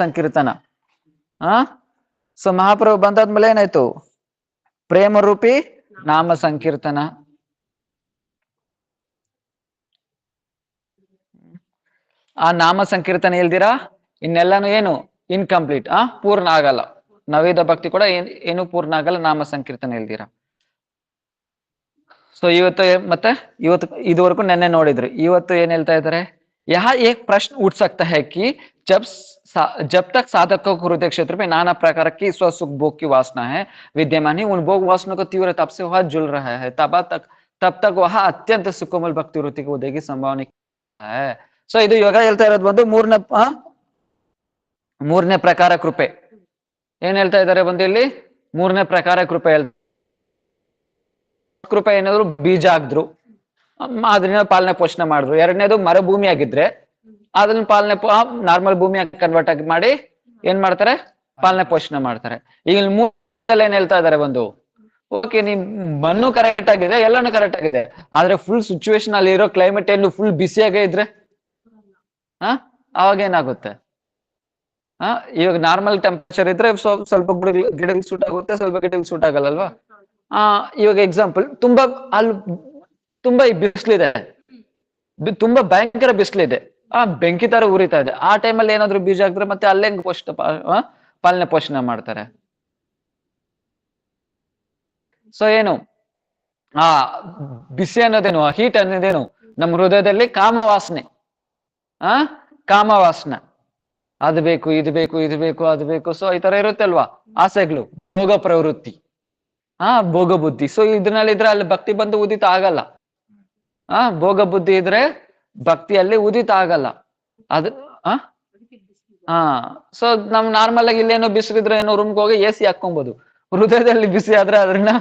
ಸಂಕೀರ್ತನ. So ಮಹಾಪ್ರಭು ಬಂದಾದ್ಮೇಲೆ ಏನಾಯ್ತು? ಪ್ರೇಮ ರೂಪಿ ನಾಮ ಸಂಕೀರ್ತನ. ಆ ನಾಮ ಸಂಕೀರ್ತನೆ ಇಲ್ದಿರಾ ಇನ್ನೆಲ್ಲಾನು ಏನು ಇನ್ಕಂಪ್ಲೀಟ್, ಪೂರ್ಣ ಆಗಲ್ಲ. ನವೇದ ಭಕ್ತಿ ಕೂಡ ಏನು ಪೂರ್ಣ ಆಗಲ್ಲ ನಾಮ ಸಂಕೀರ್ತನೆ ಇಲ್ದಿರಾ. ಸೊ ಇವತ್ತು ಇದುವರೆಗೂ ನೆನ್ನೆ ನೋಡಿದ್ರಿ. ಇವತ್ತು ಏನ್ ಹೇಳ್ತಾ ಇದ್ದಾರೆ? यहाँ एक प्रश्न उठ सकता है कि जब तक साधक को हृदय क्षेत्र में नाना प्रकार की स्व सुख भोग की वासना है विद्यमान ही, उन भोग वासना को तीव्र तप से वह जुल रहा है, तब तक वह अत्यंत सुकोमल भक्ति वृत्ति को उदय की संभावना है. ಸೊ ಇದು ಇವಾಗ ಹೇಳ್ತಾ ಇರೋದು ಬಂದು ಮೂರನೇ ಪ್ರಕಾರ ಕೃಪೆ. ಏನ್ ಹೇಳ್ತಾ ಇದ್ದಾರೆ ಬಂದು ಇಲ್ಲಿ? ಮೂರನೇ ಪ್ರಕಾರ ಕೃಪೆ ಕೃಪೆ ಏನಾದ್ರು ಬೀಜ ಆಗಿದ್ರು ಅದನ್ನ ಪಾಲನೆ ಪೋಷಣೆ ಮಾಡಿದ್ರು. ಎರಡನೇದು ಮರುಭೂಮಿ ಆಗಿದ್ರೆ ಅದನ್ನ ಪಾಲನೆ ನಾರ್ಮಲ್ ಭೂಮಿ ಕನ್ವರ್ಟ್ ಆಗಿ ಮಾಡಿ ಏನ್ ಮಾಡ್ತಾರೆ? ಪಾಲನೆ ಪೋಷಣೆ ಮಾಡ್ತಾರೆ. ಈಗ ಮೂರಲ್ಲಿ ಏನ್ ಹೇಳ್ತಾ ಇದಾರೆ ಬಂದು, ಓಕೆ ನಿಮ್ ಮಣ್ಣು ಕರೆಕ್ಟ್ ಆಗಿದೆ, ಎಲ್ಲಾನು ಕರೆಕ್ಟ್ ಆಗಿದೆ, ಆದ್ರೆ ಫುಲ್ ಸಿಚುವೇಶನ್ ಅಲ್ಲಿ ಇರೋ ಕ್ಲೈಮೇಟ್ ಏನು ಫುಲ್ ಬಿಸಿಯಾಗೇ ಇದ್ರೆ ಅವಾಗ ಏನಾಗುತ್ತೆ? ಇವಾಗ ನಾರ್ಮಲ್ ಟೆಂಪರೇಚರ್ ಇದ್ರೆ ಸ್ವಲ್ಪ ಗಿಡಗಳು ಸೂಟ್ ಆಗುತ್ತೆ, ಸ್ವಲ್ಪ ಗಿಡಗಳು ಸೂಟ್ ಆಗಲ್ಲಲ್ವಾ? ಇವಾಗ ಎಕ್ಸಾಂಪಲ್ ಅಲ್ಲಿ ತುಂಬಾ ಬಿಸಿಲಿದೆ, ತುಂಬಾ ಭಯಂಕರ ಬಿಸಿಲಿದೆ, ಬೆಂಕಿ ತರ ಉರಿತಾ ಇದೆ. ಆ ಟೈಮಲ್ಲಿ ಏನಾದ್ರು ಬೀಜ ಹಾಕಿದ್ರೆ ಮತ್ತೆ ಅಲ್ಲೇ ಪಾಲನೆ ಪೋಷಣೆ ಮಾಡ್ತಾರೆ. ಸೊ ಏನು ಬಿಸಿ ಅನ್ನೋದೇನು, ಹೀಟ್ ಅನ್ನೋದೇನು ನಮ್ಮ ಹೃದಯದಲ್ಲಿ ಕಾಮವಾಸನೆ. ಕಾಮವಾಸನೆ, ಅದು ಬೇಕು, ಇದು ಬೇಕು, ಇದು ಬೇಕು, ಅದು ಬೇಕು. ಸೊ ಈ ತರ ಇರುತ್ತೆ ಅಲ್ವಾ ಆಸೆಗಳು, ಭೋಗ ಪ್ರವೃತ್ತಿ, ಭೋಗ ಬುದ್ಧಿ. ಸೊ ಇದ್ರಲ್ಲಿದ್ರೆ ಅಲ್ಲಿ ಭಕ್ತಿ ಬಂದು ಉದಿತ ಆಗಲ್ಲ. ಭೋಗ ಬುದ್ಧಿ ಇದ್ರೆ ಭಕ್ತಿಯಲ್ಲಿ ಉದಿತ ಆಗಲ್ಲ. ಅದು ಸೊ ನಮ್ ನಾರ್ಮಲ್ ಆಗಿ ಇಲ್ಲೇನೋ ಬಿಸಿಲಿದ್ರೆ ಏನೋ ರೂಮ್ಗೆ ಹೋಗಿ ಎ ಸಿ ಹಾಕೊಬಹುದು. ಹೃದಯದಲ್ಲಿ ಬಿಸಿ ಆದ್ರೆ ಅದ್ರನ್ನ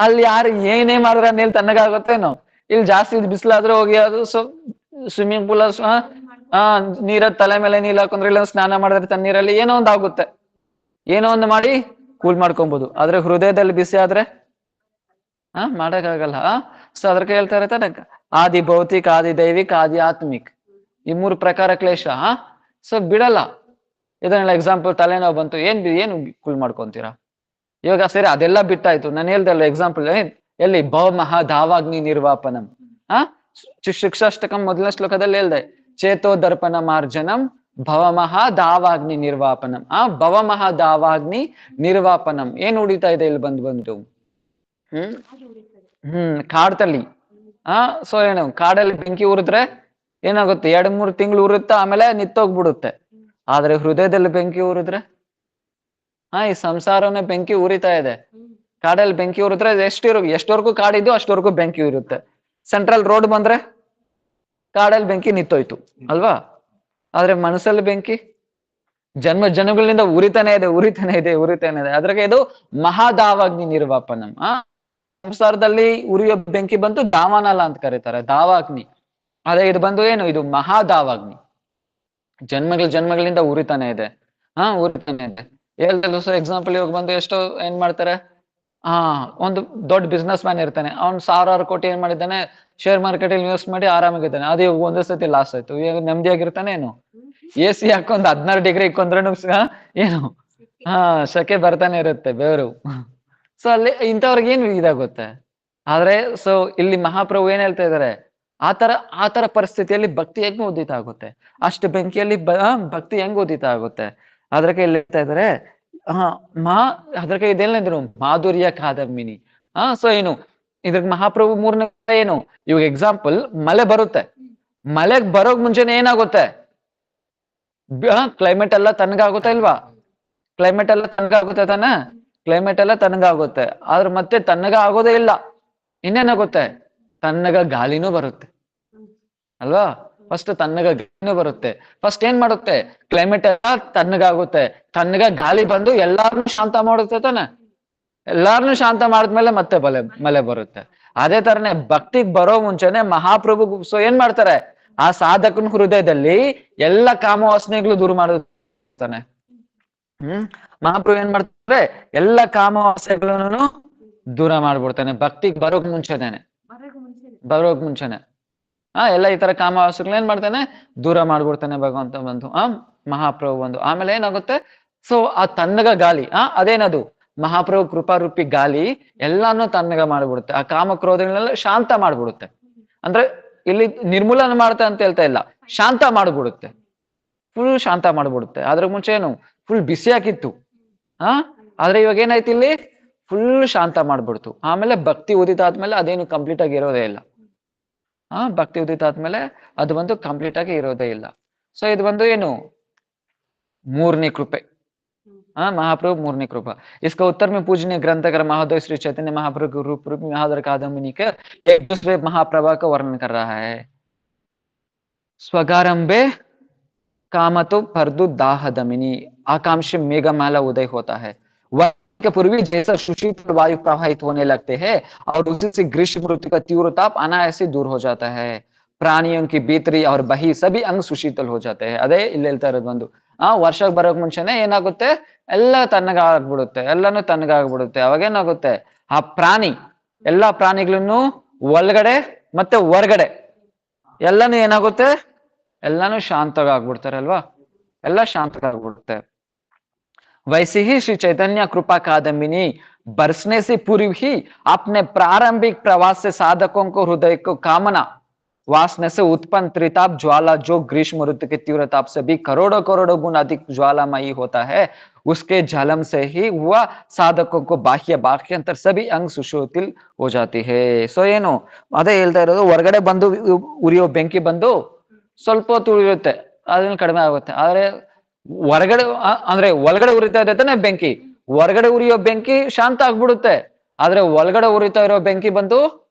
ಅಲ್ಲಿ ಯಾರು ಏನೇ ಮಾಡಿದ್ರೆ ನೀಲ್ ತಣ್ಣಗಾಗುತ್ತೇನೋ. ಇಲ್ಲಿ ಜಾಸ್ತಿ ಬಿಸಿಲಾದ್ರೆ ಹೋಗಿ ಅದು ಸ್ವಿಮ್ಮಿಂಗ್ ಪೂಲ್ ನೀರ ತಲೆ ಮೇಲೆ ನೀಲ್ ಹಾಕೊಂಡ್ರೆ ಇಲ್ಲ ಸ್ನಾನ ಮಾಡಿದ್ರೆ ತಣ್ಣೀರಲ್ಲಿ ಏನೋ ಒಂದು ಆಗುತ್ತೆ, ಏನೋ ಒಂದು ಮಾಡಿ ಕೂಲ್ ಮಾಡ್ಕೊಬಹುದು. ಆದ್ರೆ ಹೃದಯದಲ್ಲಿ ಬಿಸಿ ಆದ್ರೆ ಮಾಡಕ್ಕಾಗಲ್ಲ. ಸೊ ಅದಕ್ಕೆ ಹೇಳ್ತಾ ಇರ್ತಾರೆ ಆದಿ ಭೌತಿಕ, ಆದಿ ದೈವಿಕ, ಆದಿ ಆತ್ಮಿಕ್, ಈ ಮೂರು ಪ್ರಕಾರ ಕ್ಲೇಶ. ಸೊ ಬಿಡಲ್ಲ. ಇದನ್ನೆಲ್ಲ ಎಕ್ಸಾಂಪಲ್ ತಲೆನೋವು ಬಂತು, ಏನು ಕೂಲ್ ಮಾಡ್ಕೊಂತೀರಾ? ಇವಾಗ ಸರಿ ಅದೆಲ್ಲ ಬಿಟ್ಟಾಯ್ತು. ನಾನು ಹೇಳ್ದಲ್ಲ ಎಕ್ಸಾಂಪಲ್ ಎಲ್ಲಿ ಭವಮಹಾ ಧಾವಾಗ್ನಿ ನಿರ್ವಾಪನಂ. ಶಿಕ್ಷಾಷ್ಟಕಂ ಮೊದಲನೇ ಶ್ಲೋಕದಲ್ಲಿ ಹೇಳ್ದೆ, ಚೇತೋ ದರ್ಪಣ ಮಾರ್ಜನಂ ಭವಮಹಾ ಧಾವಾಗ್ನಿ ನಿರ್ವಾಪನಂ. ಭವಮಹಾ ಧಾವಾಗ್ನಿ ನಿರ್ವಾಪನಂ ಏನ್ ಉಡಿತಾ ಇದೆ ಇಲ್ಲಿ ಬಂದು ಕಾಡ್ತಲ್ಲಿ. ಸೊ ಏನು ಕಾಡಲ್ಲಿ ಬೆಂಕಿ ಉರಿದ್ರೆ ಏನಾಗುತ್ತೆ? 2-3 ತಿಂಗಳು ಉರುತ್ತೆ, ಆಮೇಲೆ ನಿತ್ತೋಗ್ಬಿಡುತ್ತೆ. ಆದ್ರೆ ಹೃದಯದಲ್ಲಿ ಬೆಂಕಿ ಉರಿದ್ರೆ ಈ ಸಂಸಾರನೇ ಬೆಂಕಿ ಉರಿತಾ ಇದೆ. ಕಾಡಲ್ಲಿ ಬೆಂಕಿ ಉರಿದ್ರೆ ಎಷ್ಟವರೆಗೂ ಕಾಡಿದ್ದು ಅಷ್ಟವರೆಗೂ ಬೆಂಕಿ ಇರುತ್ತೆ. ಸೆಂಟ್ರಲ್ ರೋಡ್ ಬಂದ್ರೆ ಕಾಡಲ್ಲಿ ಬೆಂಕಿ ನಿತ್ತೋಯ್ತು ಅಲ್ವಾ? ಆದ್ರೆ ಮನಸ್ಸಲ್ಲಿ ಬೆಂಕಿ ಜನಗಳಿಂದ ಉರಿತಾನೆ ಇದೆ. ಅದ್ರಾಗ ಇದು ಮಹಾದಾವಾಗ್ನಿ ನಿರ್ವಾಪನಂ. ಸಂಸಾರದಲ್ಲಿ ಉರಿಯೋ ಬೆಂಕಿ ಬಂದು ದಾವಾನಲ ಅಂತ ಕರೀತಾರೆ, ದಾವಾಗ್ನಿ. ಅದೇ ಇದು ಬಂದು ಏನು? ಇದು ಮಹಾದಾವಾಗ್ನಿ. ಜನ್ಮಗಳಿಂದ ಉರಿತಾನೆ ಇದೆ. ಹೇಳ್ತಲ್ಲ. ಸೊ ಎಕ್ಸಾಂಪಲ್ ಇವಾಗ ಬಂದು ಎಷ್ಟೋ ಏನ್ ಮಾಡ್ತಾರೆ, ಒಂದು ದೊಡ್ಡ ಬಿಸ್ನೆಸ್ ಮ್ಯಾನ್ ಇರ್ತಾನೆ, ಅವ್ನು 1000 ಕೋಟಿ ಏನ್ ಮಾಡಿದ್ದಾನೆ, ಶೇರ್ ಮಾರ್ಕೆಟ್ ಅಲ್ಲಿ ಇನ್ವೆಸ್ಟ್ ಮಾಡಿ ಆರಾಮಾಗಿದ್ದಾನೆ. ಅದು ಒಂದೇ ಸತಿ ಲಾಸ್ ಆಯ್ತು. ಇವಾಗ ನೆಮ್ಮದಿಯಾಗಿರ್ತಾನೆ ಏನು? ಎ ಸಿ ಹಾಕೊಂಡ್ 16 ಡಿಗ್ರಿ ಇಕ್ಕೊಂಡ್ರೂ ಏನು ಸೆಕೆ ಬರ್ತಾನೆ ಇರುತ್ತೆ, ಬೆವರು. ಸೊ ಅಲ್ಲಿ ಇಂಥವ್ರಿಗೆ ಏನು ಇದಾಗುತ್ತೆ. ಆದ್ರೆ ಸೊ ಇಲ್ಲಿ ಮಹಾಪ್ರಭು ಏನ್ ಹೇಳ್ತಾ ಇದಾರೆ, ಆತರ ಪರಿಸ್ಥಿತಿಯಲ್ಲಿ ಭಕ್ತಿ ಹೆಂಗ್ ಉದಿತ ಆಗುತ್ತೆ, ಅಷ್ಟು ಬೆಂಕಿಯಲ್ಲಿ ಭಕ್ತಿ ಹೆಂಗ್ ಉದಿತ ಆಗುತ್ತೆ. ಅದ್ರಕ್ಕೆ ಇಲ್ಲಿ ಹೇಳ್ತಾ ಇದಾರೆ ಅದ್ರಕ್ಕೆ ಇದೆಲ್ಲಂದ್ರು ಮಾಧುರ್ಯ ಕಾದಂಬಿನಿ. ಸೊ ಏನು ಇದ್ರಿಗೆ ಮಹಾಪ್ರಭು ಮೂರನೇ ಏನು? ಇವಾಗ ಎಕ್ಸಾಂಪಲ್ ಮಳೆ ಬರುತ್ತೆ, ಮಳೆಗ್ ಬರೋಕ್ ಮುಂಚೆನೆ ಏನಾಗುತ್ತೆ? ಕ್ಲೈಮೇಟ್ ಎಲ್ಲ ತಣ್ಣಗಾಗುತ್ತಾ ಇಲ್ವಾ? ಕ್ಲೈಮೇಟ್ ಎಲ್ಲ ತಣ್ಣಗಾಗುತ್ತೆ ತಾನೆ? ಕ್ಲೈಮೇಟ್ ಎಲ್ಲ ತಣ್ಣಗಾಗುತ್ತೆ. ಆದ್ರೆ ಮತ್ತೆ ತಣ್ಣಗ ಆಗೋದೇ ಇಲ್ಲ. ಇನ್ನೇನಾಗುತ್ತೆ? ತಣ್ಣಗ ಗಾಳಿನೂ ಬರುತ್ತೆ ಅಲ್ವಾ? ಫಸ್ಟ್ ತಣ್ಣಗ ಗಾಳಿನೂ ಬರುತ್ತೆ. ಫಸ್ಟ್ ಏನ್ ಮಾಡುತ್ತೆ? ಕ್ಲೈಮೇಟ್ ಎಲ್ಲ ತಣ್ಣಗಾಗುತ್ತೆ. ತಣ್ಣಗ ಗಾಳಿ ಬಂದು ಎಲ್ಲಾರನ್ನೂ ಶಾಂತ ಮಾಡುತ್ತೆ ತಾನೆ? ಎಲ್ಲಾರನ್ನೂ ಶಾಂತ ಮಾಡಿದ್ಮೇಲೆ ಮತ್ತೆ ಮಳೆ ಬರುತ್ತೆ. ಅದೇ ತರನೇ ಭಕ್ತಿಗ್ ಬರೋ ಮುಂಚೆನೆ ಮಹಾಪ್ರಭು ಸೊ ಏನ್ ಮಾಡ್ತಾರೆ? ಆ ಸಾಧಕನ ಹೃದಯದಲ್ಲಿ ಎಲ್ಲ ಕಾಮವಾಸನೆಗಳು ದೂರ ಮಾಡುತ್ತಾನೆ. ಮಹಾಪ್ರಭು ಏನ್ ಮಾಡ್ತಾರೆ? ಎಲ್ಲ ಕಾಮವಾಸನೆಗಳನ್ನು ದೂರ ಮಾಡ್ಬಿಡ್ತಾನೆ ಭಕ್ತಿಗ್ ಬರೋಕ್ ಮುಂಚೆನೆ. ಎಲ್ಲ ಈ ತರ ಕಾಮವಾಸನೆಗಳು ಏನ್ ಮಾಡ್ತಾನೆ? ದೂರ ಮಾಡ್ಬಿಡ್ತಾನೆ ಭಗವಂತ ಬಂದು. ಮಹಾಪ್ರಭು ಬಂದು ಆಮೇಲೆ ಏನಾಗುತ್ತೆ, ಸೊ ಆ ತಣ್ಣಗ ಗಾಳಿ ಅದೇನದು ಮಹಾಪ್ರಭು ಕೃಪಾರೂಪಿ ಗಾಳಿ ಎಲ್ಲಾನು ತಣ್ಣಗ ಮಾಡ್ಬಿಡುತ್ತೆ, ಆ ಕಾಮಕ್ರೋಧಗಳನ್ನೆಲ್ಲ ಶಾಂತ ಮಾಡ್ಬಿಡುತ್ತೆ. ಅಂದ್ರೆ ಇಲ್ಲಿ ನಿರ್ಮೂಲನೆ ಮಾಡುತ್ತೆ ಅಂತ ಹೇಳ್ತಾ ಇಲ್ಲ, ಶಾಂತ ಮಾಡ್ಬಿಡುತ್ತೆ, ಫುಲ್ ಶಾಂತ ಮಾಡ್ಬಿಡುತ್ತೆ. ಅದ್ರ ಮುಂಚೆ ಏನು ಫುಲ್ ಬಿಸಿ ಹಾಕಿತ್ತು, ಆದ್ರೆ ಇವಾಗ ಏನಾಯ್ತು ಇಲ್ಲಿ ಫುಲ್ ಶಾಂತ ಮಾಡ್ಬಿಡ್ತು. ಆಮೇಲೆ ಭಕ್ತಿ ಉದಿತ ಆದ್ಮೇಲೆ ಅದೇನು ಕಂಪ್ಲೀಟ್ ಆಗಿ ಇರೋದೇ ಇಲ್ಲ. ಭಕ್ತಿ ಉದಿತ ಆದ್ಮೇಲೆ ಅದು ಬಂದು ಕಂಪ್ಲೀಟ್ ಆಗಿ ಇರೋದೇ ಇಲ್ಲ. ಸೊ ಇದು ಬಂದು ಏನು ಮೂರನೇ ಕೃಪೆ, महाप्रभु मूर्नि कृपा। इसका उत्तर में पूजनीय ग्रंथकार महोदय श्री चैतन्य महाप्रभु रूप महादर कादम्बिनी के एक दूसरे महाप्रभा का वर्णन कर रहा है। स्वगारंभे कामतो परदु दाह दमिनी, आकांक्षी मेघमाला उदय होता है। के पूर्वी जैसा सुशीतल वायु प्रवाहित होने लगते हैं और उसी से ग्रीष्म ऋतु का तीव्र ताप अनायासे दूर हो जाता है। प्राणियों की भीतरी और बही सभी अंग सुशीतल हो जाते हैं। ಅದೇ ಇಲ್ಲಿ ಹೇಳ್ತಾ ಇರೋದು ಒಂದು ವರ್ಷಕ್ಕೆ ಬರೋಕ್ ಮುಂಚೆನೆ ಏನಾಗುತ್ತೆ, ಎಲ್ಲ ತಣ್ಣಗಾಗ್ಬಿಡುತ್ತೆ, ಎಲ್ಲಾನು ತಣ್ಣಗಾಗ್ಬಿಡುತ್ತೆ. ಅವಾಗ ಏನಾಗುತ್ತೆ, ಆ ಪ್ರಾಣಿ ಎಲ್ಲಾ ಪ್ರಾಣಿಗಳನ್ನು ಒಳಗಡೆ ಮತ್ತೆ ಹೊರಗಡೆ ಎಲ್ಲಾನು ಏನಾಗುತ್ತೆ, ಎಲ್ಲಾನು ಶಾಂತಗಾಗ್ಬಿಡ್ತಾರೆ ಅಲ್ವಾ, ಎಲ್ಲ ಶಾಂತಗಾಗ್ಬಿಡುತ್ತೆ. वैसे ही श्री चैतन्य कृपा कादम्बिनी बरसने से पूर्व ही अपने प्रारंभिक प्रवास से साधकों को हृदय को कामना वासना से उत्पन्न त्रिताप ज्वाला, जो ग्रीष्म ऋतु के तीव्र ताप से भी करोड़ों करोड़ों गुना अधिक ज्वालामयी होता है, उसके झलम से ही हुआ साधकों को बाह्य बाह्यंतर सभी अंग सुशोतिल हो जाती है। सो ಏನು ಅದೇ ಹೇಳ್ತಾ ಇರೋದು, ಹೊರಗಡೆ ಬಂದು ಉರಿಯೋ ಬೆಂಕಿ ಬಂದು ಸ್ವಲ್ಪ ಹೊತ್ತು ಉರಿಯುತ್ತೆ, ಅದನ್ನ ಕಡಿಮೆ ಆಗುತ್ತೆ. ಆದ್ರೆ ಹೊರಗಡೆ ಅಂದ್ರೆ ಒಳಗಡೆ ಉರಿತಾ ಇದ್ದಾನೆ ಬೆಂಕಿ, ಹೊರಗಡೆ ಉರಿಯೋ ಬೆಂಕಿ ಶಾಂತ ಆಗ್ಬಿಡುತ್ತೆ, ಆದ್ರೆ ಒಳಗಡೆ ಉರಿತಾ ಇರೋ ಬೆಂಕಿ ಬಂದು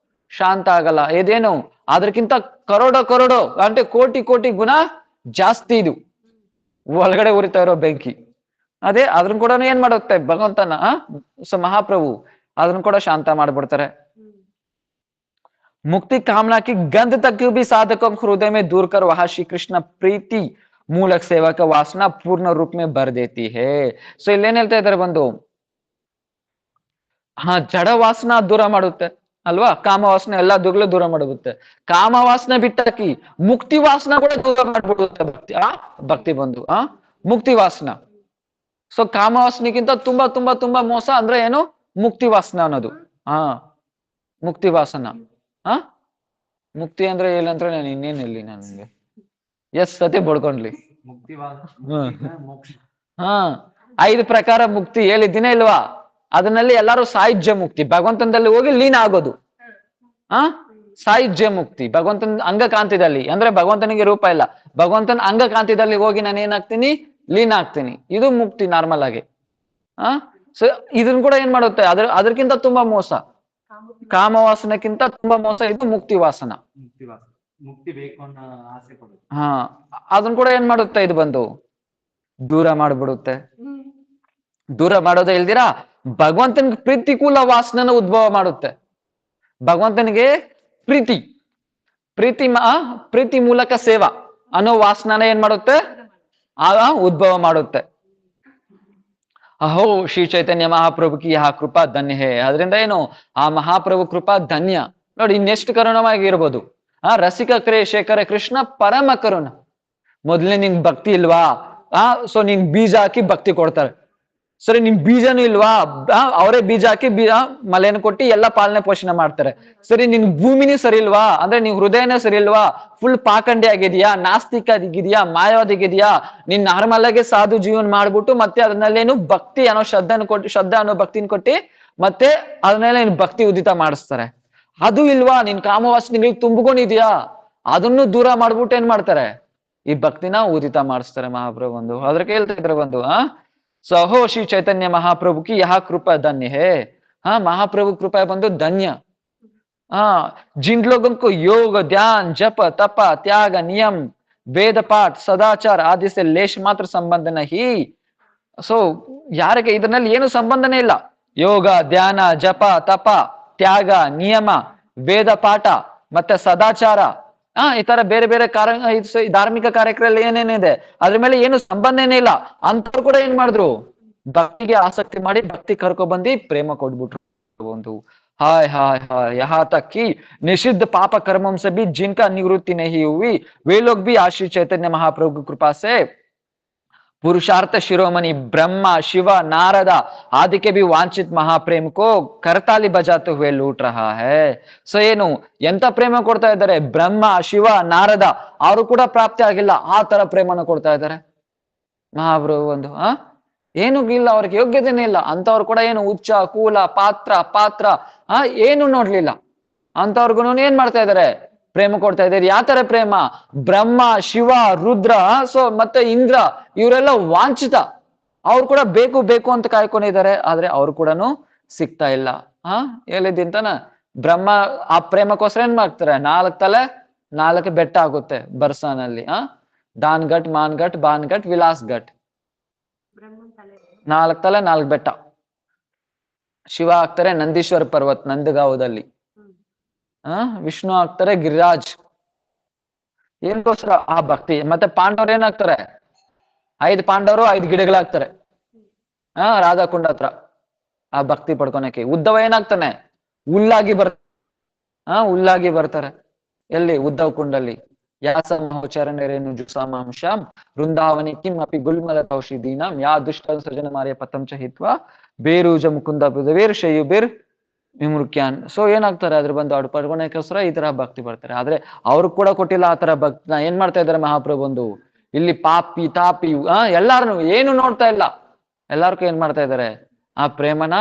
ಶಾಂತ ಆಗಲ್ಲ. ಇದೇನು ಅದ್ರಕ್ಕಿಂತ ಕರೋಡ ಕರೋಡೋ ಅಂದ್ರೆ ಕೋಟಿ ಕೋಟಿ ಗುಣ ಜಾಸ್ತಿ ಇದು ಒಳಗಡೆ ಉರಿತಾ ಇರೋ ಬೆಂಕಿ. ಅದೇ ಅದ್ರನ್ನ ಕೂಡ ಏನ್ ಮಾಡುತ್ತೆ ಭಗವಂತನ ಮಹಾಪ್ರಭು ಅದನ್ನ ಕೂಡ ಶಾಂತ ಮಾಡ್ಬಿಡ್ತಾರೆ. मुक्ति कामना की गंध तक भी साधकों को हृदय में दूर कर वहां श्री कृष्ण प्रीति ಮೂಲಕ ಸೇವಾ ಕ ವಾಸನಾ ಪೂರ್ಣ ರೂಪ ಮೇ ಭರ್ ದೇತಿ ಹೇ. ಸೊ ಇಲ್ಲೇನ್ ಹೇಳ್ತಾ ಇದಾರೆ ಬಂದು, ಜಡ ವಾಸನ ದೂರ ಮಾಡುತ್ತೆ ಅಲ್ವಾ, ಕಾಮ ವಾಸನೆ ಎಲ್ಲಾ ದುರ್ಗಳು ದೂರ ಮಾಡುತ್ತೆ. ಕಾಮ ವಾಸನೆ ಬಿಟ್ಟಾಕಿ ಮುಕ್ತಿ ವಾಸನ ಕೂಡ ದೂರ ಮಾಡ್ಬಿಡುತ್ತೆ ಭಕ್ತಿ. ಭಕ್ತಿ ಬಂದು ಮುಕ್ತಿ ವಾಸನ. ಸೊ ಕಾಮ ವಾಸನೆಗಿಂತ ತುಂಬಾ ತುಂಬಾ ತುಂಬಾ ಮೋಸ ಅಂದ್ರೆ ಏನು, ಮುಕ್ತಿ ವಾಸನ ಅನ್ನೋದು. ಮುಕ್ತಿ ವಾಸನ ಮುಕ್ತಿ ಅಂದ್ರೆ ಏನಂದ್ರೆ ನಾನು ಇನ್ನೇನ್ ಹೇಳಿ ನನ್ಗೆ ಎಸ್ ಸತಿ ಬಡ್ಕೊಂಡ್ಲಿ. ಐದು ಪ್ರಕಾರ ಮುಕ್ತಿ ಹೇಳಿದ್ದೀನ ಇಲ್ವಾ, ಅದನ್ನಲ್ಲಿ ಎಲ್ಲಾರು ಸಾಯುಜ್ಯ ಮುಕ್ತಿ, ಭಗವಂತನಲ್ಲಿ ಹೋಗಿ ಲೀನ ಆಗೋದು. ಸಾಯುಜ್ಯ ಮುಕ್ತಿ ಭಗವಂತನ ಅಂಗಕಾಂತಿದಲ್ಲಿ, ಅಂದ್ರೆ ಭಗವಂತನಿಗೆ ರೂಪ ಇಲ್ಲ, ಭಗವಂತನ ಅಂಗಕಾಂತಿದಲ್ಲಿ ಹೋಗಿ ನಾನು ಏನಾಗ್ತೀನಿ, ಲೀನ ಆಗ್ತೀನಿ. ಇದು ಮುಕ್ತಿ ನಾರ್ಮಲ್ ಆಗಿ. ಸೊ ಇದನ್ ಕೂಡ ಏನ್ ಮಾಡುತ್ತೆ, ಅದಕ್ಕಿಂತ ತುಂಬಾ ಮೋಸ, ಕಾಮವಾಸನಕ್ಕಿಂತ ತುಂಬಾ ಮೋಸ ಇದು ಮುಕ್ತಿ ವಾಸನ. ಮುಕ್ತಿ ಬೇಕು ಅನ್ನೋ ಆಸೆ ಕೊಡುತ್ತೆ. ಅದನ್ನ ಕೂಡ ಏನ್ ಮಾಡುತ್ತೆ, ಇದು ಬಂದು ದೂರ ಮಾಡ್ಬಿಡುತ್ತೆ. ದೂರ ಮಾಡೋದೇ ಇಲ್ದಿರಾ ಭಗವಂತನಿಗೆ ಪ್ರೀತಿಕೂಲ ವಾಸನ ಉದ್ಭವ ಮಾಡುತ್ತೆ. ಭಗವಂತನಿಗೆ ಪ್ರೀತಿ ಪ್ರೀತಿ ಮೂಲಕ ಸೇವಾ ಅನ್ನೋ ವಾಸನ ಏನ್ ಮಾಡುತ್ತೆ, ಉದ್ಭವ ಮಾಡುತ್ತೆ. ಅಹೋ ಶ್ರೀ ಚೈತನ್ಯ ಮಹಾಪ್ರಭುಕಿ ಯಹ ಕೃಪಾ ಧನ್ಯ ಹೇ. ಅದರಿಂದ ಏನು, ಆ ಮಹಾಪ್ರಭು ಕೃಪಾ ಧನ್ಯ. ನೋಡಿ ಇನ್ನೆಷ್ಟು ಕರುಣವಾಗಿ ಇರ್ಬೋದು. ರಸಿಕ ಶೇಖರ ಕೃಷ್ಣ ಪರಮ ಕರುಣ. ಮೊದ್ಲೇ ನಿನ್ ಭಕ್ತಿ ಇಲ್ವಾ, ಸೊ ನಿನ್ ಬೀಜ ಹಾಕಿ ಭಕ್ತಿ ಕೊಡ್ತಾರೆ. ಸರಿ ನಿನ್ ಬೀಜನೂ ಇಲ್ವಾ, ಅವರೇ ಬೀಜ ಹಾಕಿ ಮಲೆಯನ್ನು ಕೊಟ್ಟಿ ಎಲ್ಲ ಪಾಲನೆ ಪೋಷಣೆ ಮಾಡ್ತಾರೆ. ಸರಿ ನಿನ್ ಭೂಮಿನೂ ಸರಿ ಇಲ್ವಾ, ಅಂದ್ರೆ ನಿನ್ ಹೃದಯನೇ ಸರಿ ಇಲ್ವಾ, ಫುಲ್ ಪಾಖಂಡಿ ಆಗಿದ್ಯಾ, ನಾಸ್ತಿಕ ಆಗಿದ್ಯಾ, ಮಾಯವಾದಿಗಿದ್ಯಾ, ನೀನ್ ನಾರ್ಮಲ್ ಆಗಿ ಸಾಧು ಜೀವನ ಮಾಡ್ಬಿಟ್ಟು ಮತ್ತೆ ಅದನ್ನೇನು ಭಕ್ತಿ ಅನ್ನೋ ಶ್ರದ್ಧಾ ಅನ್ನೋ ಭಕ್ತಿನ ಕೊಟ್ಟಿ ಮತ್ತೆ ಅದನ್ನೆಲ್ಲ ನೀನ್ ಭಕ್ತಿ ಉದಿತ ಮಾಡಿಸ್ತಾರೆ. ಅದು ಇಲ್ವಾ, ನಿನ್ ಕಾಮವಾಸನೆಗಳಿಗೆ ತುಂಬಿಕೊಂಡಿದ್ಯಾ, ಅದನ್ನು ದೂರ ಮಾಡ್ಬಿಟ್ಟು ಏನ್ ಮಾಡ್ತಾರೆ, ಈ ಭಕ್ತಿನ ಉದಿತ ಮಾಡಿಸ್ತಾರೆ ಮಹಾಪ್ರಭು ಬಂದು. ಅದ್ರಕ್ಕೆ ಹೇಳ್ತಾ ಇದ್ರೆ ಬಂದು ಸಹೋ ಶ್ರೀ ಚೈತನ್ಯ महाप्रभु की यह कृपा धन्य है। महाप्रभु कृपा बंधु धन्य। जिन लोगों को योग ध्यान जप तप त्याग नियम वेद पाठ सदाचार आदि से लेश मात्र संबंध नहीं। ಸೊ ಯಾರಿಗೆ ಇದರಲ್ಲಿ ಏನು ಸಂಬಂಧನೇ ಇಲ್ಲ, ಯೋಗ ಧ್ಯಾನ ಜಪ ತಪ ತ್ಯಾಗ ನಿಯಮ ವೇದ ಪಾಠ ಮತ್ತೆ ಸದಾಚಾರ ಈ ತರ ಬೇರೆ ಬೇರೆ ಧಾರ್ಮಿಕ ಕಾರ್ಯಕ್ರಮ ಏನೇನಿದೆ ಅದ್ರ ಮೇಲೆ ಏನು ಸಂಬಂಧನೇ ಇಲ್ಲ, ಅಂತವ್ರು ಕೂಡ ಏನ್ ಮಾಡಿದ್ರು, ಭಕ್ತಿಗೆ ಆಸಕ್ತಿ ಮಾಡಿ ಭಕ್ತಿ ಕರ್ಕೊ ಬಂದು ಪ್ರೇಮ ಕೊಟ್ಬಿಟ್ರು ಒಂದು. हाय हाय हाय यहाँ तक कि निषिद्ध पाप कर्मों से भी जिनका निवृत्ति नहीं हुई वे लोग भी आश्री चैतन्य महाप्रभु की कृपा से पुरुषार्थ शिरोमणि ब्रह्मा शिव नारद आदि के भी वांछित महाप्रेम को करताली बजाते हुए लूट रहा है. ಸೊ ಏನು ಎಂತ ಪ್ರೇಮ ಕೊಡ್ತಾ ಇದ್ದಾರೆ? ಬ್ರಹ್ಮ ಶಿವ ನಾರದ ಅವರು ಕೂಡ ಪ್ರಾಪ್ತಿ ಆಗಿಲ್ಲ ಆ ತರ ಪ್ರೇಮನ ಕೊಡ್ತಾ ಇದ್ದಾರೆ ಮಹಾಪ್ರಭು. ಒಂದು ಏನು ಇಲ್ಲ, ಅವ್ರಿಗೆ ಯೋಗ್ಯತೆನೇ ಇಲ್ಲ ಅಂತವ್ರು ಕೂಡ ಏನು ಉಚ್ಚ ಕೂಲ ಪಾತ್ರ ಏನು ನೋಡ್ಲಿಲ್ಲ ಅಂತವ್ರಿಗೂ ಏನ್ ಮಾಡ್ತಾ ಇದಾರೆ? ಪ್ರೇಮ ಕೊಡ್ತಾ ಇದ್ದಾರೆ. ಯಾವ ತರ ಪ್ರೇಮ? ಬ್ರಹ್ಮ ಶಿವ ರುದ್ರ ಸೊ ಮತ್ತೆ ಇಂದ್ರ ಇವರೆಲ್ಲ ವಾಂಛಿತ, ಅವ್ರು ಕೂಡ ಬೇಕು ಬೇಕು ಅಂತ ಕಾಯ್ಕೊಂಡಿದ್ದಾರೆ, ಆದ್ರೆ ಅವ್ರು ಕೂಡ ಸಿಗ್ತಾ ಇಲ್ಲ. ಹೇಳಿದ್ದಿಂತಾನ ಬ್ರಹ್ಮ ಆ ಪ್ರೇಮಕ್ಕೋಸ್ಕರ ಏನ್ ಮಾಡ್ತಾರೆ? 4 ತಲೆ 4 ಬೆಟ್ಟ ಆಗುತ್ತೆ ಬರ್ಸಾನಲ್ಲಿ. ಡಾನ್ಘಟ್ ಮಾನ್ಘಟ್ ಬಾನ್ಘಟ್ ವಿಲಾಸ್ ಘಟ್, 4 ತಲೆ 4 ಬೆಟ್ಟ. ಶಿವ ಆಗ್ತಾರೆ ನಂದೀಶ್ವರ ಪರ್ವತ್ ನಂದಗಾಂವದಲ್ಲಿ, ವಿಷ್ಣು ಆಗ್ತಾರೆ ಗಿರಿರಾಜ್. ಏನಕ್ಕೋಸ್ಕರ? ಆ ಭಕ್ತಿ. ಮತ್ತೆ ಪಾಂಡವರು ಏನಾಗ್ತಾರೆ? 5 ಪಾಂಡವರು 5 ಗಿಡಗಳಾಗ್ತಾರೆ ರಾಧಾಕುಂಡ ಹತ್ರ ಆ ಭಕ್ತಿ ಪಡ್ಕೊಳಕ್ಕೆ. ಉದ್ದವ ಏನಾಗ್ತಾನೆ? ಹುಲ್ಲಾಗಿ ಬರ್ತಾರೆ. ಎಲ್ಲಿ? ಉದ್ದವ್ ಕುಂಡಲ್ಲಿ. ಯಾಸಮೋಚರಣೆರೇನು ಜುಸಾಮಾಂಶಂ ವೃಂದಾವನಿ ಕಿಂ ಅಪಿ ಗುಲ್ಮಲ ಔಷಧೀನಂ ಯಾ ದುಷ್ಟ ಸೃಜನ ಮಾರ್ಯ ಪತಂಚ ಹಿತ್ವ ಬೇರೂಜ ಮುಕುಂದ ಪೃಥ್ವೀರ್ ಶಯುಬಿರ್ ವಿಮೃಕ್ಯಾನ್. ಸೊ ಏನಾಗ್ತಾರೆ? ಅದ್ರ ಬಂದು ಅವ್ರು ಪಡ್ಕೊಳಕ್ಕೋಸ್ಕರ ಈ ತರ ಭಕ್ತಿ ಬರ್ತಾರೆ. ಆದ್ರೆ ಅವ್ರು ಕೂಡ ಕೊಟ್ಟಿಲ್ಲ ಆ ತರ ಭಕ್ತಿನ. ಏನ್ ಮಾಡ್ತಾ ಇದಾರೆ ಮಹಾಪ್ರಭು? ಒಂದು ಇಲ್ಲಿ ಪಾಪಿ ತಾಪಿ ಎಲ್ಲಾರನು ಏನು ನೋಡ್ತಾ ಇಲ್ಲ, ಎಲ್ಲಾರ್ಗೂ ಏನ್ ಮಾಡ್ತಾ ಇದಾರೆ? ಆ ಪ್ರೇಮನ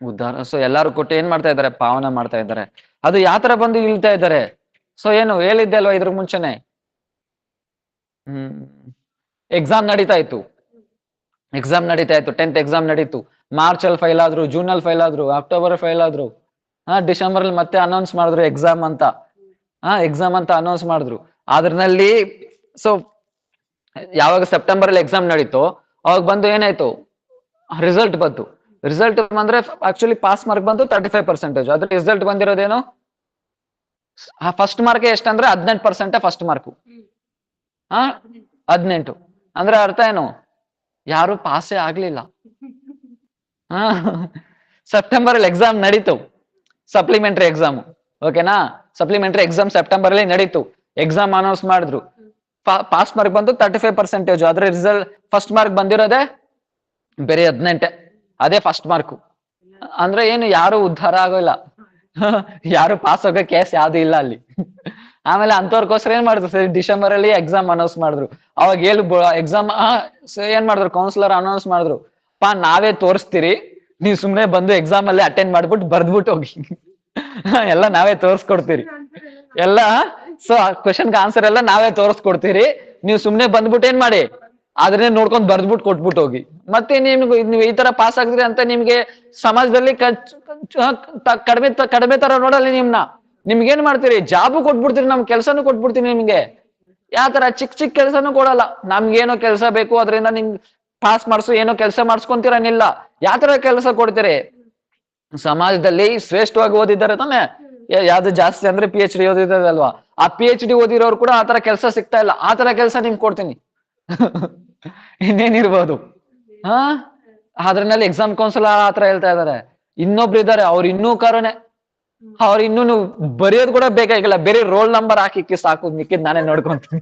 ಉದ್ಧಾರ. ಸೊ ಎಲ್ಲಾರು ಕೊಟ್ಟು ಏನ್ ಮಾಡ್ತಾ ಇದಾರೆ? ಪಾವನ ಮಾಡ್ತಾ ಇದ್ದಾರೆ. ಅದು ಯಾವ ತರ ಬಂದು ಇಳ್ತಾ ಇದ್ದಾರೆ? ಸೊ ಏನು ಹೇಳಿದ್ದೆ ಅಲ್ವಾ ಇದ್ರ ಮುಂಚೆನೆ, ಎಕ್ಸಾಮ್ ನಡೀತಾ ಇತ್ತು 10th ಎಕ್ಸಾಮ್ ನಡೀತು. ಮಾರ್ಚ್ ಅಲ್ಲಿ ಫೈಲ್ ಆದ್ರು, ಜೂನ್ ಅಲ್ಲಿ ಫೈಲ್ ಆದ್ರು, ಅಕ್ಟೋಬರ್ ಫೈಲ್ ಆದ್ರು, ಡಿಸೆಂಬರ್ ಅಲ್ಲಿ ಮತ್ತೆ ಅನೌನ್ಸ್ ಮಾಡಿದ್ರು ಎಕ್ಸಾಮ್ ಅಂತ ಅನೌನ್ಸ್ ಮಾಡಿದ್ರು. ಅದ್ರಲ್ಲಿ ಸೊ ಯಾವಾಗ ಸೆಪ್ಟೆಂಬರ್ ಅಲ್ಲಿ ಎಕ್ಸಾಮ್ ನಡೀತು ಅವಾಗ ಬಂದು ಏನಾಯ್ತು? ರಿಸಲ್ಟ್ ಬಂದ್ರೆ ಆಕ್ಚುಲಿ ಪಾಸ್ ಮಾರ್ಕ್ ಬಂದು 35%. ಅದ್ರ ರಿಸಲ್ಟ್ ಬಂದಿರೋದೇನು? ಫಸ್ಟ್ ಮಾರ್ಕ್ ಎಷ್ಟಂದ್ರೆ 18% ಫಸ್ಟ್ ಮಾರ್ಕ್. 18 ಅಂದ್ರೆ ಅರ್ಥ ಏನು? ಯಾರು ಪಾಸೇ ಆಗ್ಲಿಲ್ಲ. ಸೆಪ್ಟೆಂಬರ್ ಅಲ್ಲಿ ಎಕ್ಸಾಮ್ ನಡೀತು, ಸಪ್ಲಿಮೆಂಟರಿ ಎಕ್ಸಾಮ್. ಓಕೆನಾ? ಸಪ್ಲಿಮೆಂಟರಿ ಎಕ್ಸಾಮ್ ಸೆಪ್ಟೆಂಬರ್ ಅಲ್ಲಿ ನಡೀತು. ಎಕ್ಸಾಮ್ ಅನೌನ್ಸ್ ಮಾಡಿದ್ರು. ಪಾಸ್ ಮಾರ್ಕ್ ಬಂದು 35%. ಅದ್ರ ರಿಸಲ್ಟ್ ಫಸ್ಟ್ ಮಾರ್ಕ್ ಬಂದಿರೋದೇ ಬೇರೆ 18. ಅದೇ ಫಸ್ಟ್ ಮಾರ್ಕ್. ಅಂದ್ರೆ ಏನು? ಯಾರು ಉದ್ಧಾರ ಆಗೋಲ್ಲ, ಯಾರು ಪಾಸ್ ಆಗೋ ಕೇಸ್ ಯಾವ್ದು ಇಲ್ಲ ಅಲ್ಲಿ. ಆಮೇಲೆ ಅಂತವ್ರಿಗೋಸ್ಕರ ಏನ್ ಮಾಡಿದ್ರು? ಸರಿ ಡಿಸೆಂಬರ್ ಅಲ್ಲಿ ಎಕ್ಸಾಮ್ ಅನೌನ್ಸ್ ಮಾಡಿದ್ರು. ಅವಾಗ ಎಕ್ಸಾಮ್ ಏನ್ ಮಾಡಿದ್ರು? ಕೌನ್ಸಿಲರ್ ಅನೌನ್ಸ್ ಮಾಡಿದ್ರು, ನಾವೇ ತೋರಿಸ್ತೀರಿ, ನೀವ್ ಸುಮ್ನೆ ಬಂದು ಎಕ್ಸಾಮ್ ಅಲ್ಲಿ ಅಟೆಂಡ್ ಮಾಡ್ಬಿಟ್ಟು ಬರ್ದ್ಬಿಟ್ಟು ಹೋಗಿ, ಎಲ್ಲ ನಾವೇ ತೋರ್ಸ್ಕೊಡ್ತೀರಿ ಎಲ್ಲ. ಸೊ ಕ್ವಶನ್ ಆನ್ಸರ್ ಎಲ್ಲ ನಾವೇ ತೋರಿಸ್ಕೊಡ್ತೀರಿ, ನೀವು ಸುಮ್ನೆ ಬಂದ್ಬಿಟ್ಟು ಏನ್ ಮಾಡಿ ಅದನ್ನೇ ನೋಡ್ಕೊಂಡ್ ಬರ್ದ್ಬಿಟ್ಟು ಕೊಟ್ಬಿಟ್ಟು ಹೋಗಿ. ಮತ್ತೆ ನೀವು ಈ ತರ ಪಾಸ್ ಆಗಿದ್ರಿ ಅಂತ ನಿಮ್ಗೆ ಸಮಾಜದಲ್ಲಿ ಕಡಿಮೆ ತರ ನೋಡಲ್ಲ ನಿಮ್ಗೆ ಏನ್ ಮಾಡ್ತೀರಿ? ಜಾಬು ಕೊಟ್ಬಿಡ್ತೀರಿ, ನಮ್ ಕೆಲ್ಸನೂ ಕೊಟ್ಬಿಡ್ತೀನಿ ನಿಮ್ಗೆ. ಯಾವ ತರ? ಚಿಕ್ಕ ಕೆಲ್ಸನೂ ಕೊಡಲ್ಲ. ನಮ್ಗೇನೋ ಕೆಲ್ಸ ಬೇಕು ಅದರಿಂದ ನಿಮ್ಗೆ ಪಾಸ್ ಮಾಡ್ಸು, ಏನೋ ಕೆಲಸ ಮಾಡ್ಸ್ಕೊಂತೀರನಿಲ್ಲ. ಯಾವ ತರ ಕೆಲಸ ಕೊಡ್ತೀರಿ? ಸಮಾಜದಲ್ಲಿ ಶ್ರೇಷ್ಠವಾಗಿ ಓದಿದ್ದಾರೆ ತಾನೆ, ಯಾವ್ದು ಜಾಸ್ತಿ ಅಂದ್ರೆ PhD ಓದಿದ್ದಾರೆ ಅಲ್ವಾ? ಆ PhD ಓದಿರೋರು ಕೂಡ ಆತರ ಕೆಲಸ ಸಿಗ್ತಾ ಇಲ್ಲ. ಆತರ ಕೆಲಸ ನಿಮ್ಗೆ ಕೊಡ್ತೀನಿ. ಇನ್ನೇನಿರ್ಬೋದು? ಅದ್ರಲ್ಲಿ ಎಕ್ಸಾಮ್ ಕೌನ್ಸಿಲರ್ ಆತರ ಹೇಳ್ತಾ ಇದಾರೆ. ಇನ್ನೊಬ್ರು ಇದ್ದಾರೆ, ಅವ್ರು ಇನ್ನೂ ಕರುಣೆ. ಅವ್ರು ಇನ್ನೂ ಬರೆಯೋದು ಕೂಡ ಬೇಕಾಗಿಲ್ಲ, ಬೇರೆ ರೋಲ್ ನಂಬರ್ ಹಾಕಿ ಸಾಕು, ಮಿಕ್ಕಿದ್ ನಾನೇ ನೋಡ್ಕೊಂತೀನಿ.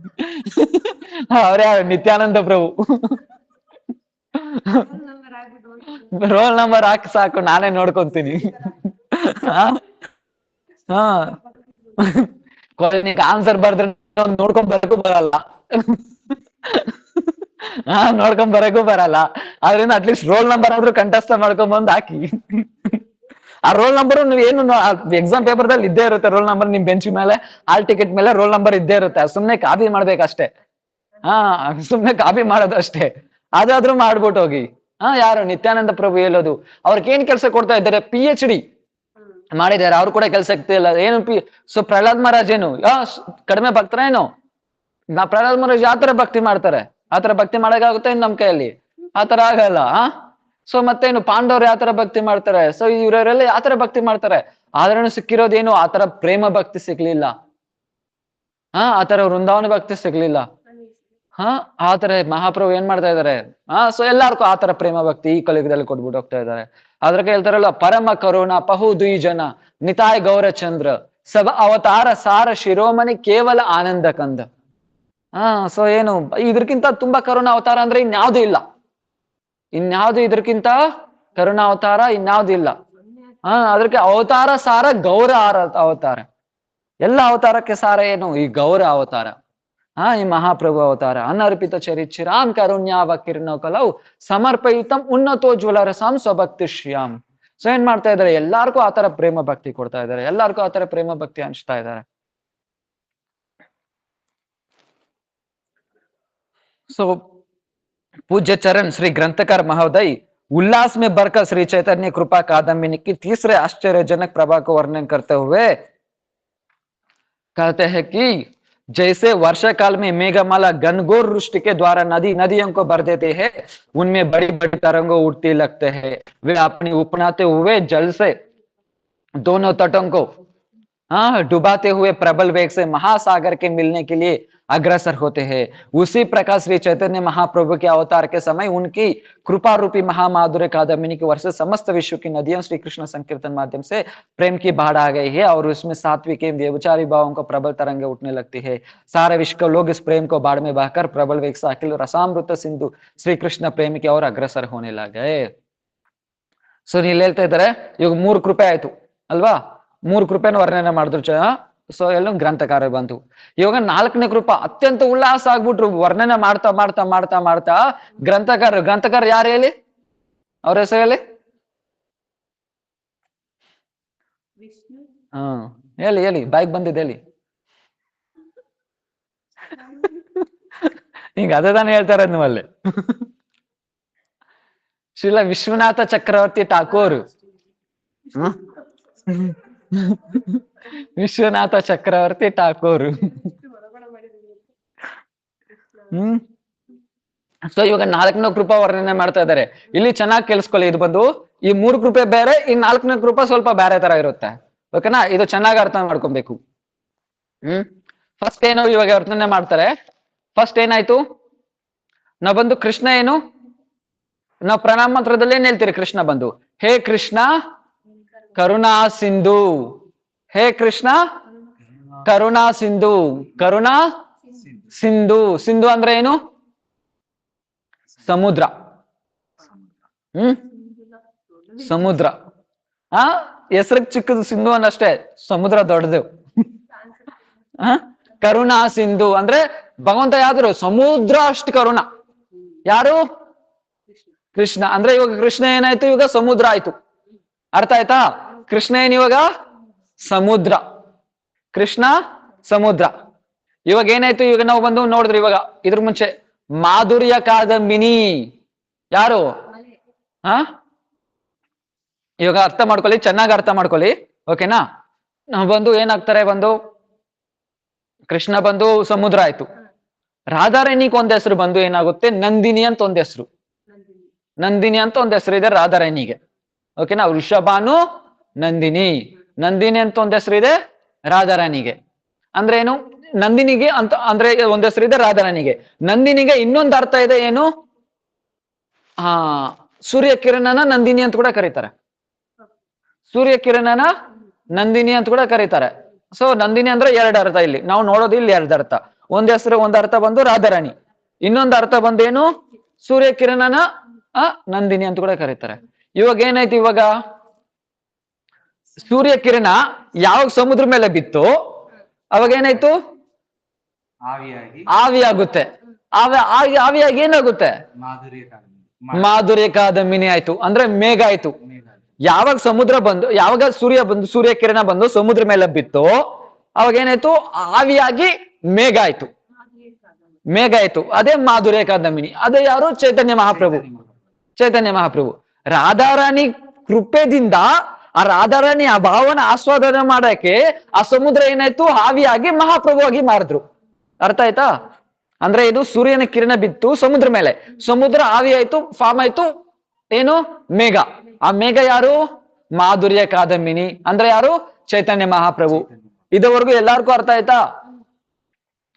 ಅವ್ರೇ ನಿತ್ಯಾನಂದ ಪ್ರಭು. ರೋಲ್ ನಂಬರ್ ಹಾಕಿ ಸಾಕು, ನಾನೇ ನೋಡ್ಕೊಂತೀನಿ. ಆನ್ಸರ್ ಬರ್ದ್ರೆ ನೋಡ್ಕೊಂಡ್ ಬರಕ್ಕೂ ಬರಲ್ಲ, ಆದ್ರಿಂದ ಅಟ್ಲೀಸ್ಟ್ ರೋಲ್ ನಂಬರ್ ಆದ್ರೂ ಕಂಠಸ್ಥ ಮಾಡ್ಕೊಂಡ್ ಹಾಕಿ. ಆ ರೋಲ್ ನಂಬರ್ ಏನು ಎಕ್ಸಾಮ್ ಪೇಪರ್ದಲ್ಲಿ ಇದ್ದೇ ಇರುತ್ತೆ. ರೋಲ್ ನಂಬರ್ ನಿಮ್ ಬೆಂಚ್ ಮೇಲೆ, ಹಾಲ್ ಟಿಕೆಟ್ ಮೇಲೆ ರೋಲ್ ನಂಬರ್ ಇದ್ದೇ ಇರುತ್ತೆ. ಸುಮ್ನೆ ಕಾಪಿ ಮಾಡ್ಬೇಕಷ್ಟೇ. ಸುಮ್ನೆ ಕಾಪಿ ಮಾಡೋದು ಅಷ್ಟೇ. ಅದಾದ್ರೂ ಮಾಡ್ಬಿಟ್ಟು ಹೋಗಿ. ಯಾರು? ನಿತ್ಯಾನಂದ ಪ್ರಭು ಹೇಳೋದು. ಅವ್ರಿಗೆ ಏನ್ ಕೆಲಸ ಕೊಡ್ತಾ ಇದ್ದಾರೆ? PhD ಮಾಡಿದ್ದಾರೆ, ಅವ್ರು ಕೂಡ ಕೆಲಸ ಇಲ್ಲ. ಏನು ಸೊ ಪ್ರಹ್ಲಾದ್ ಮಹಾರಾಜ್ ಏನು ಕಡಿಮೆ ಭಕ್ತರ ಏನು? ಪ್ರಹ್ಲಾದ್ ಮಹಾರಾಜ್ ಯಾವ ತರ ಭಕ್ತಿ ಮಾಡ್ತಾರೆ? ಆತರ ಭಕ್ತಿ ಮಾಡಕ್ಕಾಗುತ್ತೆ ನಮ್ ಕೈಯಲ್ಲಿ? ಆತರ ಆಗಲ್ಲ. ಸೊ ಮತ್ತೇನು? ಪಾಂಡವ್ರು ಯಾವ ತರ ಭಕ್ತಿ ಮಾಡ್ತಾರೆ? ಸೊ ಇವರೆಲ್ಲ ಯಾವ ತರ ಭಕ್ತಿ ಮಾಡ್ತಾರೆ? ಆದ್ರೂ ಸಿಕ್ಕಿರೋದೇನು? ಆತರ ಪ್ರೇಮ ಭಕ್ತಿ ಸಿಗ್ಲಿಲ್ಲ. ಆತರ ವೃಂದಾವನ ಭಕ್ತಿ ಸಿಗ್ಲಿಲ್ಲ. ಆತರ ಮಹಾಪ್ರಭು ಏನ್ ಮಾಡ್ತಾ ಇದಾರೆ? ಸೊ ಎಲ್ಲಾರ್ಗೂ ಆತರ ಪ್ರೇಮ ಭಕ್ತಿ ಈ ಕಲಿಯುಗದಲ್ಲಿ ಕೊಟ್ಬಿಟ್ಟು ಹೋಗ್ತಾ ಇದಾರೆ. ಅದ್ರಕ್ಕೆ ಹೇಳ್ತಾರಲ್ಲ, ಪರಮ ಕರುಣ ಪಹು ದ್ವಿಜನ ನಿತಾಯ್ ಗೌರಚಂದ್ರ ಸಬ ಅವತಾರ ಸಾರ ಶಿರೋಮಣಿ ಕೇವಲ ಆನಂದ ಕಂದ. ಹಾ ಸೊ ಏನು ಇದಕ್ಕಿಂತ ತುಂಬಾ ಕರುಣಾ ಅವತಾರ ಅಂದ್ರೆ ಇನ್ಯಾವ್ದು ಇಲ್ಲ. ಇನ್ಯಾವ್ದು ಇದಕ್ಕಿಂತ ಕರುಣಾ ಅವತಾರ ಇನ್ಯಾವ್ದು ಇಲ್ಲ. ಅದಕ್ಕೆ ಅವತಾರ ಸಾರ ಗೌರ ಅವತಾರ. ಎಲ್ಲ ಅವತಾರಕ್ಕೆ ಸಾರ ಏನು? ಈ ಗೌರ ಅವತಾರ. ಈ ಮಹಾಪ್ರಭು ಅವತಾರ. ಅನರ್ಪಿತ ಚರಿಚಿರಾಮ್ ಕರುಣ್ಯಾವ ಕಿರಣೋ ಕಲವು ಸಮರ್ಪಯಿತಂ ಉನ್ನತೋಜ್ವಲ ರಸಾಂ ಸ್ವಭಕ್ತಿ ಶ್ರಿಯಾಮ್. ಸೊ ಏನ್ ಮಾಡ್ತಾ ಇದಾರೆ? ಎಲ್ಲಾರ್ಗೂ ಆತರ ಪ್ರೇಮ ಭಕ್ತಿ ಕೊಡ್ತಾ ಇದಾರೆ, ಎಲ್ಲಾರ್ಗೂ ಆತರ ಪ್ರೇಮ ಭಕ್ತಿ ಹಂಚ್ತಾ ಇದ್ದಾರೆ. ಸೊ पूज्य चरण श्री ग्रंथकार महोदय उल्लास में भरकर श्री चैतन्य कृपा कादम्बिनी की तीसरे आश्चर्यजनक प्रभाव को वर्णन करते हुए कहते हैं कि जैसे वर्षा काल में मेघमाला घनघोर वृष्टि के द्वारा नदियों को भर देते हैं, उनमें बड़ी बड़ी तरंगें उठती लगते हैं। वे अपनी उपनाते हुए जल से दोनों तटों को डुबाते हुए प्रबल वेग से महासागर के मिलने के लिए अग्रसर होते हैं। उसी प्रकार श्री चैतन्य महाप्रभु के अवतार के समय उनकी कृपा रूपी महामाधुर्य कादम्बिनी की वर्ष समस्त विश्व की नदियों श्री कृष्ण संकीर्तन माध्यम से प्रेम की बाढ़ आ गई है और उसमें सात्विक व्यभिचारी भावों को प्रबल तरंगे उठने लगती है। सारे विश्व के लोग इस प्रेम को बाढ़ में बहकर प्रबल वेग से अखिल रसामृत सिंधु श्री कृष्ण प्रेम की ओर अग्रसर होने लगे. ಸೊ ಇಲ್ಲಿ ಹೇಳ್ತಾ ಇದ್ದಾರೆ, ಇವಾಗ 3 ಕೃಪೆ ಆಯ್ತು ಅಲ್ವಾ? 3 ಕೃಪೆನ ವರ್ಣನೆ ಮಾಡಿದ್ರು. ಸೊ ಎಲ್ಲ ಗ್ರಂಥಕಾರ ಬಂತು. ಇವಾಗ 4ನೇ ಕೃಪಾ ಅತ್ಯಂತ ಉಲ್ಲಾಸ ಆಗ್ಬಿಟ್ರು. ವರ್ಣನೆ ಮಾಡ್ತಾ ಮಾಡ್ತಾ ಮಾಡ್ತಾ ಮಾಡ್ತಾ ಗ್ರಂಥಕಾರ ಯಾರು ಹೇಳಿ? ಅವ್ರ ಹೆಸರು ಹೇಳಿ. ಹೇಳಿ ಹೇಳಿ, ಬಾಯ್ಗೆ ಬಂದಿದೆ ಹೇಳಿ. ಈಗ ಅದೇ ತಾನೇ ಹೇಳ್ತಾರೆ ನಿಮ್ಮಲ್ಲಿ. ಶ್ರೀಲ ವಿಶ್ವನಾಥ ಚಕ್ರವರ್ತಿ ಠಾಕೂರ್. ವಿಶ್ವನಾಥ ಚಕ್ರವರ್ತಿ ಠಾಕೂರ್. ಸೊ ಇವಾಗ 4ನೇ ಕೃಪಾ ವರ್ಣನೆ ಮಾಡ್ತಾ ಇದ್ದಾರೆ. ಇಲ್ಲಿ ಚೆನ್ನಾಗಿ ಕೇಳಿಸ್ಕೊಳ್ಳಿ. ಇದು ಬಂದು ಈ 3 ಕೃಪೆ ಬೇರೆ, ಈ 4ನೇ ಕೃಪಾ ಸ್ವಲ್ಪ ಬೇರೆ ತರ ಇರುತ್ತೆ. ಓಕೆನಾ? ಇದು ಚೆನ್ನಾಗಿ ಅರ್ಥ ಮಾಡ್ಕೊಬೇಕು. ಫಸ್ಟ್ ಏನು ಇವಾಗ ವರ್ಣನೆ ಮಾಡ್ತಾರೆ. ಫಸ್ಟ್ ಏನಾಯ್ತು? ನಾವ್ ಬಂದು ಕೃಷ್ಣ ಏನು, ನಾವು ಪ್ರಣಾಮ ಮಂತ್ರದಲ್ಲಿ ಏನ್ ಹೇಳ್ತೀರಿ? ಕೃಷ್ಣ ಬಂದು ಹೇ ಕೃಷ್ಣ ಕರುಣಾ ಸಿಂಧು, ಹೇ ಕೃಷ್ಣ ಕರುಣಾ ಸಿಂಧು, ಕರುಣಾ ಸಿಂಧು. ಸಿಂಧು ಅಂದ್ರೆ ಏನು? ಸಮುದ್ರ. ಸಮುದ್ರ. ಹೆಸರಿಗೆ ಚಿಕ್ಕದು ಸಿಂಧು ಅನ್ನಷ್ಟೇ, ಸಮುದ್ರ ದೊಡ್ಡದು. ಕರುಣಾ ಸಿಂಧು ಅಂದ್ರೆ ಭಗವಂತ ಯಾವ್ದು? ಸಮುದ್ರ ಅಷ್ಟು ಕರುಣ. ಯಾರು? ಕೃಷ್ಣ. ಅಂದ್ರೆ ಇವಾಗ ಕೃಷ್ಣ ಏನಾಯ್ತು? ಇವಾಗ ಸಮುದ್ರ ಆಯ್ತು. ಅರ್ಥ ಆಯ್ತಾ? ಕೃಷ್ಣ ಏನ್ ಇವಾಗ? ಸಮುದ್ರ. ಕೃಷ್ಣ ಸಮುದ್ರ. ಇವಾಗ ಏನಾಯ್ತು? ಇವಾಗ ನಾವು ಬಂದು ನೋಡಿದ್ರಿ. ಇವಾಗ ಇದ್ರ ಮುಂಚೆ ಮಾಧುರ್ಯ ಕಾದಂಬಿನಿ ಯಾರು? ಇವಾಗ ಅರ್ಥ ಮಾಡ್ಕೊಳ್ಳಿ, ಚೆನ್ನಾಗಿ ಅರ್ಥ ಮಾಡ್ಕೊಳ್ಳಿ. ಓಕೆನಾ? ನಾವು ಬಂದು ಏನಾಗ್ತಾರೆ, ಬಂದು ಕೃಷ್ಣ ಬಂದು ಸಮುದ್ರ ಆಯ್ತು. ರಾಧಾರಾಣಿಗೆ ಒಂದ್ ಹೆಸರು ಬಂದು ಏನಾಗುತ್ತೆ? ನಂದಿನಿ ಅಂತ ಒಂದ್ ಹೆಸರು. ನಂದಿನಿ ಅಂತ ಒಂದ್ ಹೆಸರು ಇದೆ ರಾಧಾರಾಣಿಗೆ. ಓಕೆನಾ? ವೃಷಭಾನು ನಂದಿನಿ. ನಂದಿನಿ ಅಂತ ಒಂದ್ ಹೆಸರು ಇದೆ ರಾಧಾರಾಣಿಗೆ. ಅಂದ್ರೆ ಏನು? ನಂದಿನಿಗೆ ಅಂತ ಅಂದ್ರೆ ಒಂದ್ ಹೆಸರು ಇದೆ ರಾಧಾರಾಣಿಗೆ. ನಂದಿನಿಗೆ ಇನ್ನೊಂದು ಅರ್ಥ ಇದೆ. ಏನು? ಸೂರ್ಯ ಕಿರಣನ ನಂದಿನಿ ಅಂತ ಕೂಡ ಕರೀತಾರೆ. ಸೂರ್ಯ ಕಿರಣನ ನಂದಿನಿ ಅಂತ ಕೂಡ ಕರೀತಾರೆ. ಸೊ ನಂದಿನಿ ಅಂದ್ರೆ 2 ಅರ್ಥ ಇಲ್ಲಿ ನಾವು ನೋಡೋದು. ಇಲ್ಲಿ 2 ಅರ್ಥ. ಒಂದ್ ಹೆಸರು, ಒಂದ್ ಅರ್ಥ ಬಂದು ರಾಧಾರಾಣಿ, ಇನ್ನೊಂದು ಅರ್ಥ ಬಂದೇನು? ಸೂರ್ಯ ಕಿರಣನ ನಂದಿನಿ ಅಂತ ಕೂಡ ಕರೀತಾರೆ. ಇವಾಗ ಏನಾಯ್ತು? ಇವಾಗ ಸೂರ್ಯ ಕಿರಣ ಯಾವಾಗ ಸಮುದ್ರ ಮೇಲೆ ಬಿತ್ತು ಅವಾಗ ಏನಾಯ್ತು? ಆವಿಯಾಗುತ್ತೆ. ಆವಿಯಾಗಿ ಏನಾಗುತ್ತೆ? ಮಾಧುರ್ಯ ಕಾದಂಬಿನಿ ಆಯ್ತು. ಅಂದ್ರೆ ಮೇಘ ಆಯ್ತು. ಯಾವಾಗ ಸಮುದ್ರ ಬಂದು, ಯಾವಾಗ ಸೂರ್ಯ ಕಿರಣ ಬಂದು ಸಮುದ್ರ ಮೇಲೆ ಬಿತ್ತು ಅವಾಗ ಏನಾಯ್ತು? ಆವಿಯಾಗಿ ಮೇಘ ಆಯ್ತು. ಮೇಘ ಆಯ್ತು. ಅದೇ ಮಾಧುರ್ಯ ಕಾದಂಬಿನಿ. ಅದೇ ಯಾರು? ಚೈತನ್ಯ ಮಹಾಪ್ರಭು. ಚೈತನ್ಯ ಮಹಾಪ್ರಭು. ರಾಧಾರಾಣಿ ಕೃಪೆದಿಂದ ಆ ರಾಧಾರಾಣಿ ಆ ಭಾವನ ಆಸ್ವಾದನೆ ಮಾಡಕ್ಕೆ ಆ ಸಮುದ್ರ ಏನಾಯ್ತು? ಆವಿಯಾಗಿ ಮಹಾಪ್ರಭು ಆಗಿ ಮಾರಿದ್ರು. ಅರ್ಥ ಆಯ್ತಾ? ಅಂದ್ರೆ ಇದು ಸೂರ್ಯನ ಕಿರಣ ಬಿತ್ತು ಸಮುದ್ರ ಮೇಲೆ, ಸಮುದ್ರ ಆವಿ ಆಯ್ತು, ಫಾರ್ಮ್ ಆಯ್ತು. ಏನು? ಮೇಘ. ಆ ಮೇಘ ಯಾರು? ಮಾಧುರ್ಯ ಕಾದಂಬಿನಿ. ಅಂದ್ರೆ ಯಾರು? ಚೈತನ್ಯ ಮಹಾಪ್ರಭು. ಇದುವರೆಗೂ ಎಲ್ಲಾರ್ಗೂ ಅರ್ಥ ಆಯ್ತಾ?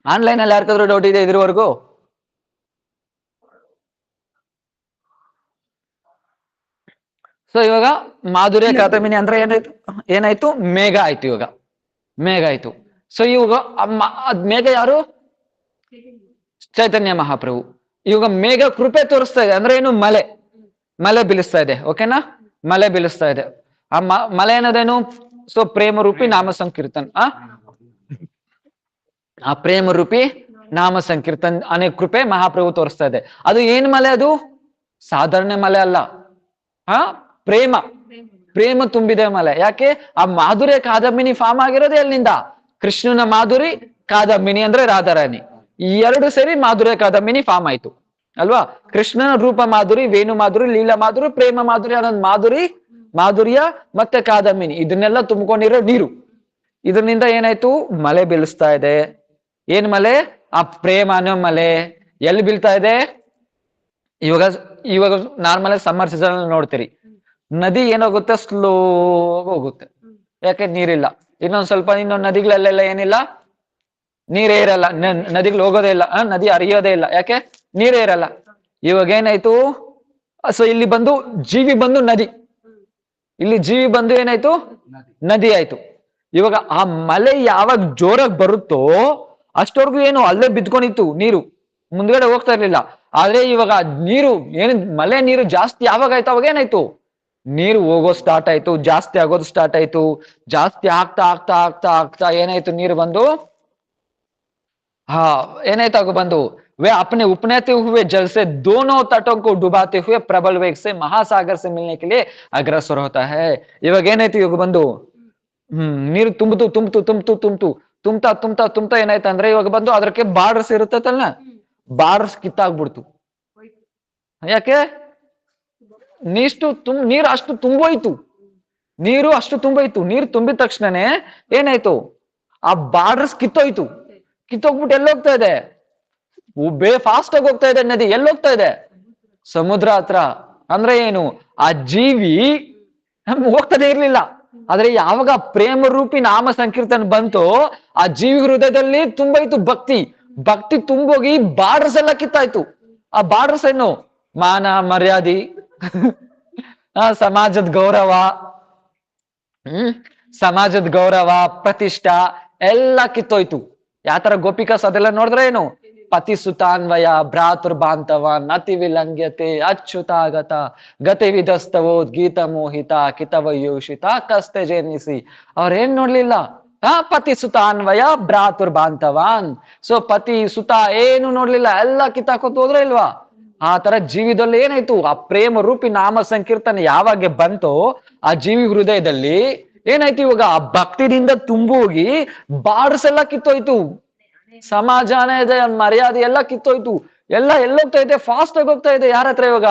ಆನ್ಲೈನ್ ಅಲ್ಲಿ ಯಾರ್ಕಾದ್ರೂ ಡೌಟ್ ಇದೆ ಇದ್ರವರೆಗೂ? ಸೊ ಇವಾಗ ಮಾಧುರ್ಯ ಕಾದಂಬಿನಿ ಅಂದ್ರೆ ಏನಾಯ್ತು? ಏನಾಯ್ತು? ಮೇಘ ಆಯ್ತು. ಇವಾಗ ಮೇಘ ಆಯ್ತು. ಸೊ ಇವಾಗ ಅದ್ ಮೇಘ ಯಾರು? ಚೈತನ್ಯ ಮಹಾಪ್ರಭು. ಇವಾಗ ಮೇಘ ಕೃಪೆ ತೋರಿಸ್ತಾ ಇದೆ ಅಂದ್ರೆ ಏನು? ಮಳೆ, ಮಳೆ ಬೀಳಿಸ್ತಾ ಇದೆ. ಓಕೆನಾ? ಮಳೆ ಬೀಳಿಸ್ತಾ ಇದೆ. ಆ ಮಳೆ ಅನ್ನೋದೇನು? ಸೊ ಪ್ರೇಮ ರೂಪಿ ನಾಮ ಸಂಕೀರ್ತನ್. ಆ ಪ್ರೇಮ ರೂಪಿ ನಾಮ ಸಂಕೀರ್ತನ್ ಅನೇ ಕೃಪೆ ಮಹಾಪ್ರಭು ತೋರಿಸ್ತಾ ಇದೆ. ಅದು ಏನ್ ಮಲೆ? ಅದು ಸಾಧಾರಣ ಮಲೆ ಅಲ್ಲ. ಪ್ರೇಮ, ಪ್ರೇಮ ತುಂಬಿದೆ ಮಲೆ. ಯಾಕೆ? ಆ ಮಾಧುರ್ಯ ಕಾದಂಬಿನಿ ಫಾರ್ಮ್ ಆಗಿರೋದೇ ಅಲ್ಲಿಂದ. ಕೃಷ್ಣನ ಮಾಧುರಿ, ಕಾದಂಬಿನಿ ಅಂದ್ರೆ ರಾಧಾರಾಣಿ, ಈ ಎರಡು ಸೇರಿ ಮಾಧುರ್ಯ ಕಾದಂಬಿನಿ ಫಾರ್ಮ್ ಆಯ್ತು ಅಲ್ವಾ? ಕೃಷ್ಣನ ರೂಪ ಮಾಧುರಿ, ವೇಣು ಮಾಧುರಿ, ಲೀಲಾ ಮಾಧುರಿ, ಪ್ರೇಮ ಮಾಧುರಿ ಅನ್ನೋದು ಮಾಧುರಿ, ಮಾಧುರ್ಯ ಮತ್ತೆ ಕಾದಂಬಿನಿ ಇದನ್ನೆಲ್ಲ ತುಂಬಿಕೊಂಡಿರೋ ನೀರು. ಇದರಿಂದ ಏನಾಯ್ತು? ಮಳೆ ಬೀಳಿಸ್ತಾ ಇದೆ. ಏನ್ ಮಲೆ? ಆ ಪ್ರೇಮ ಅನ್ನೋ ಮಲೆ. ಎಲ್ಲಿ ಬೀಳ್ತಾ ಇದೆ? ಇವಾಗ ಇವಾಗ ನಾರ್ಮಲ್ ಸಮ್ಮರ್ ಸೀಸನ್ ಅಲ್ಲಿ ನೋಡ್ತೀರಿ, ನದಿ ಏನಾಗುತ್ತೆ? ಸ್ಲೋ ಹೋಗುತ್ತೆ. ಯಾಕೆ? ನೀರಿಲ್ಲ. ಇನ್ನೊಂದ್ ನದಿಗಳಲ್ಲೆಲ್ಲ ಏನಿಲ್ಲ, ನೀರೇ ಇರಲ್ಲ. ನದಿಗಳು ಹೋಗೋದೇ ಇಲ್ಲ, ನದಿ ಹರಿಯೋದೇ ಇಲ್ಲ. ಯಾಕೆ? ನೀರೇ ಇರಲ್ಲ. ಇವಾಗ ಏನಾಯ್ತು? ಸೊ ಇಲ್ಲಿ ಬಂದು ಜೀವಿ ಬಂದು ನದಿ, ಇಲ್ಲಿ ಜೀವಿ ಬಂದು ಏನಾಯ್ತು? ನದಿ ಆಯ್ತು. ಇವಾಗ ಆ ಮಳೆ ಯಾವಾಗ ಜೋರಾಗಿ ಬರುತ್ತೋ ಅಷ್ಟವರೆಗೂ ಏನು ಅಲ್ಲೇ ಬಿದ್ಕೊಂಡಿತ್ತು ನೀರು, ಮುಂದ್ಗಡೆ ಹೋಗ್ತಾ ಇರ್ಲಿಲ್ಲ. ಆದ್ರೆ ಇವಾಗ ನೀರು ಏನು, ಮಳೆ ನೀರು ಜಾಸ್ತಿ ಯಾವಾಗ ಆಯ್ತು ಅವಾಗ ಏನಾಯ್ತು? ನೀರು ಹೋಗೋದು ಸ್ಟಾರ್ಟ್ ಆಯ್ತು, ಜಾಸ್ತಿ ಆಗೋದು ಸ್ಟಾರ್ಟ್ ಆಯ್ತು. ಜಾಸ್ತಿ ಆಗ್ತಾ ಆಗ್ತಾ ಆಗ್ತಾ ಆಗ್ತಾ ಏನಾಯ್ತು? ನೀರು ಬಂದು ಏನಾಯ್ತು? ಆಗ ಬಂದು वे अपने उपनते हुए जल से दोनों तटों को डुबाते हुए प्रबल वेग से महासागर से मिलने के लिए अग्रसर होता है. ಇವಾಗ ಏನಾಯ್ತು? ಇವಾಗ ಬಂದು ನೀರು ತುಂಬಿತು ತುಂಬಿತು ತುಂಬಿತು ತುಂಬಿತು ತುಂಬ್ತಾ ತುಂಬ್ತಾ ತುಂಬ್ತಾ ಏನಾಯ್ತು ಅಂದ್ರೆ ಇವಾಗ ಬಂದು ಅದಕ್ಕೆ ಬಾರ್ಡರ್ಸ್ ಇರುತ್ತಲ್ಲ, ಬಾರ್ಡರ್ಸ್ ಕಿತ್ತಾಗ್ಬಿಡ್ತು. ಯಾಕೆ? ನೀರು ಅಷ್ಟು ತುಂಬೋಯ್ತು, ನೀರು ಅಷ್ಟು ತುಂಬೋಯ್ತು. ನೀರು ತುಂಬಿದ ತಕ್ಷಣನೇ ಏನಾಯ್ತು? ಆ ಬಾರ್ಡರ್ಸ್ ಕಿತ್ತೋಯ್ತು. ಕಿತ್ತೋಗ್ಬಿಟ್ಟು ಎಲ್ಲೋಗ್ತಾ ಇದೆ? ಫಾಸ್ಟ್ ಆಗಿ ಹೋಗ್ತಾ ಇದೆ ನದಿ. ಎಲ್ಲೋಗ್ತಾ ಇದೆ? ಸಮುದ್ರ ಹತ್ರ. ಅಂದ್ರೆ ಏನು? ಆ ಜೀವಿ ಹೋಗ್ತಾನೆ ಇರ್ಲಿಲ್ಲ. ಆದ್ರೆ ಯಾವಾಗ ಪ್ರೇಮ ರೂಪಿ ನಾಮ ಸಂಕೀರ್ತನ ಬಂತು, ಆ ಜೀವಿ ಹೃದಯದಲ್ಲಿ ತುಂಬೋಯ್ತು ಭಕ್ತಿ. ಭಕ್ತಿ ತುಂಬೋಗಿ ಬಾರ್ಡರ್ಸ್ ಎಲ್ಲ ಕಿತ್ತಾಯ್ತು. ಆ ಬಾರ್ಡರ್ಸ್ ಏನು? ಮಾನ ಮರ್ಯಾದೆ, ಸಮಾಜದ ಗೌರವ, ಸಮಾಜದ ಗೌರವ, ಪ್ರತಿಷ್ಠಾ ಎಲ್ಲ ಕಿತ್ತೋಯ್ತು. ಯಾತರ ಗೋಪಿಕಾಸ್ ಅದೆಲ್ಲ ನೋಡಿದ್ರೆ ಏನು? ಪತಿ ಸುತಾನ್ವಯ ಭ್ರಾತೃಬಾಂಧವ ನತಿ ವಿಲಂಘ್ಯತೆ ಅಚ್ಯುತಾಗತ ಗತಿ ವಿಧಸ್ತವೋದ್ ಗೀತ ಮೋಹಿತ ಕಿತವಯೋಷಿತ ಕಸ್ತೆ ಜನಿಸಿ. ಅವ್ರೇನ್ ನೋಡ್ಲಿಲ್ಲ? ಪತಿ ಸುತಾನ್ವಯ ಭ್ರಾತೃಬಾಂಧವಾನ್. ಸೊ ಪತಿ ಸುತ ಏನು ನೋಡ್ಲಿಲ್ಲ, ಎಲ್ಲ ಕಿತ್ತಾಕೋತ್ ಹೋದ್ರೆ ಇಲ್ವಾ? ಆ ತರ ಜೀವಿದಲ್ಲಿ ಏನಾಯ್ತು? ಆ ಪ್ರೇಮ ರೂಪಿ ನಾಮ ಸಂಕೀರ್ತನೆ ಯಾವಾಗ ಬಂತೋ ಆ ಜೀವಿ ಹೃದಯದಲ್ಲಿ ಏನಾಯ್ತು? ಇವಾಗ ಆ ಭಕ್ತಿದಿಂದ ತುಂಬೋಗಿ ಬಾರ್ಡರ್ಸ್ ಎಲ್ಲ ಕಿತ್ತೋಯ್ತು. ಸಮಾಜಾನ ಇದೆ, ಮರ್ಯಾದೆ ಎಲ್ಲ ಕಿತ್ತೋಯ್ತು. ಎಲ್ಲ ಎಲ್ಲೋಗ್ತಾ ಇದೆ? ಫಾಸ್ಟ್ ಆಗಿ ಹೋಗ್ತಾ ಇದೆ. ಯಾರ ಹತ್ರ? ಇವಾಗ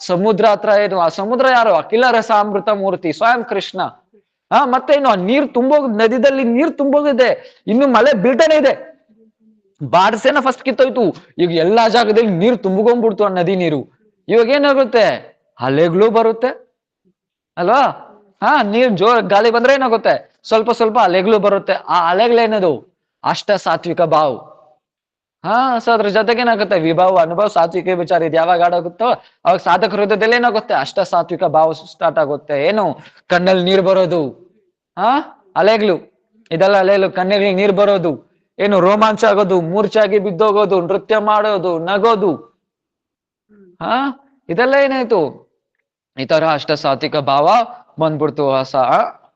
ಸಮುದ್ರ ಹತ್ರ. ಏನು ಆ ಸಮುದ್ರ? ಯಾರು? ಅಖಿಲ ರಸಾಮೃತ ಮೂರ್ತಿ ಸ್ವಯಂ ಕೃಷ್ಣ. ಮತ್ತೇನು? ನೀರು ತುಂಬೋಗ್, ನದಿದಲ್ಲಿ ನೀರು ತುಂಬೋಗಿದೆ, ಇನ್ನು ಮಳೆ ಬೀಳ್ತಾನೆ ಇದೆ. ಬಾರ್ಡರ್ಸ್ ಫಸ್ಟ್ ಕಿತ್ತೋಯ್ತು. ಈಗ ಎಲ್ಲಾ ಜಾಗದಲ್ಲಿ ನೀರು ತುಂಬಿಕೊಂಡ್ಬಿಡ್ತು ಆ ನದಿ ನೀರು. ಇವಾಗ ಏನಾಗುತ್ತೆ? ಅಲೆಗಳು ಬರುತ್ತೆ ಅಲ್ವಾ? ನೀರ್ ಗಾಳಿ ಬಂದ್ರೆ ಏನಾಗುತ್ತೆ? ಸ್ವಲ್ಪ ಸ್ವಲ್ಪ ಅಲೆಗಳು ಬರುತ್ತೆ. ಆ ಅಲೆಗಳೇನದು? ಅಷ್ಟ ಸಾತ್ವಿಕ ಭಾವ್. ಸೊ ಅದ್ರ ಜೊತೆಗೆ ಏನಾಗುತ್ತೆ? ವಿಭಾವ, ಅನುಭವ, ಸಾತ್ವಿಕ ವಿಚಾರ. ಇದು ಯಾವಾಗ ಆಡೋಗುತ್ತೋ ಅವಾಗ ಸಾಧಕ ಹೃದಯದಲ್ಲಿ ಏನಾಗುತ್ತೆ? ಅಷ್ಟ ಸಾತ್ವಿಕ ಭಾವ ಸ್ಟಾರ್ಟ್ ಆಗುತ್ತೆ. ಏನು? ಕಣ್ಣಲ್ಲಿ ನೀರು ಬರೋದು, ಅಲೆಗಳು, ಇದೆಲ್ಲ ಅಲೆಗಳು. ಕಣ್ಣಲ್ಲಿ ನೀರು ಬರೋದು, ಏನು? ರೋಮಾಂಚ ಆಗೋದು, ಮೂರ್ಛಾಗಿ ಬಿದ್ದೋಗೋದು, ನೃತ್ಯ ಮಾಡೋದು, ನಗೋದು. ಇದೆಲ್ಲ ಏನಾಯ್ತು? ಈ ತರ ಅಷ್ಟ ಸಾತ್ವಿಕ ಭಾವ ಬಂದ್ಬಿಡ್ತು.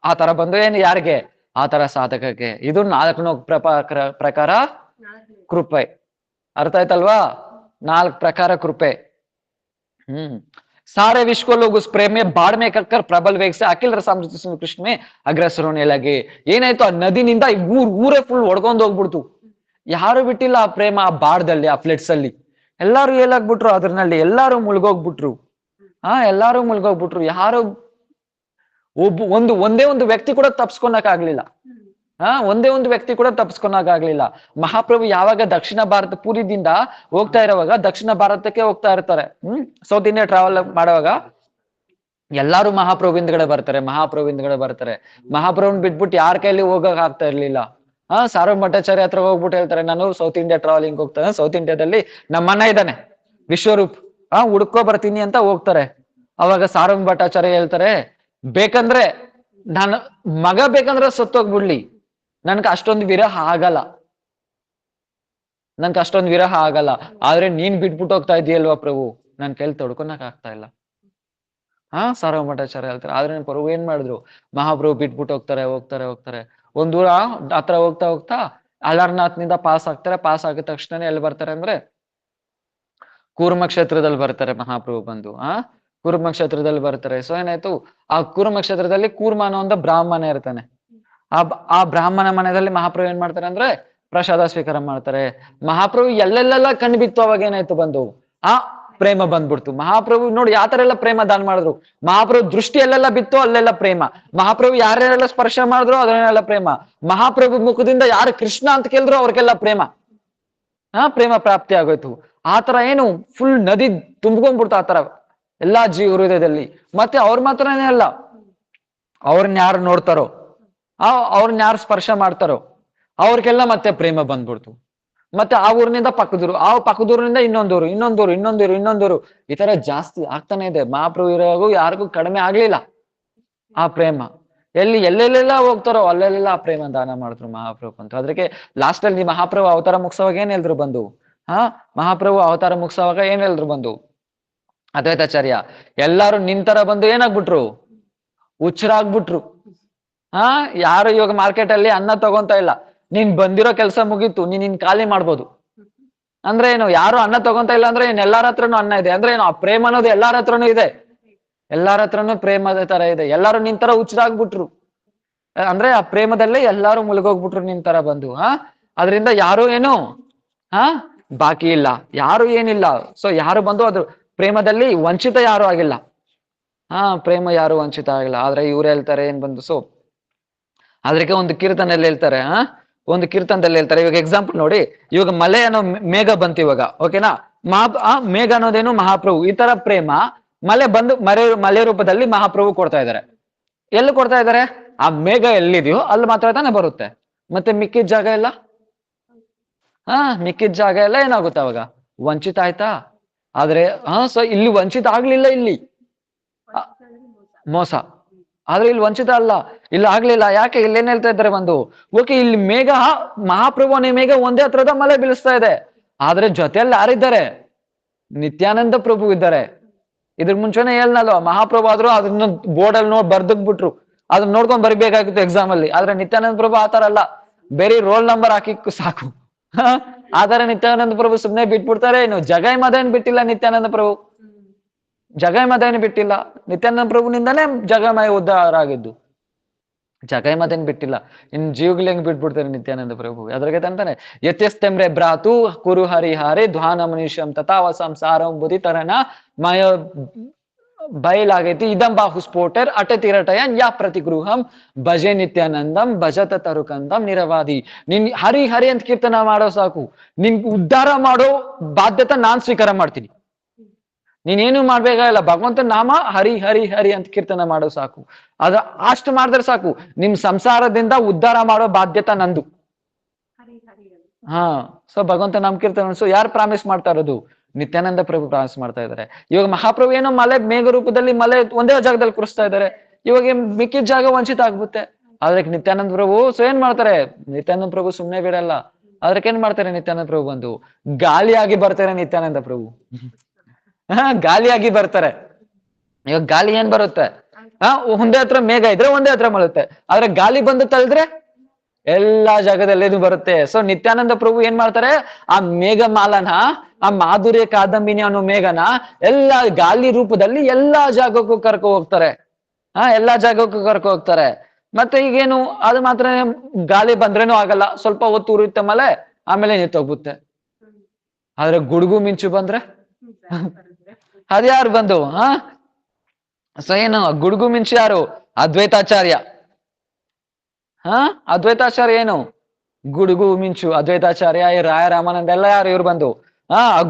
ಆ ತರ ಬಂದು ಏನು? ಯಾರಿಗೆ? ಆ ತರ ಸಾಧಕಕ್ಕೆ. ಇದು 4 ಪ್ರಕಾರ ಕೃಪೆ. ಅರ್ಥ ಆಯ್ತಲ್ವಾ? 4 ಪ್ರಕಾರ ಕೃಪೆ. सारे विश्व को लोग उस प्रेम में बाढ़ में कर प्रबल वेग से अखिल रसामृत कृष्ण में अग्रसर होने लगे. ಏನಾಯ್ತು? ಆ ನದಿನಿಂದ ಊರೇ ಫುಲ್ ಹೊಡ್ಕೊಂಡು ಹೋಗ್ಬಿಡ್ತು. ಯಾರು ಬಿಟ್ಟಿಲ್ಲ ಆ ಪ್ರೇಮ ಆ ಬಾಢದಲ್ಲಿ, ಆ ಫ್ಲಡ್ಸ್ ಅಲ್ಲಿ. ಎಲ್ಲಾರು ಏಲಾಗ್ಬಿಟ್ರು ಅದ್ರಲ್ಲಿ, ಎಲ್ಲಾರು ಮುಳುಗೋಗ್ಬಿಟ್ರು. ಎಲ್ಲಾರು ಮುಳುಗೋಗ್ಬಿಟ್ರು. ಯಾರು ಒಂದೇ ಒಂದು ವ್ಯಕ್ತಿ ಕೂಡ ತಪ್ಸ್ಕೊಳಕ್ ಆಗ್ಲಿಲ್ಲ. ಒಂದೇ ಒಂದು ವ್ಯಕ್ತಿ ಕೂಡ ತಪ್ಸ್ಕೊಳಕ್ ಆಗ್ಲಿಲ್ಲ. ಮಹಾಪ್ರಭು ಯಾವಾಗ ದಕ್ಷಿಣ ಭಾರತ ಪೂರಿದಿಂದ ಹೋಗ್ತಾ ಇರೋವಾಗ ದಕ್ಷಿಣ ಭಾರತಕ್ಕೆ ಹೋಗ್ತಾ ಇರ್ತಾರೆ. ಸೌತ್ ಇಂಡಿಯಾ ಟ್ರಾವೆಲ್ ಮಾಡುವಾಗ ಎಲ್ಲಾರು ಮಹಾಪ್ರಭು ಹಿಂದ್ಗಡೆ ಬರ್ತಾರೆ. ಮಹಾಪ್ರಭುನ್ ಬಿಟ್ಬಿಟ್ಟು ಯಾರ ಕೈಲಿ ಹೋಗಕ್ ಆಗ್ತಾ ಇರ್ಲಿಲ್ಲ. ಸಾರ್ವಭೌಮ ಭಟ್ಟಾಚಾರ್ಯ ಹತ್ರ ಹೋಗ್ಬಿಟ್ಟು ಹೇಳ್ತಾರೆ, ನಾನು ಸೌತ್ ಇಂಡಿಯಾ ಟ್ರಾವೆಲಿಂಗ್ ಹೋಗ್ತಾನೆ, ಸೌತ್ ಇಂಡಿಯಾದಲ್ಲಿ ನಮ್ಮನ್ನ ಇದ್ದಾನೆ ವಿಶ್ವರೂಪ್, ಹುಡ್ಕೋ ಬರ್ತೀನಿ ಅಂತ ಹೋಗ್ತಾರೆ. ಅವಾಗ ಸಾರ್ವಭೌಮ ಭಟ್ಟಾಚಾರ್ಯ ಹೇಳ್ತಾರೆ, ಬೇಕಂದ್ರೆ ನಾನು ಮಗ ಬೇಕಂದ್ರೆ ಸತ್ತೋಗ್ಬಿಡ್ಲಿ, ನನ್ಗೆ ಅಷ್ಟೊಂದು ವಿರಹ ಆಗಲ್ಲ. ನನ್ಗೆ ಅಷ್ಟೊಂದು ವಿರಹ ಆಗಲ್ಲ. ಆದ್ರೆ ನೀನ್ ಬಿಟ್ಬಿಟ್ಟು ಹೋಗ್ತಾ ಇದೆಯಲ್ವಾ ಪ್ರಭು, ನನ್ ಕೈಲಿ ತೊಡ್ಕೊನಕ್ ಆಗ್ತಾ ಇಲ್ಲ. ಸಾರ್ವಭೌಮಾಚಾರ್ಯ ಹೇಳ್ತಾರೆ. ಆದ್ರೆ ಪ್ರಭು ಏನ್ ಮಾಡಿದ್ರು, ಮಹಾಪ್ರಭು ಬಿಟ್ಬಿಟ್ಟು ಹೋಗ್ತಾರೆ ಹೋಗ್ತಾರೆ ಹೋಗ್ತಾರೆ. ಒಂದ್ ದೂರ ಹತ್ರ ಹೋಗ್ತಾ ಹೋಗ್ತಾ ಅಲಾರ್ನಾಥ್ನಿಂದ ಪಾಸ್ ಆಗ್ತಾರೆ. ಪಾಸ್ ಆಗಿದ ತಕ್ಷಣ ಎಲ್ಲಿ ಬರ್ತಾರೆ ಅಂದ್ರೆ ಕೂರ್ಮ ಕ್ಷೇತ್ರದಲ್ಲಿ ಬರ್ತಾರೆ ಮಹಾಪ್ರಭು ಬಂದು. ಕೂರ್ಮ ಕ್ಷೇತ್ರದಲ್ಲಿ ಬರ್ತಾರೆ. ಸೊ ಏನಾಯ್ತು, ಆ ಕೂರ್ಮ ಕ್ಷೇತ್ರದಲ್ಲಿ ಕೂರ್ಮ ಅನ್ನೋ ಒಂದು ಬ್ರಾಹ್ಮಣ ಇರ್ತಾನೆ. ಆ ಬ್ರಾಹ್ಮಣ ಮನೆಯಲ್ಲಿ ಮಹಾಪ್ರಭು ಏನ್ ಮಾಡ್ತಾರೆ ಅಂದ್ರೆ ಪ್ರಸಾದ ಸ್ವೀಕಾರ ಮಾಡ್ತಾರೆ. ಮಹಾಪ್ರಭು ಎಲ್ಲೆಲ್ಲೆಲ್ಲ ಕಣ್ಣು ಬಿತ್ತು, ಅವಾಗ ಏನಾಯ್ತು ಬಂದು ಪ್ರೇಮ ಬಂದ್ಬಿಡ್ತು. ಮಹಾಪ್ರಭು ನೋಡಿ ಯಾವ ತರ ಎಲ್ಲ ಪ್ರೇಮ ದಾನ ಮಾಡಿದ್ರು. ಮಹಾಪ್ರಭು ದೃಷ್ಟಿ ಎಲ್ಲೆಲ್ಲ ಬಿತ್ತು ಅಲ್ಲೆಲ್ಲ ಪ್ರೇಮ. ಮಹಾಪ್ರಭು ಯಾರ್ಯಾರೆಲ್ಲ ಸ್ಪರ್ಶ ಮಾಡಿದ್ರು ಅದನ್ನೆಲ್ಲ ಪ್ರೇಮ. ಮಹಾಪ್ರಭು ಮುಖದಿಂದ ಯಾರು ಕೃಷ್ಣ ಅಂತ ಕೇಳಿದ್ರು ಅವ್ರಿಗೆಲ್ಲ ಪ್ರೇಮ ಪ್ರೇಮ ಪ್ರಾಪ್ತಿ ಆಗೋಯ್ತು. ಆತರ ಏನು ಫುಲ್ ನದಿ ತುಂಬ್ಕೊಂಡ್ಬಿಡ್ತು ಆತರ ಎಲ್ಲಾ ಜೀವ ಹೃದಯದಲ್ಲಿ. ಮತ್ತೆ ಅವ್ರ ಮಾತ್ರನೇ ಅಲ್ಲ, ಅವ್ರನ್ನ ಯಾರು ನೋಡ್ತಾರೋ, ಅವ್ರನ್ನ ಯಾರು ಸ್ಪರ್ಶ ಮಾಡ್ತಾರೋ ಅವ್ರಿಗೆಲ್ಲ ಮತ್ತೆ ಪ್ರೇಮ ಬಂದ್ಬಿಡ್ತು. ಮತ್ತೆ ಆ ಊರಿನಿಂದ ಪಕ್ಕದೂರು, ಆ ಪಕ್ಕದೂರಿನಿಂದ ಇನ್ನೊಂದೂರು, ಇನ್ನೊಂದೂರು, ಈ ತರ ಜಾಸ್ತಿ ಆಗ್ತಾನೆ ಇದೆ. ಮಹಾಪ್ರಭು ಇರೋವಾಗೂ ಯಾರಿಗೂ ಕಡಿಮೆ ಆಗ್ಲಿಲ್ಲ ಆ ಪ್ರೇಮ. ಎಲ್ಲೆಲ್ಲೆಲ್ಲ ಹೋಗ್ತಾರೋ ಅಲ್ಲೆಲ್ಲ ಆ ಪ್ರೇಮ ದಾನ ಮಾಡಿದ್ರು ಮಹಾಪ್ರಭು ಅಂತ. ಅದಕ್ಕೆ ಲಾಸ್ಟ್ ಅಲ್ಲಿ ಮಹಾಪ್ರಭು ಅವತಾರ ಮುಗಿಸೋವಾಗ ಏನ್ ಹೇಳಿದ್ರು ಬಂದು, ಮಹಾಪ್ರಭು ಅವತಾರ ಮುಗಿಸೋವಾಗ ಏನ್ ಹೇಳಿದ್ರು ಬಂದು ಅದ್ವೈತಾಚಾರ್ಯ, ಎಲ್ಲಾರು ನಿಂತರ ಬಂದು ಏನಾಗ್ಬಿಟ್ರು, ಹುಚ್ಚರಾಗ್ಬಿಟ್ರು. ಯಾರು ಇವಾಗ ಮಾರ್ಕೆಟ್ ಅಲ್ಲಿ ಅನ್ನ ತಗೊಂತ ಇಲ್ಲ, ನೀನ್ ಬಂದಿರೋ ಕೆಲಸ ಮುಗೀತು, ನೀನ್ ಖಾಲಿ ಮಾಡ್ಬೋದು ಅಂದ್ರೆ ಏನು, ಯಾರು ಅನ್ನ ತಗೊಂತ ಇಲ್ಲ ಅಂದ್ರೆ ಏನ್ ಎಲ್ಲಾರ ಹತ್ರನು ಅನ್ನ ಇದೆ ಅಂದ್ರೆ ಏನು, ಆ ಪ್ರೇಮ ಅನ್ನೋದು ಎಲ್ಲಾರ ಹತ್ರನೂ ಇದೆ. ಎಲ್ಲಾರ ಹತ್ರನು ಪ್ರೇಮದ ತರ ಇದೆ. ಎಲ್ಲಾರು ನಿಂತರ ಹುಚ್ಚರಾಗ್ಬಿಟ್ರು ಅಂದ್ರೆ ಆ ಪ್ರೇಮದಲ್ಲೇ ಎಲ್ಲಾರು ಮುಳುಗೋಗ್ಬಿಟ್ರು ನಿಂತರ ಬಂದು. ಅದರಿಂದ ಯಾರು ಏನು ಬಾಕಿ ಇಲ್ಲ, ಯಾರು ಏನಿಲ್ಲ. ಸೊ ಯಾರು ಬಂದು ಅದು ಪ್ರೇಮದಲ್ಲಿ ವಂಚಿತ ಯಾರು ಆಗಿಲ್ಲ. ಪ್ರೇಮ ಯಾರು ವಂಚಿತ ಆಗಿಲ್ಲ. ಆದ್ರೆ ಇವ್ರು ಹೇಳ್ತಾರೆ ಏನ್ ಬಂದು, ಸೊ ಅದಕ್ಕೆ ಒಂದು ಕೀರ್ತನೆಯಲ್ಲಿ ಹೇಳ್ತಾರೆ, ಒಂದು ಕೀರ್ತನದಲ್ಲಿ ಹೇಳ್ತಾರೆ. ಇವಾಗ ಎಕ್ಸಾಂಪಲ್ ನೋಡಿ, ಇವಾಗ ಮಲೆ ಅನ್ನೋ ಮೇಘ ಬಂತು ಇವಾಗ, ಓಕೆನಾ. ಮೇಘ ಅನ್ನೋದೇನು ಮಹಾಪ್ರಭು. ಈ ತರ ಪ್ರೇಮ ಮಲೆ ಬಂದು ಮಲೆ ರೂಪದಲ್ಲಿ ಮಹಾಪ್ರಭು ಕೊಡ್ತಾ ಇದ್ದಾರೆ. ಎಲ್ಲಿ ಕೊಡ್ತಾ ಇದ್ದಾರೆ, ಆ ಮೇಘ ಎಲ್ಲಿದೆಯೋ ಅಲ್ಲಿ ಮಾತ್ರ ತಾನೇ ಬರುತ್ತೆ. ಮತ್ತೆ ಮಿಕ್ಕಿದ ಜಾಗ ಎಲ್ಲ ಮಿಕ್ಕಿದ ಜಾಗ ಎಲ್ಲ ಏನಾಗುತ್ತೆ ಅವಾಗ, ವಂಚಿತ ಆಯ್ತಾ. ಆದ್ರೆ ಸೊ ಇಲ್ಲಿ ವಂಚಿತ ಆಗ್ಲಿಲ್ಲ, ಇಲ್ಲಿ ಮೋಸ. ಆದ್ರೆ ಇಲ್ಲಿ ವಂಚಿತ ಅಲ್ಲ, ಇಲ್ಲಿ ಆಗ್ಲಿಲ್ಲ. ಯಾಕೆ, ಇಲ್ಲಿ ಏನ್ ಹೇಳ್ತಾ ಇದ್ದಾರೆ ಒಂದು, ಓಕೆ ಇಲ್ಲಿ ಮೇಘ ಮಹಾಪ್ರಭು ಮೇಘ ಒಂದೇ ಹತ್ರದ ಮಳೆ ಬೀಳಿಸ್ತಾ ಇದೆ. ಆದ್ರೆ ಜೊತೆಯಲ್ಲಿ ಯಾರಿದ್ದಾರೆ, ನಿತ್ಯಾನಂದ ಪ್ರಭು ಇದ್ದಾರೆ. ಇದ್ರ ಮುಂಚೆನೆ ಹೇಳ್ನಲ್ವ, ಮಹಾಪ್ರಭು ಆದ್ರೂ ಅದನ್ನ ಬೋರ್ಡಲ್ಲಿ ಬರ್ದಕ್ ಬಿಟ್ರು, ಅದನ್ನ ನೋಡ್ಕೊಂಡ್ ಬರಿಬೇಕಾಗಿತ್ತು ಎಕ್ಸಾಮ್ ಅಲ್ಲಿ. ಆದ್ರೆ ನಿತ್ಯಾನಂದ ಪ್ರಭು ಆತರ ಅಲ್ಲ, ಬೇರೆ ರೋಲ್ ನಂಬರ್ ಹಾಕಿ ಸಾಕು. ಆತರ ನಿತ್ಯಾನಂದ ಪ್ರಭು ಸುಮ್ನೆ ಬಿಟ್ಬಿಡ್ತಾರೆ. ಏನು ಜಗೈಮದೇನ್ ಬಿಟ್ಟಿಲ್ಲ ನಿತ್ಯಾನಂದ ಪ್ರಭು, ಜಗೈಮದೇನ್ ಬಿಟ್ಟಿಲ್ಲ. ನಿತ್ಯಾನಂದ ಪ್ರಭುನಿಂದಾನೇ ಜಗಮಯ ಉದ್ಧಾರ ಆಗಿದ್ದು, ಜಗೈಮದೇನ್ ಬಿಟ್ಟಿಲ್ಲ. ಇನ್ ಜೀವಗಳು ಹೆಂಗ್ ಬಿಟ್ಬಿಡ್ತಾರೆ ನಿತ್ಯಾನಂದ ಪ್ರಭು. ಅದ್ರಾಗೆ ತಂತಾನೆ, ಯತ್ಯಸ್ತೆಂಬ್ರೆ ಭ್ರಾತು ಕುರು ಹರಿಹಾರಿ ಧ್ವಾನ ಮನುಷ್ಯಂ ತಥಾವ ಸಂಸಾರಂ ಬುಧಿ ತರನ ಮಯ ಬಯಲಾಗೈತಿ ಇದಂ ಬಾಹು ಸ್ಫೋಟರ್ ಅಟತಿರಟಯನ್ ಯಾ ಪ್ರತಿಗೃಹಂ ಭಜೆ ನಿತ್ಯಾನಂದಂ ಭಜತ ತರುಕಂದಂ ನಿರವಾದಿ. ನಿನ್ ಹರಿ ಹರಿ ಅಂತ ಕೀರ್ತನ ಮಾಡೋ ಸಾಕು, ನಿನ್ ಉದ್ಧಾರ ಮಾಡೋ ಬಾಧ್ಯತೆ ನಾನ್ ಸ್ವೀಕಾರ ಮಾಡ್ತೀನಿ. ನೀನೇನು ಮಾಡ್ಬೇಕಾಗಿಲ್ಲ, ಭಗವಂತ ನಾಮ ಹರಿ ಹರಿ ಹರಿ ಅಂತ ಕೀರ್ತನ ಮಾಡೋ ಸಾಕು. ಅಷ್ಟು ಮಾಡಿದ್ರೆ ಸಾಕು, ನಿಮ್ ಸಂಸಾರದಿಂದ ಉದ್ಧಾರ ಮಾಡೋ ಬಾಧ್ಯತೆ ನಂದು. ಸೊ ಭಗವಂತ ನಾಮ ಕೀರ್ತನ. ಸೊ ಯಾರು ಪ್ರಾಮಿಸ್ ಮಾಡ್ತಾ ಇರೋದು, ನಿತ್ಯಾನಂದ ಪ್ರಭು ಪ್ರಾಮಿಸ್ ಮಾಡ್ತಾ ಇದ್ದಾರೆ. ಇವಾಗ ಮಹಾಪ್ರಭು ಏನೋ ಮಲೆ ಮೇಘ ರೂಪದಲ್ಲಿ ಮಲೆ ಒಂದೇ ಜಾಗದಲ್ಲಿ ಕುರಿಸ್ತಾ ಇದ್ದಾರೆ. ಇವಾಗ ಮಿಕ್ಕಿದ ಜಾಗ ವಂಚಿತ ಆಗ್ಬಿಡುತ್ತೆ. ಅದಕ್ಕೆ ನಿತ್ಯಾನಂದ ಪ್ರಭು ಸೊ ಏನ್ ಮಾಡ್ತಾರೆ, ನಿತ್ಯಾನಂದ ಪ್ರಭು ಸುಮ್ನೆ ಬಿಡಲ್ಲ. ಅದಕ್ಕೆ ಏನ್ ಮಾಡ್ತಾರೆ, ನಿತ್ಯಾನಂದ ಪ್ರಭು ಬಂದು ಗಾಳಿಯಾಗಿ ಬರ್ತಾರೆ. ನಿತ್ಯಾನಂದ ಪ್ರಭು ಗಾಳಿಯಾಗಿ ಬರ್ತಾರೆ. ಇವಾಗ ಗಾಳಿ ಏನ್ ಬರುತ್ತೆ, ಒಂದೇ ಹತ್ರ ಮೇಘ ಇದ್ರೆ ಒಂದೇ ಹತ್ರ ಮಳುತ್ತೆ. ಆದ್ರೆ ಗಾಳಿ ಬಂದು ತಳ್ಳಿದ್ರೆ ಎಲ್ಲಾ ಜಾಗದಲ್ಲಿ ಬರುತ್ತೆ. ಸೊ ನಿತ್ಯಾನಂದ ಪ್ರಭು ಏನ್ ಮಾಡ್ತಾರೆ, ಆ ಮೇಘಮಾಲನ, ಆ ಮಾಧುರ್ಯ ಕಾದಂಬಿನಿ ಅನ್ನೋ ಮೇಘನ ಎಲ್ಲಾ ಗಾಳಿ ರೂಪದಲ್ಲಿ ಎಲ್ಲಾ ಜಾಗಕ್ಕೂ ಕರ್ಕೊ ಹೋಗ್ತಾರೆ. ಎಲ್ಲಾ ಜಾಗಕ್ಕೂ ಕರ್ಕೊ ಹೋಗ್ತಾರೆ. ಮತ್ತೆ ಈಗೇನು, ಅದು ಮಾತ್ರ ಗಾಳಿ ಬಂದ್ರೇನು ಆಗಲ್ಲ, ಸ್ವಲ್ಪ ಹೊತ್ತು ಉರಿಯುತ್ತೆ ಮಳೆ, ಆಮೇಲೆ ನಿಂತೋಗ್ಬಿಡುತ್ತೆ. ಆದ್ರೆ ಗುಡುಗು ಮಿಂಚು ಬಂದ್ರೆ ಅದ್ಯಾರು ಬಂದು ಸೊ ಏನು ಗುಡುಗು ಮಿಂಚು ಯಾರು, ಅದ್ವೈತಾಚಾರ್ಯ. ಅದ್ವೈತಾಚಾರ್ಯ ಏನು, ಗುಡುಗು ಮಿಂಚು. ಅದ್ವೈತಾಚಾರ್ಯ, ರಾಯ ರಾಮಾನಂದ ಎಲ್ಲ ಯಾರು, ಇವ್ರು ಬಂದು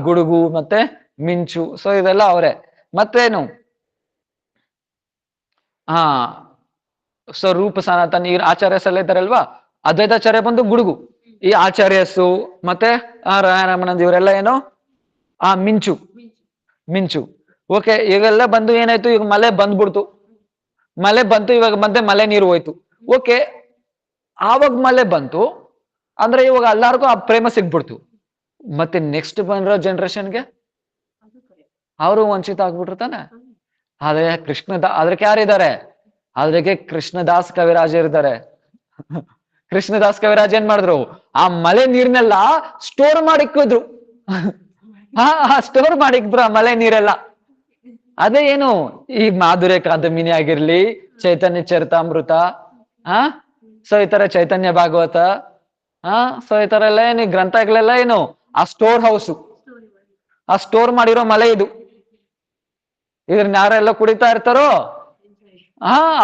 ಗುಡುಗು ಮತ್ತೆ ಮಿಂಚು. ಸೊ ಇದೆಲ್ಲ ಅವರೇ. ಮತ್ತೇನು, ಸೊ ರೂಪ ಸನಾತನ ಈ ಆಚಾರ್ಯಸ್ ಎಲ್ಲ ಇದ್ದಾರಲ್ವಾ, ಅದ್ವೈತಾಚಾರ್ಯ ಬಂದು ಗುಡುಗು, ಈ ಆಚಾರ್ಯಸ್ಸು ಮತ್ತೆ ರಾಯ ರಾಮಾನಂದ ಇವರೆಲ್ಲ ಏನು ಮಿಂಚು. ಮಿಂಚು ಓಕೆ. ಇವೆಲ್ಲ ಬಂದು ಏನಾಯ್ತು, ಈಗ ಮಳೆ ಬಂದ್ಬಿಡ್ತು, ಮಳೆ ಬಂತು. ಇವಾಗ ಮತ್ತೆ ಮಳೆ ನೀರು ಹೋಯ್ತು. ಓಕೆ, ಆವಾಗ ಮಳೆ ಬಂತು ಅಂದ್ರೆ ಇವಾಗ ಎಲ್ಲಾರ್ಗು ಆ ಪ್ರೇಮ ಸಿಗ್ಬಿಡ್ತು. ಮತ್ತೆ ನೆಕ್ಸ್ಟ್ ಬಂದಿರೋ ಜನರೇಷನ್ಗೆ ಅವರು ವಂಚಿತ ಆಗ್ಬಿಟ್ಟಿರ್ತಾನೆ. ಆದ್ರೆ ಅದಕ್ಕೆ ಯಾರಿದ್ದಾರೆ? ಅದಕ್ಕೆ ಕೃಷ್ಣದಾಸ್ ಕವಿರಾಜ್ ಇರ್ತಾರೆ. ಕೃಷ್ಣದಾಸ್ ಕವಿರಾಜ್ ಏನ್ ಮಾಡಿದ್ರು? ಆ ಮಳೆ ನೀರ್ನೆಲ್ಲ ಸ್ಟೋರ್ ಮಾಡಿಕ್ಕಿದ್ರು. ಸ್ಟೋರ್ ಮಾಡಿಕ್ದ್ರು ಆ ಮಳೆ ನೀರೆಲ್ಲ. ಅದೇ ಏನು ಈ ಮಾಧುರ್ಯ ಕಾದಂಬಿನಿ ಆಗಿರ್ಲಿ, ಚೈತನ್ಯ ಚರಿತಾಮೃತ, ಸೊ ಈ ತರ ಚೈತನ್ಯ ಭಾಗವತ, ಸೊ ಈ ತರ ಎಲ್ಲ ಏನು ಗ್ರಂಥಗಳೆಲ್ಲ ಏನು ಆ ಸ್ಟೋರ್ ಹೌಸ್, ಆ ಸ್ಟೋರ್ ಮಾಡಿರೋ ಮಳೆ ಇದು. ಇದ್ರನ್ನ ಯಾರೆಲ್ಲ ಕುಡಿತಾ ಇರ್ತಾರೋ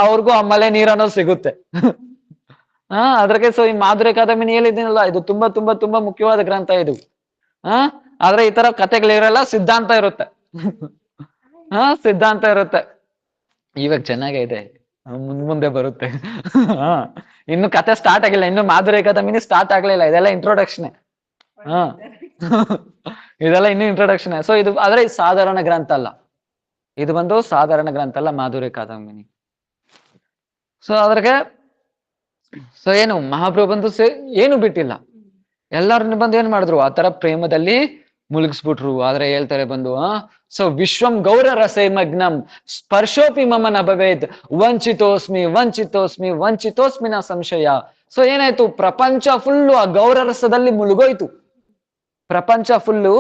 ಅವ್ರಿಗೂ ಆ ಮಳೆ ನೀರ್ ಅನ್ನೋದು ಸಿಗುತ್ತೆ. ಅದ್ರಿಗೆ ಸೊ ಈ ಮಾಧುರ್ಯ ಕಾದಂಬಿನಿ ಹೇಳಿದ್ದೀನಲ್ಲ, ಇದು ತುಂಬಾ ತುಂಬಾ ತುಂಬಾ ಮುಖ್ಯವಾದ ಗ್ರಂಥ ಇದು. ಆದ್ರೆ ಈ ತರ ಕಥೆಗಳಿರಲ್ಲ, ಸಿದ್ಧಾಂತ ಇರುತ್ತೆ. ಸಿದ್ಧಾಂತ ಇರುತ್ತೆ. ಇವಾಗ ಚೆನ್ನಾಗಿದೆ, ಮುಂದೆ ಬರುತ್ತೆ. ಇನ್ನು ಕತೆ ಸ್ಟಾರ್ಟ್ ಆಗಿಲ್ಲ, ಇನ್ನು ಮಾಧುರ್ಯ ಕಾದಂಬಿನಿ ಸ್ಟಾರ್ಟ್ ಆಗ್ಲಿಲ್ಲ. ಇದೆಲ್ಲ ಇಂಟ್ರೊಡಕ್ಷನ್. ಇದೆಲ್ಲ ಇನ್ನು ಇಂಟ್ರೊಡಕ್ಷನ್. ಸೊ ಇದು ಆದ್ರೆ ಸಾಧಾರಣ ಗ್ರಂಥ ಅಲ್ಲ, ಇದು ಬಂದು ಸಾಧಾರಣ ಗ್ರಂಥ ಅಲ್ಲ ಮಾಧುರ್ಯ ಕಾದಂಬಿನಿ. ಸೊ ಅದ್ರಿಗೆ ಸೊ ಏನು ಮಹಾಪ್ರಭು ಬಂದು ಏನು ಬಿಟ್ಟಿಲ್ಲ, ಎಲ್ಲರನ್ನ ಬಂದು ಏನ್ ಮಾಡಿದ್ರು, ಆ ತರ ಪ್ರೇಮದಲ್ಲಿ ಮುಳುಗಿಸ್ಬಿಟ್ರು. ಆದ್ರೆ ಹೇಳ್ತಾರೆ ಬಂದು ಸೊ ವಿಶ್ವಂ ಗೌರ ರಸೈಮಗ್ನಂ ಸ್ಪರ್ಶೋಪಿ ಮಮ ನ ಭವೇತ್ ವಂಚಿತೋಸ್ಮಿ ವಂಚಿತೋಸ್ಮಿ ವಂಚಿತೋಸ್ಮಿ ನ ಸಂಶಯ. ಸೊ ಏನಾಯ್ತು, ಪ್ರಪಂಚ ಫುಲ್ಲು ಆ ಗೌರ ರಸದಲ್ಲಿ ಮುಳುಗೋಯ್ತು. ಪ್ರಪಂಚ ಫುಲ್ಲು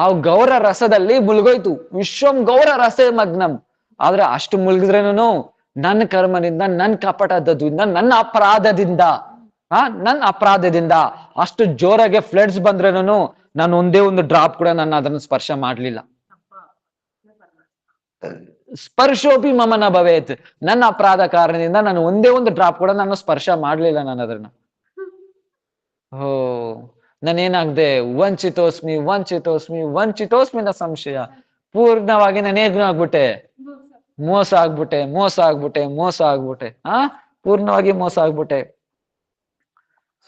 ಆ ಗೌರ ರಸದಲ್ಲಿ ಮುಳುಗೋಯ್ತು. ವಿಶ್ವಂ ಗೌರ ರಸೈಮಗ್ನಂ. ಆದ್ರೆ ಅಷ್ಟು ಮುಳುಗಿದ್ರೇನು ನನ್ನ ಕರ್ಮದಿಂದ, ನನ್ನ ಕಪಟದಿಂದ, ನನ್ನ ಅಪರಾಧದಿಂದ ಅಷ್ಟು ಜೋರಾಗೆ ಫ್ಲಡ್ಸ್ ಬಂದ್ರೇನು ನಾನು ಒಂದೇ ಒಂದು ಡ್ರಾಪ್ ಕೂಡ ನಾನು ಅದನ್ನು ಸ್ಪರ್ಶ ಮಾಡ್ಲಿಲ್ಲ. ಸ್ಪರ್ಶೋಪಿ ಮಮನ ಭವೇತ್. ನನ್ನ ಅಪರಾಧ ಕಾರಣದಿಂದ ನಾನು ಒಂದೇ ಒಂದು ಡ್ರಾಪ್ ಕೂಡ ನಾನು ಸ್ಪರ್ಶ ಮಾಡ್ಲಿಲ್ಲ. ನಾನು ಅದನ್ನ ನಾನೇನಾಗ್ದೆ, ವಂಚಿತೋಸ್ಮಿ ವಂಚಿತೋಸ್ಮಿ ವಂಚಿತೋಸ್ಮಿ ನ ಸಂಶಯ. ಪೂರ್ಣವಾಗಿ ನಾನೇನಾಗ್ಬಿಟ್ಟೆ, ಮೋಸ ಆಗ್ಬಿಟ್ಟೆ. ಪೂರ್ಣವಾಗಿ ಮೋಸ ಆಗ್ಬಿಟ್ಟೆ.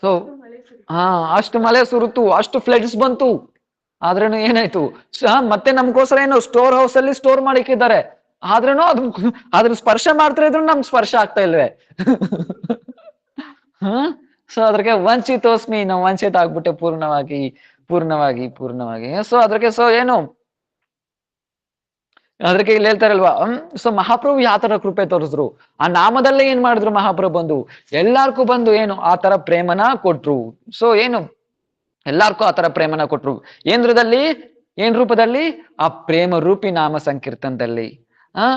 ಸೊ ಅಷ್ಟು ಮಳೆ ಸುರಿತು, ಅಷ್ಟು ಫ್ಲಡ್ಸ್ ಬಂತು. ಆದ್ರೇನು ಏನಾಯ್ತು, ಮತ್ತೆ ನಮ್ಗೋಸ್ಕರ ಏನು ಸ್ಟೋರ್ ಹೌಸ್ ಅಲ್ಲಿ ಸ್ಟೋರ್ ಮಾಡಿಕ್ಕಿದ್ದಾರೆ. ಆದ್ರೇನು ಅದ್ರ ಸ್ಪರ್ಶ ಮಾಡ್ತಾ ಇದ್ರು ನಮ್ಗೆ ಸ್ಪರ್ಶ ಆಗ್ತಾ ಇಲ್ವೇ. ಸೊ ಅದ್ರಿಗೆ ವಂಚಿತೋಸ್ಮಿ, ನಾವು ವಂಚಿತ ಆಗ್ಬಿಟ್ಟೆ ಪೂರ್ಣವಾಗಿ. ಸೊ ಅದ್ರಿಗೆ ಸೊ ಏನು ಅದಕ್ಕೆ ಇಲ್ಲಿ ಹೇಳ್ತಾರಲ್ವಾ, ಸೊ ಮಹಾಪ್ರಭು ಯಾವ ತರ ಕೃಪೆ ತೋರಿಸಿದ್ರು, ಆ ನಾಮದಲ್ಲೇ ಏನ್ ಮಾಡಿದ್ರು ಮಹಾಪ್ರಭು ಬಂದು ಎಲ್ಲಾರ್ಗೂ ಬಂದು ಏನು ಆ ತರ ಪ್ರೇಮನ ಕೊಟ್ರು. ಸೊ ಏನು ಎಲ್ಲಾರ್ಗೂ ಆ ತರ ಪ್ರೇಮನ ಕೊಟ್ರು. ಏನ್ ರೂಪದಲ್ಲಿ? ಆ ಪ್ರೇಮ ರೂಪಿ ನಾಮ ಸಂಕೀರ್ತನದಲ್ಲಿ.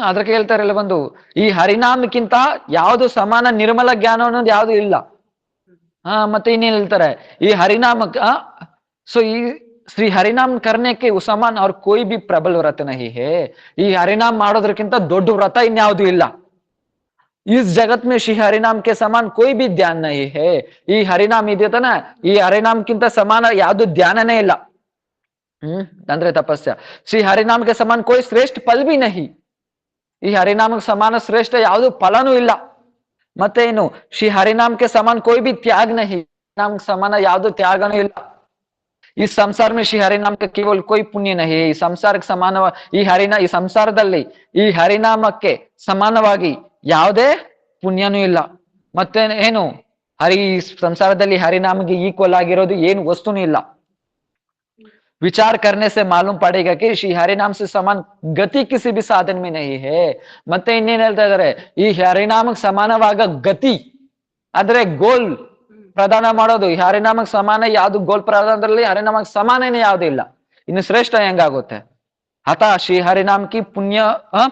ಅದಕ್ಕೆ ಹೇಳ್ತಾರಲ್ಲ ಬಂದು, ಈ ಹರಿನಾಮಕ್ಕಿಂತ ಯಾವ್ದು ಸಮಾನ ನಿರ್ಮಲ ಜ್ಞಾನ ಅನ್ನೋದು ಯಾವ್ದು ಇಲ್ಲ. ಮತ್ತೆ ಇನ್ನೇನ್ ಹೇಳ್ತಾರೆ, ಈ ಹರಿನಾಮಕ್ ಸೊ ಈ ಶ್ರೀ ಹರಿನಾಮ್ ಕರ್ನೆಕ್ಕೆ ಉಸಮಾನ್ ಅವ್ರ ಕೋಯಿ ಬಿ ಪ್ರಬಲ ವ್ರತ ನಹಿ ಹೇ. ಈ ಹರಿನಾಮ್ ಮಾಡೋದ್ರಕ್ಕಿಂತ ದೊಡ್ಡ ವ್ರತ ಇನ್ಯಾವುದು ಇಲ್ಲ. ಈ ಜಗತ್ ಮೇ ಶ್ರೀ ಹರಿನಾಮ್ ಕೆ ಸಮಾನ್ ಕೋಯಿ ಬಿ ಧ್ಯಾನ ನಹಿ ಹೇ. ಈ ಹರಿನಾಮ್ ಇದೆಯತನ, ಈ ಹರಿನಾಮ್ಕಿಂತ ಸಮಾನ ಯಾವ್ದು ಧ್ಯಾನನೇ ಇಲ್ಲ. ಅಂದ್ರೆ ತಪಸ್ಯ. ಶ್ರೀ ಹರಿನಾಮ್ ಕೆ ಸಮಾನ್ ಕೋಯಿ ಶ್ರೇಷ್ಠ ಫಲ್ ಬಿ ನಹಿ. ಈ ಹರಿನಾಮಕ್ಕೆ ಸಮಾನ ಶ್ರೇಷ್ಠ ಯಾವುದು ಫಲನೂ ಇಲ್ಲ. ಮತ್ತೆ ಏನು, ಶ್ರೀ ಹರಿನಾಮ್ ಕೆ ಸಮಾನ್ ಕೋಯಿ ಬಿ ತ್ಯಾಗ ನಹಿ. ನಾಮ್ ಸಮಾನ ಯಾವ್ದು ತ್ಯಾಗನೂ ಇಲ್ಲ. ಈ ಸಂಸಾರ में श्री हरिनाम का केवल कोई पुण्य नहीं. ಈ ಸಂಸಾರಕ್ಕೆ ಸಮಾನ ಈ ಸಂಸಾರದಲ್ಲಿ ಈ ಹರಿನಾಮಕ್ಕೆ ಸಮಾನವಾಗಿ ಯಾವುದೇ ಪುಣ್ಯನೂ ಇಲ್ಲ. ಮತ್ತೆ ಏನು, ಸಂಸಾರದಲ್ಲಿ ಹರಿನಾಮಕ್ಕೆ ಈಕ್ವಲ್ ಆಗಿರೋದು ಏನು ವಸ್ತುನೂ ಇಲ್ಲ. ವಿಚಾರ करने से मालूम पड़ेगा कि श्री हरिनाम से समान गति किसी भी साधन में नहीं है. ಮತ್ತೆ ಇನ್ನೇನ್ ಹೇಳ್ತಾ ಇದಾರೆ, ಈ ಹರಿನಾಮಕ್ಕೆ ಸಮಾನವಾಗ ಗತಿ ಅಂದ್ರೆ ಗೋಲ್ ಪ್ರದಾನ ಮಾಡೋದು, ಈ ಹರಿನಾಮಕ್ಕೆ ಸಮಾನ ಯಾವ್ದು ಗೋಲ್ ಪ್ರದಾನದಲ್ಲಿ ಹರಿನಾಮಕ್ಕೆ ಸಮಾನನೇ ಯಾವ್ದು ಇಲ್ಲ. ಇನ್ನು ಶ್ರೇಷ್ಠ ಹೆಂಗಾಗುತ್ತೆ. ಹತ ಶ್ರೀ ಹರಿನಾಮ್ ಕಿ ಪುಣ್ಯ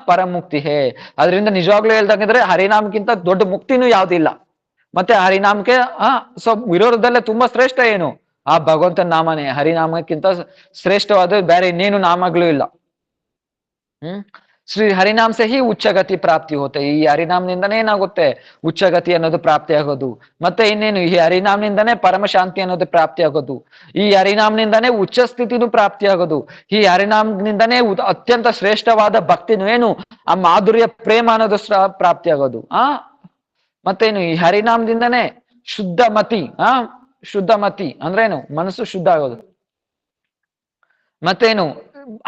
ಪರಮ ಮುಕ್ತಿ ಹೇ. ಅದರಿಂದ ನಿಜವಾಗ್ಲೂ ಹೇಳ್ದಂಗಿದ್ರೆ ಹರಿನಾಮಕ್ಕಿಂತ ದೊಡ್ಡ ಮುಕ್ತಿನೂ ಯಾವ್ದಿಲ್ಲ. ಮತ್ತೆ ಹರಿನಾಮಕ್ಕೆ ಸೊ ವಿರೋಧದಲ್ಲೇ ತುಂಬಾ ಶ್ರೇಷ್ಠ ಏನು, ಆ ಭಗವಂತನ ನಾಮನೇ. ಹರಿನಾಮಕ್ಕಿಂತ ಶ್ರೇಷ್ಠವಾದ ಬೇರೆ ಇನ್ನೇನು ನಾಮಗಳು ಇಲ್ಲ. ಶ್ರೀ ಹರಿನಾಮ್ ಸೆ ಹಿ ಉಚ್ಚಗತಿ ಪ್ರಾಪ್ತಿ ಹೋತೆ. ಈ ಹರಿನಾಮ್ನಿಂದನೇ ಏನಾಗುತ್ತೆ, ಉಚ್ಚಗತಿ ಅನ್ನೋದು ಪ್ರಾಪ್ತಿ ಆಗೋದು. ಮತ್ತೆ ಇನ್ನೇನು, ಈ ಹರಿನಾಮ್ನಿಂದನೇ ಪರಮ ಶಾಂತಿ ಅನ್ನೋದು ಪ್ರಾಪ್ತಿ ಆಗೋದು. ಈ ಹರಿನಾಮ್ನಿಂದನೇ ಉಚ್ಚ ಸ್ಥಿತಿನೂ ಪ್ರಾಪ್ತಿ ಆಗೋದು. ಈ ಹರಿನಾಮ್ನಿಂದನೇ ಅತ್ಯಂತ ಶ್ರೇಷ್ಠವಾದ ಭಕ್ತಿನೂ ಏನು, ಆ ಮಾಧುರ್ಯ ಪ್ರೇಮ ಅನ್ನೋದು ಪ್ರಾಪ್ತಿ ಆಗೋದು. ಮತ್ತೇನು, ಈ ಹರಿನಾಮದಿಂದನೇ ಶುದ್ಧ ಮತಿ. ಶುದ್ಧ ಮತಿ ಅಂದ್ರೇನು, ಮನಸ್ಸು ಶುದ್ಧ ಆಗೋದು. ಮತ್ತೇನು,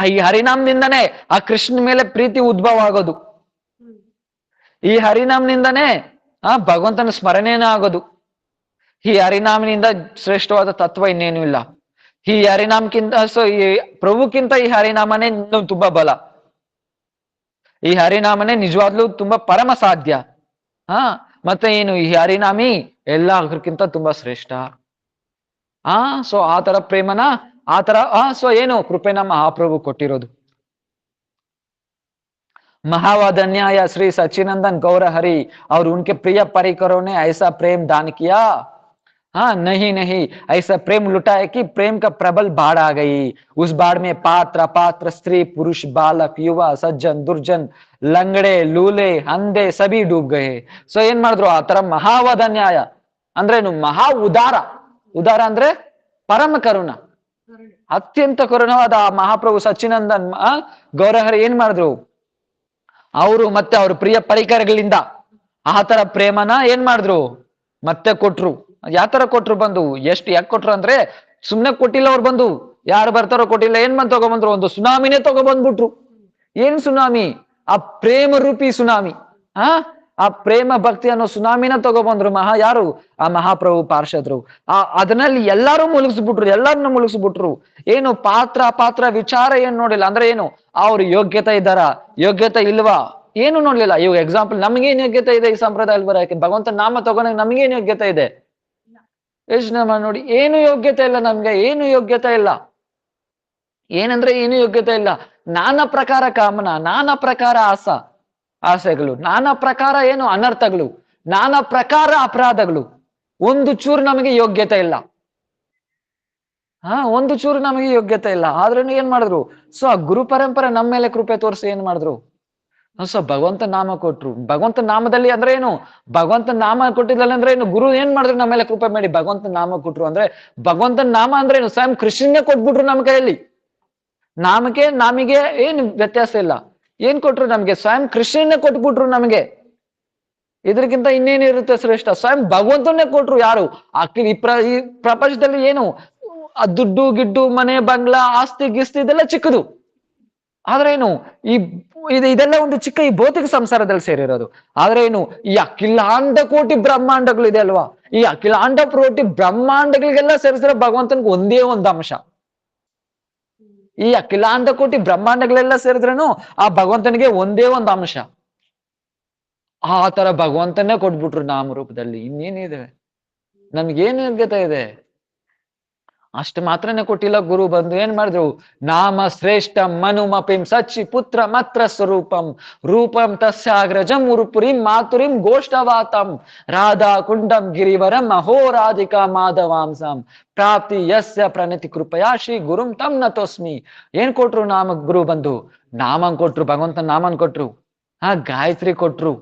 ಈ ಹರಿನಾಮದಿಂದನೇ ಆ ಕೃಷ್ಣ ಮೇಲೆ ಪ್ರೀತಿ ಉದ್ಭವ ಆಗೋದು. ಈ ಹರಿನಾಮನಿಂದನೇ ಭಗವಂತನ ಸ್ಮರಣೆನ ಆಗೋದು. ಈ ಹರಿನಾಮನಿಂದ ಶ್ರೇಷ್ಠವಾದ ತತ್ವ ಇನ್ನೇನು ಇಲ್ಲ. ಈ ಹರಿನಾಮಕ್ಕಿಂತ ಈ ಪ್ರಭುಕ್ಕಿಂತ ಈ ಹರಿನಾಮನೇ ಇನ್ನೂ ತುಂಬಾ ಬಲ. ಈ ಹರಿನಾಮನೇ ನಿಜವಾಗ್ಲೂ ತುಂಬಾ ಪರಮ ಸಾಧ್ಯ. ಹಾ, ಮತ್ತೆ ಏನು ಈ ಹರಿನಾಮಿ ಎಲ್ಲಕ್ಕಿಂತ ತುಂಬಾ ಶ್ರೇಷ್ಠ. ಸೊ ಆ ತರ ಪ್ರೇಮನ ಆ ತರ ಸೊ ಏನು ಕೃಪೆನ ಮಹಾಪ್ರಭು ಕೊಟ್ಟಿರೋದು. महावादन्याय श्री सच्चिनंदन गौर हरि और उनके प्रिय परिकरों ने ऐसा प्रेम दान किया. हाँ, नहीं नहीं, ऐसा प्रेम लुटा है कि प्रेम का प्रबल बाढ़ आ गई. उस बाढ़ में पात्र अपात्र, स्त्री पुरुष, बालक युवा, सज्जन दुर्जन, लंगड़े लूले अंधे सभी डूब गए. ಸೊ ಏನ್ ಮಾಡಿದ್ರು, ಆ ತರ ಮಹಾವದನ್ಯಾಯ ಅಂದ್ರೇನು, ಮಹಾ ಉದಾರ. ಉದಾರ ಅಂದ್ರೆ ಪರಮ ಕರುಣ, ಅತ್ಯಂತ ಕರುಣವಾದ ಮಹಾಪ್ರಭು ಸಚ್ಚಿನಂದನ್ ಗೌರಹರಿ ಏನ್ ಮಾಡಿದ್ರು, ಅವರು ಮತ್ತೆ ಅವ್ರ ಪ್ರಿಯ ಪರಿಕರಗಳಿಂದ ಆ ತರ ಪ್ರೇಮನ ಏನ್ ಮಾಡಿದ್ರು ಮತ್ತೆ ಕೊಟ್ರು. ಯಾವ ತರ ಕೊಟ್ರು, ಬಂದು ಎಷ್ಟು ಯಾಕೆ ಕೊಟ್ರು ಅಂದ್ರೆ ಸುಮ್ನೆ ಕೊಟ್ಟಿಲ್ಲ. ಅವ್ರು ಬಂದು ಯಾರು ಬರ್ತಾರೋ ಕೊಟ್ಟಿಲ್ಲ, ಏನ್ ಬಂದ್ ತಗೊಬಂದ್ರು, ಒಂದು ಸುನಾಮಿನೇ ತಗೊಬಂದ್ಬಿಟ್ರು. ಏನ್ ಸುನಾಮಿ, ಆ ಪ್ರೇಮ ರೂಪಿ ಸುನಾಮಿ. ಆ ಪ್ರೇಮ ಭಕ್ತಿ ಅನ್ನೋ ಸುನಾಮಿನ ತಗೊಬಂದ್ರು ಯಾರು, ಆ ಮಹಾಪ್ರಭು ಪಾರ್ಷದರು. ಅದನ್ನಲ್ಲಿ ಎಲ್ಲಾರು ಮುಳುಗಿಸ್ಬಿಟ್ರು, ಎಲ್ಲರನ್ನ ಮುಳುಗಿಸ್ಬಿಟ್ರು. ಏನು ಪಾತ್ರ ಅಪಾತ್ರ ವಿಚಾರ ಏನ್ ನೋಡಿಲ್ಲ. ಅಂದ್ರೆ ಏನು, ಅವ್ರು ಯೋಗ್ಯತೆ ಇದ್ದಾರ ಯೋಗ್ಯತೆ ಇಲ್ವಾ ಏನು ನೋಡ್ಲಿಲ್ಲ. ಇವಾಗ ಎಕ್ಸಾಂಪಲ್, ನಮ್ಗೇನ್ ಯೋಗ್ಯತೆ ಇದೆ ಈ ಸಂಪ್ರದಾಯ ಬರೋಕೆ, ಭಗವಂತ ನಾಮ ತಗೊಂಡಾಗ ನಮ್ಗೇನ್ ಯೋಗ್ಯತೆ ಇದೆ, ಎಷ್ಟು ನಮ್ಮ ನೋಡಿ, ಏನು ಯೋಗ್ಯತೆ ಇಲ್ಲ ನಮ್ಗೆ, ಏನು ಯೋಗ್ಯತೆ ಇಲ್ಲ. ಏನಂದ್ರೆ ಏನು ಯೋಗ್ಯತೆ ಇಲ್ಲ. ನಾನಾ ಪ್ರಕಾರ ಕಾಮನ, ನಾನಾ ಪ್ರಕಾರ ಆಸೆಗಳು, ನಾನಾ ಪ್ರಕಾರ ಏನು ಅನರ್ಥಗಳು, ನಾನಾ ಪ್ರಕಾರ ಅಪರಾಧಗಳು. ಒಂದು ಚೂರು ನಮಗೆ ಯೋಗ್ಯತೆ ಇಲ್ಲ. ಒಂದು ಚೂರು ನಮಗೆ ಯೋಗ್ಯತೆ ಇಲ್ಲ. ಆದ್ರೂ ಏನ್ ಮಾಡಿದ್ರು, ಸೊ ಆ ಗುರು ಪರಂಪರೆ ನಮ್ಮ ಮೇಲೆ ಕೃಪೆ ತೋರಿಸಿ ಏನ್ ಮಾಡಿದ್ರು, ಸೊ ಭಗವಂತ ನಾಮ ಕೊಟ್ರು. ಭಗವಂತ ನಾಮದಲ್ಲಿ ಅಂದ್ರೆ ಏನು, ಭಗವಂತ ನಾಮ ಕೊಟ್ಟಿದ್ದಲ್ಲ ಅಂದ್ರೆ ಏನು, ಗುರು ಏನ್ ಮಾಡಿದ್ರು ನಮ್ಮ ಮೇಲೆ ಕೃಪೆ ಮಾಡಿ ಭಗವಂತ ನಾಮ ಕೊಟ್ರು. ಅಂದ್ರೆ ಭಗವಂತನ ನಾಮ ಅಂದ್ರೆ ಏನು, ಸ್ವಯಂ ಕೃಷ್ಣನ್ನೇ ಕೊಟ್ಬಿಟ್ರು ನಮ್ಮ ಕೈಯಲ್ಲಿ. ನಾಮಕ್ಕೆ ನಮಗೆ ಏನ್ ವ್ಯತ್ಯಾಸ ಇಲ್ಲ. ಏನ್ ಕೊಟ್ರು ನಮ್ಗೆ, ಸ್ವಯಂ ಕೃಷ್ಣನ್ನೇ ಕೊಟ್ಬಿಟ್ರು ನಮಗೆ. ಇದಕ್ಕಿಂತ ಇನ್ನೇನಿರುತ್ತೆ ಶ್ರೇಷ್ಠ, ಸ್ವಯಂ ಭಗವಂತನ್ನೇ ಕೊಟ್ರು. ಯಾರು ಈ ಪ್ರಪಂಚದಲ್ಲಿ ಏನು ಆ ದುಡ್ಡು ಗಿಡ್ಡು ಮನೆ ಬಂಗ್ಲಾ ಆಸ್ತಿ ಗಿಸ್ತಿ ಇದೆಲ್ಲ ಚಿಕ್ಕದು. ಆದ್ರೆ ಏನು ಇದೆಲ್ಲ ಒಂದು ಚಿಕ್ಕ ಈ ಭೌತಿಕ ಸಂಸಾರದಲ್ಲಿ ಸೇರಿರೋದು. ಆದ್ರೆ ಏನು, ಈ ಅಖಿಲಾಂಡ ಕೋಟಿ ಬ್ರಹ್ಮಾಂಡಗಳು ಇದೆ ಅಲ್ವಾ, ಈ ಅಖಿಲಾಂಡ ಕೋಟಿ ಬ್ರಹ್ಮಾಂಡಗಳಿಗೆಲ್ಲ ಸೇರಿಸಿದ್ರೆ ಭಗವಂತನಿಗೆ ಒಂದೇ ಒಂದು ಅಂಶ. ಈ ಅಖಿಲಾಂಡ ಕೋಟಿ ಬ್ರಹ್ಮಾಂಡಗಳೆಲ್ಲ ಸೇರಿದ್ರೇನು ಆ ಭಗವಂತನಿಗೆ ಒಂದೇ ಒಂದು ಅಂಶ. ಆ ತರ ಭಗವಂತನೇ ಕೊಟ್ಬಿಟ್ರು ನಾಮ ರೂಪದಲ್ಲಿ. ಇನ್ನೇನಿದೆ, ನಮ್ಗೇನು ಯೋಗ್ಯತೆ ಇದೆ, ಅಷ್ಟು ಮಾತ್ರನೇ ಕೊಟ್ಟಿಲ್ಲ. ಗುರು ಬಂದು ಏನ್ ಮಾಡಿದ್ರು, ನಾಮ ಶ್ರೇಷ್ಠ ಮನುಮಪಿಂ ಸಚ್ಚಿ ಪುತ್ರ ಮಾತ್ರ ಸ್ವರೂಪಂ ರೂಪಂ ತಸ್ಯಾಗ್ರಜಂ ಉರುಪುರಿಂ ಮಾತುರಿಂ ಗೋಷ್ಠವಾತಂ ರಾಧಾ ಕುಂಡಂ ಗಿರಿವರಂ ಅಹೋರಾಧಿಕಾ ಮಾಧವಾಂಸಂ ಪ್ರಾಪ್ತಿ ಯಸ್ಯ ಪ್ರಣತಿ ಕೃಪಯಾ ಶ್ರೀ ಗುರುಂ ತಂ ನತೋಸ್ಮಿ. ಏನ್ ಕೊಟ್ರು, ನಾಮ ಗುರು ಬಂದು ನಾಮನ್ ಕೊಟ್ರು, ಭಗವಂತನ ನಾಮನ್ ಕೊಟ್ರು, ಗಾಯತ್ರಿ ಕೊಟ್ರು,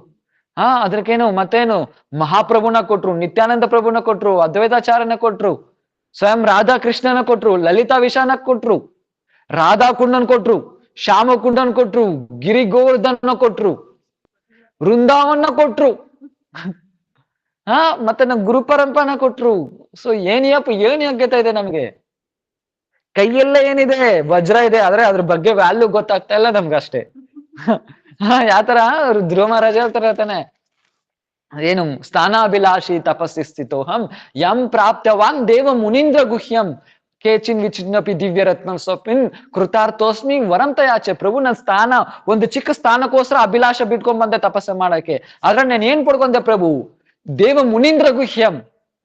ಅದಕ್ಕೇನು ಮತ್ತೇನು ಮಹಾಪ್ರಭುನ ಕೊಟ್ರು, ನಿತ್ಯಾನಂದ ಪ್ರಭುನ ಕೊಟ್ರು, ಅದ್ವೈತಾಚಾರ್ಯನ ಕೊಟ್ರು, ಸ್ವಯಂ ರಾಧಾ ಕೃಷ್ಣನ ಕೊಟ್ರು, ಲಲಿತಾ ವಿಶಾನ ಕೊಟ್ರು, ರಾಧಾ ಕುಂಡನ್ ಕೊಟ್ರು, ಶ್ಯಾಮ ಕುಂಡನ್ ಕೊಟ್ರು, ಗಿರಿ ಗೋವರ್ಧನ ಕೊಟ್ರು, ವೃಂದಾವನ್ನ ಕೊಟ್ರು, ಮತ್ತೆ ನಮ್ ಗುರು ಪರಂಪರನ ಕೊಟ್ರು. ಸೊ ಏನ್ ಯೋಗ್ಯತೆ ಇದೆ ನಮ್ಗೆ, ಕೈಯೆಲ್ಲ ಏನಿದೆ ವಜ್ರ ಇದೆ, ಆದ್ರೆ ಅದ್ರ ಬಗ್ಗೆ ವ್ಯಾಲ್ಯೂ ಗೊತ್ತಾಗ್ತಾ ಇಲ್ಲ ನಮ್ಗಷ್ಟೇ. ಯಾತರ ಧ್ರುವ ಮಹಾರಾಜ ಹೇಳ್ತಾರ ತಾನೆ, ಏನು ಸ್ಥಾನಾಭಿಲಾಷಿ ತಪಸ್ಸಿ ಸ್ಥಿತೋಹಂ ಯಂ ಪ್ರಾಪ್ತವಾನ್ ದೇವ ಮುನೀಂದ್ರ ಗುಹ್ಯಂ ಕೇಚಿನ್ ವಿಚಿನ್ನಪಿ ದಿವ್ಯ ರತ್ನ ಸ್ವಪಿನ್ ಕೃತಾರ್ಥೋಸ್ಮಿ ವರಂತ ಯಾಚೆ. ಪ್ರಭು ನನ್ನ ಸ್ಥಾನ, ಒಂದು ಚಿಕ್ಕ ಸ್ಥಾನಕ್ಕೋಸ್ಕರ ಅಭಿಲಾಷ ಬಿಟ್ಕೊಂಡ್ ಬಂದೆ ತಪಸ್ಸು ಮಾಡಕ್ಕೆ, ಆದ್ರೆ ನಾನು ಏನ್ ಪಡ್ಕೊಂಡೆ ಪ್ರಭು, ದೇವ ಮುನೀಂದ್ರ ಗುಹ್ಯಂ.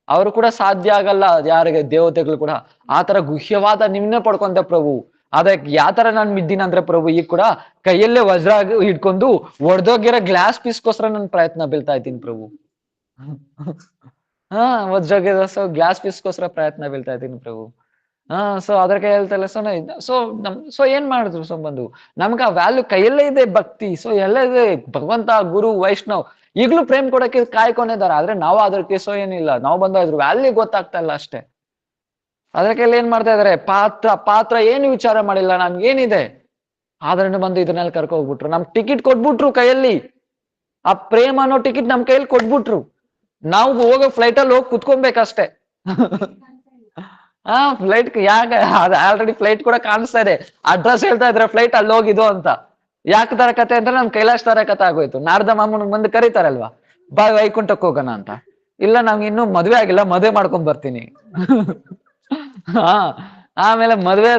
ಅವರು ಕೂಡ ಸಾಧ್ಯ ಆಗಲ್ಲ ಯಾರಿಗೆ, ದೇವತೆಗಳು ಕೂಡ ಆತರ ಗುಹ್ಯವಾದ ನಿಮ್ನೆ ಪಡ್ಕೊಂಡೆ ಪ್ರಭು. ಅದಕ್ಕೆ ಯಾತರ ನಾನ್ ಮಿದ್ದೀನಿ ಅಂದ್ರೆ ಪ್ರಭು, ಈಗ ಕೂಡ ಕೈಯಲ್ಲೇ ವಜ್ರ ಹಿಡ್ಕೊಂಡು ಒಡ್ದೋಗಿರೋ ಗ್ಲಾಸ್ ಪೀಸ್ಗೋಸ್ಕರ ನನ್ ಪ್ರಯತ್ನ ಬೀಳ್ತಾ ಇದ್ದೀನಿ ಪ್ರಭು. ವಜ್ರಗಿರೋ ಗ್ಲಾಸ್ ಪೀಸ್ಗೋಸ್ಕರ ಪ್ರಯತ್ನ ಬೀಳ್ತಾ ಇದ್ದೀನಿ ಪ್ರಭು. ಸೊ ಅದಕ್ಕೆ ಹೇಳ್ತಲ್ಲ. ಸೊ ಏನ್ ಮಾಡಿದ್ರು, ಸೊ ಬಂದು ನಮ್ಗೆ ಆ ವ್ಯಾಲ್ಯೂ ಕೈಯಲ್ಲೇ ಇದೆ, ಭಕ್ತಿ ಸೊ ಎಲ್ಲ ಇದೆ. ಭಗವಂತ ಗುರು ವೈಷ್ಣವ್ ಈಗ್ಲೂ ಪ್ರೇಮ್ ಕೊಡಕ್ಕೆ ಕಾಯ್ಕೊಂಡಿದ್ದಾರೆ. ಆದ್ರೆ ನಾವು ಅದಕ್ಕೆ ಸೊ ಏನಿಲ್ಲ, ನಾವು ಬಂದು ಅದ್ರ ವ್ಯಾಲ್ಯೂ ಗೊತ್ತಾಗ್ತಾ ಇಲ್ಲ ಅಷ್ಟೇ. ಅದಕ್ಕೆಲ್ಲ ಏನ್ ಮಾಡ್ತಾ ಇದಾರೆ, ಪಾತ್ರ ಏನು ವಿಚಾರ ಮಾಡಿಲ್ಲ, ನಮ್ಗೇನಿದೆ ಆದ್ರೂ ಬಂದು ಇದನ್ನೆಲ್ಲ ಕರ್ಕೊ ಹೋಗ್ಬಿಟ್ರು. ನಮ್ ಟಿಕೆಟ್ ಕೊಟ್ಬಿಟ್ರು ಕೈಯಲ್ಲಿ, ಆ ಪ್ರೇಮ ಅನ್ನೋ ಟಿಕೆಟ್ ನಮ್ ಕೈಯಲ್ಲಿ ಕೊಟ್ಬಿಟ್ರು. ನಾವು ಹೋಗೋ ಫ್ಲೈಟ್ ಅಲ್ಲಿ ಹೋಗಿ ಕುತ್ಕೊಬೇಕಷ್ಟೇ. ಫ್ಲೈಟ್ ಯಾಕೆ ಆಲ್ರೆಡಿ ಫ್ಲೈಟ್ ಕೂಡ ಕಾಣಿಸ್ತಾ ಇದೆ, ಅಡ್ರೆಸ್ ಹೇಳ್ತಾ ಇದ್ರೆ ಫ್ಲೈಟ್ ಅಲ್ಲಿ ಹೋಗಿದ್ದು ಅಂತ. ಯಾಕೆ ತರ ಕತೆ ಅಂದ್ರೆ ನಮ್ ಕೈಲಾಶ್ ತರ ಕತೆ ಆಗೋಯ್ತು. ನಾರದ ಮಾಮೂನ್ ಬಂದು ಕರೀತಾರಲ್ವಾ, ಬಾ ವೈಕುಂಠಕ್ಕೆ ಹೋಗೋಣ ಅಂತ. ಇಲ್ಲ ನಮ್ಗೆ ಇನ್ನೂ ಮದ್ವೆ ಆಗಿಲ್ಲ, ಮದ್ವೆ ಮಾಡ್ಕೊಂಡ್ ಬರ್ತೀನಿ. ಆಮೇಲೆ ಮದ್ವೆ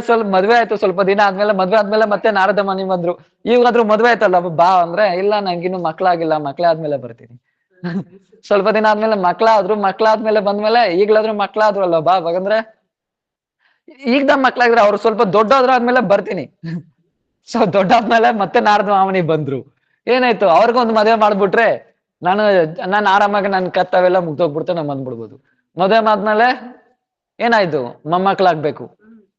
ಆಯ್ತು, ಸ್ವಲ್ಪ ದಿನ ಆದ್ಮೇಲೆ ಮದ್ವೆ ಆದ್ಮೇಲೆ ಮತ್ತೆ ನಾರದ ಮನೆ ಬಂದ್ರು. ಇವಾಗಾದ್ರೂ ಮದ್ವೆ ಆಯ್ತಲ್ಲ ಬಾ ಅಂದ್ರೆ, ಇಲ್ಲ ನಂಗಿನ್ನು ಮಕ್ಳಾಗಿಲ್ಲ, ಮಕ್ಳೇ ಆದ್ಮೇಲೆ ಬರ್ತೀನಿ. ಸ್ವಲ್ಪ ದಿನ ಆದ್ಮೇಲೆ ಮಕ್ಳಾದ್ಮೇಲೆ ಬಂದ್ಮೇಲೆ ಈಗ್ಲಾದ್ರೂ ಮಕ್ಳಾದ್ರಲ್ಲ ಬಾ ಹಾಗಂದ್ರೆ, ಈಗ ಮಕ್ಳಾಗಿದ್ರೆ ಅವ್ರು ಸ್ವಲ್ಪ ದೊಡ್ಡಾದ್ರ ಆದ್ಮೇಲೆ ಬರ್ತೀನಿ. ಸೊ ದೊಡ್ಡಾದ್ಮೇಲೆ ಮತ್ತೆ ನಾರದ ಮಾಮನಿ ಬಂದ್ರು. ಏನಾಯ್ತು, ಅವ್ರಿಗೊಂದು ಮದುವೆ ಮಾಡ್ಬಿಟ್ರೆ ನಾನು ಆರಾಮಾಗಿ ನನ್ ಕತ್ತವೆಲ್ಲ ಮುಗ್ದೋಗ್ಬಿಡ್ತೆ, ನಾನ್ ಬಂದ್ಬಿಡ್ಬೋದು. ಮದುವೆ ಆದ್ಮೇಲೆ ಏನಾಯ್ತು, ಮೊಮ್ಮಕ್ಳಾಗ್ಬೇಕು.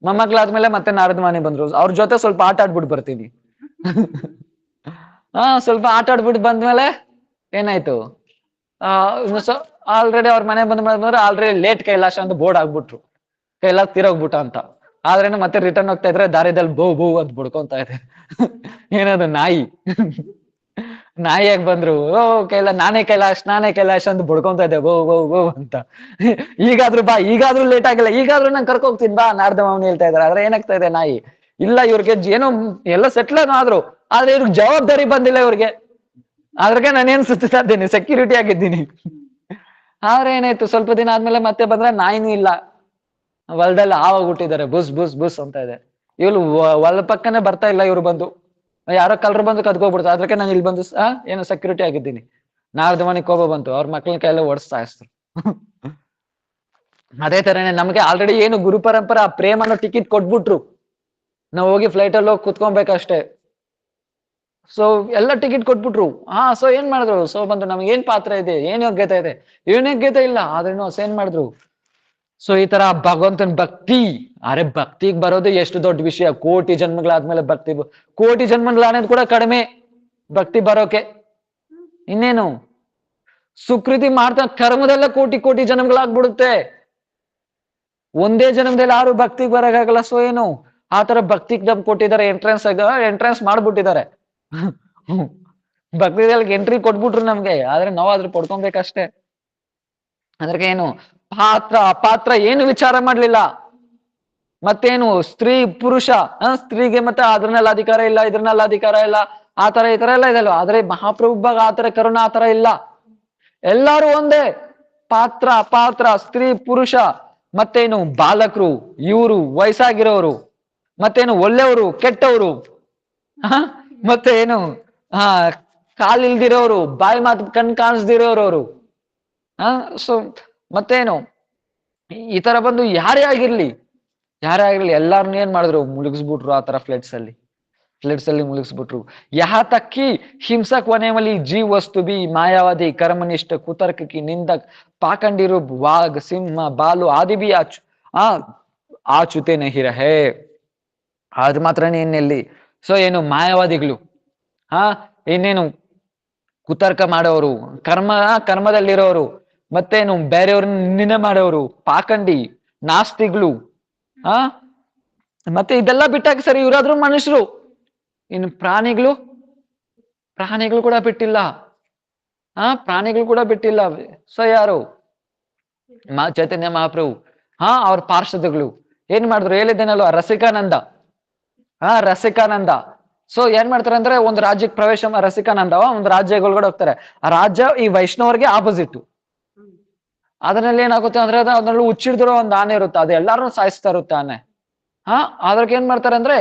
ಮೊಮ್ಮಕ್ಳಾದ್ಮೇಲೆ ಮತ್ತೆ ನಾರದ ಮಾಮನಿ ಬಂದ್ರು, ಅವ್ರ ಜೊತೆ ಸ್ವಲ್ಪ ಆಟ ಆಡ್ಬಿಟ್ಟು ಬರ್ತೀನಿ. ಸ್ವಲ್ಪ ಆಟ ಆಡ್ಬಿಟ್ಟು ಬಂದ್ಮೇಲೆ ಏನಾಯ್ತು, ಆಲ್ರೆಡಿ ಅವ್ರ ಮನೆ ಬಂದ್ರೆ ಆಲ್ರೆಡಿ ಲೇಟ್ ಕೈಲಾಶ ಅಂತ ಬೋರ್ಡ್ ಆಗ್ಬಿಟ್ರು, ಕೈಲಾಸ ತೀರೋಗ್ಬಿಟ್ಟ ಅಂತ. ಆದ್ರೇನು ಮತ್ತೆ ರಿಟರ್ನ್ ಹೋಗ್ತಾ ಇದ್ರೆ ದಾರಿದಲ್ಲಿ ಬೌ ಅಂತ ಬಡ್ಕೊಂತ ಇದೆ. ಏನದು ನಾಯಿ. ನಾಯಿಯಾಗಿ ಬಂದ್ರು, ನಾನೇ ಕೈಲಾಶ್ ಅಂತ ಬಡ್ಕೊಂತ ಇದ್ದೆ ಬೌ ಅಂತ. ಈಗಾದ್ರೂ ಲೇಟ್ ಆಗಿಲ್ಲ, ಈಗಾದ್ರೂ ನಂಗೆ ಕರ್ಕೊ ಹೋಗ್ತೀನಿ ಬಾ ನಾರದ ಮಾವನಿ ಹೇಳ್ತಾ ಇದಾರೆ. ಆದ್ರೆ ಏನಾಗ್ತಾ ಇದೆ, ನಾಯಿ ಇಲ್ಲ, ಇವ್ರಿಗೆ ಏನೋ ಎಲ್ಲ ಸೆಟ್ಲ್ ಆದ್ರು, ಆದ್ರೆ ಇವ್ರಿಗೆ ಜವಾಬ್ದಾರಿ ಬಂದಿಲ್ಲ ಇವ್ರಿಗೆ. ಅದ್ರಿಗೆ ನಾನೇನ್ ಸುತ್ತಾ ಇದ್ದೀನಿ, ಸೆಕ್ಯೂರಿಟಿ ಆಗಿದ್ದೀನಿ. ಆದ್ರೆ ಏನಾಯ್ತು, ಸ್ವಲ್ಪ ದಿನ ಆದ್ಮೇಲೆ ಮತ್ತೆ ಬಂದ್ರೆ ನಾಯಿನೂ ಇಲ್ಲ, ಹೊಲದಲ್ಲಿ ಹುಟ್ಟಿದ್ದಾರೆ, ಬುಸ್ ಅಂತ ಇದೆ. ಇವ್ರು ಹೊಲ ಪಕ್ಕನೆ ಬರ್ತಾ ಇಲ್ಲ, ಇವ್ರು ಬಂದು ಯಾರೋ ಕಲ್ರು ಬಂದು ಕದ್ಕೋಗ್ಬಿಡ್ತಾರೆ. ಅದಕ್ಕೆ ನಾನು ಇಲ್ಲಿ ಬಂದು ಏನು ಸೆಕ್ಯೂರಿಟಿ ಆಗಿದ್ದೀನಿ. ನಾರದ ಮನೆ ಕೋಪ ಬಂತು, ಅವ್ರ ಮಕ್ಳನ್ನ ಕೈಯೆಲ್ಲ ಓಡಿಸ್ತಾ ಇಸ್ರು. ಅದೇ ತರನೇ ನಮ್ಗೆ ಆಲ್ರೆಡಿ ಏನು ಗುರು ಪರಂಪರಾ ಪ್ರೇಮ್ ಅನ್ನೋ ಟಿಕೆಟ್ ಕೊಟ್ಬಿಟ್ರು, ನಾವ್ ಹೋಗಿ ಫ್ಲೈಟ್ ಅಲ್ಲಿ ಹೋಗಿ ಕುತ್ಕೊಬೇಕಷ್ಟೇ. ಸೊ ಎಲ್ಲ ಟಿಕೆಟ್ ಕೊಟ್ಬಿಟ್ರು. ಸೊ ಏನ್ ಮಾಡಿದ್ರು, ಸೊ ಬಂದು ನಮ್ಗೆ ಏನ್ ಪಾತ್ರ ಇದೆ, ಏನ್ ಯೋಗ್ಯತೆ ಇದೆ, ಏನ್ ಯೋಗ್ಯತೆ ಇಲ್ಲ, ಆದ್ರೂ ಏನ್ ಮಾಡಿದ್ರು. ಸೊ ಈ ತರ ಭಗವಂತನ ಭಕ್ತಿ, ಅರೆ ಭಕ್ತಿಗ್ ಬರೋದು ಎಷ್ಟು ದೊಡ್ಡ ವಿಷಯ. ಕೋಟಿ ಜನ್ಮಗಳಾದ್ಮೇಲೆ ಭಕ್ತಿ, ಕೋಟಿ ಜನ್ಮಗಳಾದ್ಮೇಲೆ ಕೂಡ ಕಡಿಮೆ ಭಕ್ತಿ ಬರೋಕೆ. ಇನ್ನೇನು ಸುಕೃತಿ ಮಾಡ್ತಾ ಕರ್ಮದಲ್ಲ ಕೋಟಿ ಜನ್ಮಗಳಾಗ್ಬಿಡುತ್ತೆ. ಒಂದೇ ಜನ್ಮದಲ್ಲಿ ಯಾರು ಭಕ್ತಿಗೆ ಬರಕಾಗಲ್ಲ. ಸೊ ಏನು ಆತರ ಭಕ್ತಿಗ್ ನಮ್ ಕೊಟ್ಟಿದ್ದಾರೆ, ಎಂಟ್ರೆನ್ಸ್ ಮಾಡ್ಬಿಟ್ಟಿದ್ದಾರೆ. ಭಕ್ತಿದಲ್ಲಿ ಎಂಟ್ರಿ ಕೊಟ್ಬಿಟ್ರು ನಮ್ಗೆ, ಆದ್ರೆ ನಾವಾದ್ರೂ ಪಡ್ಕೊಬೇಕಷ್ಟೇ. ಅದ್ರಿಗೆ ಏನು ಪಾತ್ರ ಅಪಾತ್ರ ಏನು ವಿಚಾರ ಮಾಡ್ಲಿಲ್ಲ. ಮತ್ತೇನು ಸ್ತ್ರೀ ಪುರುಷ, ಸ್ತ್ರೀಗೆ ಮತ್ತೆ ಅದ್ರನ್ನೆಲ್ಲ ಅಧಿಕಾರ ಇಲ್ಲ, ಇದ್ರನ್ನೆಲ್ಲ ಅಧಿಕಾರ ಇಲ್ಲ, ಆತರ ಈ ತರ ಎಲ್ಲ ಇದೆಲ್ಲ. ಆದ್ರೆ ಮಹಾಪ್ರಭು ಆತರ ಕರುಣ ಆತರ ಇಲ್ಲ, ಎಲ್ಲಾರು ಒಂದೇ. ಪಾತ್ರ ಅಪಾತ್ರ, ಸ್ತ್ರೀ ಪುರುಷ, ಮತ್ತೇನು ಬಾಲಕರು, ಇವರು ವಯಸ್ಸಾಗಿರೋರು, ಮತ್ತೇನು ಒಳ್ಳೆಯವರು ಕೆಟ್ಟವರು, ಮತ್ತೆ ಏನು ಕಾಲಿಲ್ದಿರೋರು, ಬಾಯಿ ಮಾತು ಕಣ್ ಕಾಣಿಸ್ದಿರೋರು, ಸೊ ಮತ್ತೇನು ಈ ತರ ಬಂದು ಯಾರೇ ಆಗಿರ್ಲಿ ಎಲ್ಲಾರನ್ನ ಏನ್ ಮಾಡಿದ್ರು, ಮುಳುಗಿಸ್ಬಿಟ್ರು. ಆ ತರ ಫ್ಲಡ್ಸ್ ಅಲ್ಲಿ ಮುಳುಗಿಸ್ಬಿಟ್ರು. ಯಹಾ ತಕ್ಕಿ ಹಿಂಸಕ್ ವನೆಮಲಿ ಜೀವ್ ವಸ್ತು ಬಿ ಮಾಯಾವಾದಿ ಕರ್ಮನಿಷ್ಠ ಕುತರ್ಕಿ ನಿಂದಕ್ ಪಾಖಂಡಿರು ವಾಗ್ ಸಿಂಹ ಬಾಲು ಆದಿ ಬಿ ಆಚುತೆ ನಹಿ ರಹೇ. ಅದು ಮಾತ್ರನೇ ಇನ್ನೆಲ್ಲಿ. ಸೊ ಏನು ಮಾಯಾವಾದಿಗಳು, ಇನ್ನೇನು ಕುತರ್ಕ ಮಾಡೋರು, ಕರ್ಮದಲ್ಲಿರೋರು, ಮತ್ತೇನು ಬೇರೆಯವ್ರನ್ನ ನಿಂದನೆ ಮಾಡೋರು, ಪಾಖಂಡಿ, ನಾಸ್ತಿಗಳು, ಮತ್ತೆ ಇದೆಲ್ಲ ಬಿಟ್ಟಾಗ ಸರಿ ಇವರಾದ್ರೂ ಮನುಷ್ಯರು. ಇನ್ನು ಪ್ರಾಣಿಗಳು ಕೂಡ ಬಿಟ್ಟಿಲ್ಲ. ಪ್ರಾಣಿಗಳು ಕೂಡ ಬಿಟ್ಟಿಲ್ಲ. ಸೊ ಯಾರು ಚೈತನ್ಯ ಮಹಾಪ್ರಭು, ಅವ್ರ ಪಾರ್ಷದಗಳು ಏನ್ ಮಾಡಿದ್ರು ಹೇಳಿದ್ದೇನಲ್ವ, ರಸಿಕಾನಂದ. ಸೊ ಏನ್ ಮಾಡ್ತಾರೆ ಅಂದ್ರೆ, ಒಂದು ರಾಜ್ಯಕ್ಕೆ ಪ್ರವೇಶ, ರಸಿಕಾನಂದ ಒಂದು ರಾಜ್ಯಗಳೊಳಗಡೆ ಹೋಗ್ತಾರೆ. ಆ ರಾಜ್ಯ ಈ ವೈಷ್ಣವರಿಗೆ ಆಪೋಸಿಟ್. ಅದ್ರಲ್ಲಿ ಏನಾಗುತ್ತೆ ಅಂದ್ರೆ, ಅದ್ರಲ್ಲಿ ಹುಚ್ಚಿಡ್ದಿರೋ ಒಂದು ಆನೆ ಇರುತ್ತೆ, ಅದು ಎಲ್ಲಾರು ಸಾಯಿಸ್ತಾ ಇರುತ್ತೆ ಆನೆ. ಅದ್ರಿಗೆ ಏನ್ ಮಾಡ್ತಾರೆ ಅಂದ್ರೆ,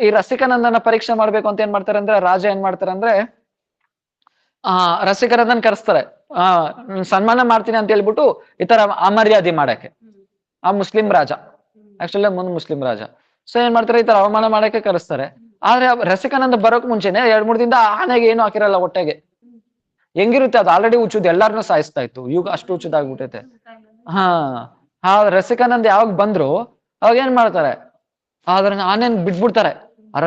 ಈ ರಸಿಕಾನಂದನ ಪರೀಕ್ಷೆ ಮಾಡ್ಬೇಕು ಅಂತ ಏನ್ ಮಾಡ್ತಾರೆ ಅಂದ್ರೆ, ರಾಜ ಏನ್ ಮಾಡ್ತಾರೆ ಅಂದ್ರೆ, ರಸಿಕಾನಂದನ್ ಕರೆಸ್ತಾರೆ. ಸನ್ಮಾನ ಮಾಡ್ತೀನಿ ಅಂತ ಹೇಳ್ಬಿಟ್ಟು ಈ ತರ ಅಮರ್ಯಾದೆ ಮಾಡಕ್ಕೆ. ಆ ಮುಸ್ಲಿಂ ರಾಜ, ಆಕ್ಚುಲಿ ಮುಸ್ಲಿಂ ರಾಜ. ಸೊ ಏನ್ ಮಾಡ್ತಾರೆ, ಈ ತರ ಅವಮಾನ ಮಾಡಕ್ಕೆ ಕರೆಸ್ತಾರೆ. ಆದ್ರೆ ರಸಿಕಾನಂದ ಬರೋಕ್ ಮುಂಚೆನೆ 2-3 ದಿನದ ಆನೆಗೆ ಏನು ಹಾಕಿರಲ್ಲ ಹೊಟ್ಟೆಗೆ. ಹೆಂಗಿರುತ್ತೆ ಅದು, ಆಲ್ರೆಡಿ ಹುಚ್ಚುದು, ಎಲ್ಲಾರನ್ನೂ ಸಾಯಿಸ್ತಾ ಇತ್ತು. ಈಗ ಅಷ್ಟು ಹುಚ್ಚುದಾಗ್ಬಿಟ್ಟೈತೆ. ರಸಿಕಾನಂದ್ ಯಾವಾಗ ಬಂದ್ರು ಅವಾಗ ಏನ್ ಮಾಡ್ತಾರೆ, ಅದ್ರ ಆನೆನ್ ಬಿಟ್ಬಿಡ್ತಾರೆ. ಆ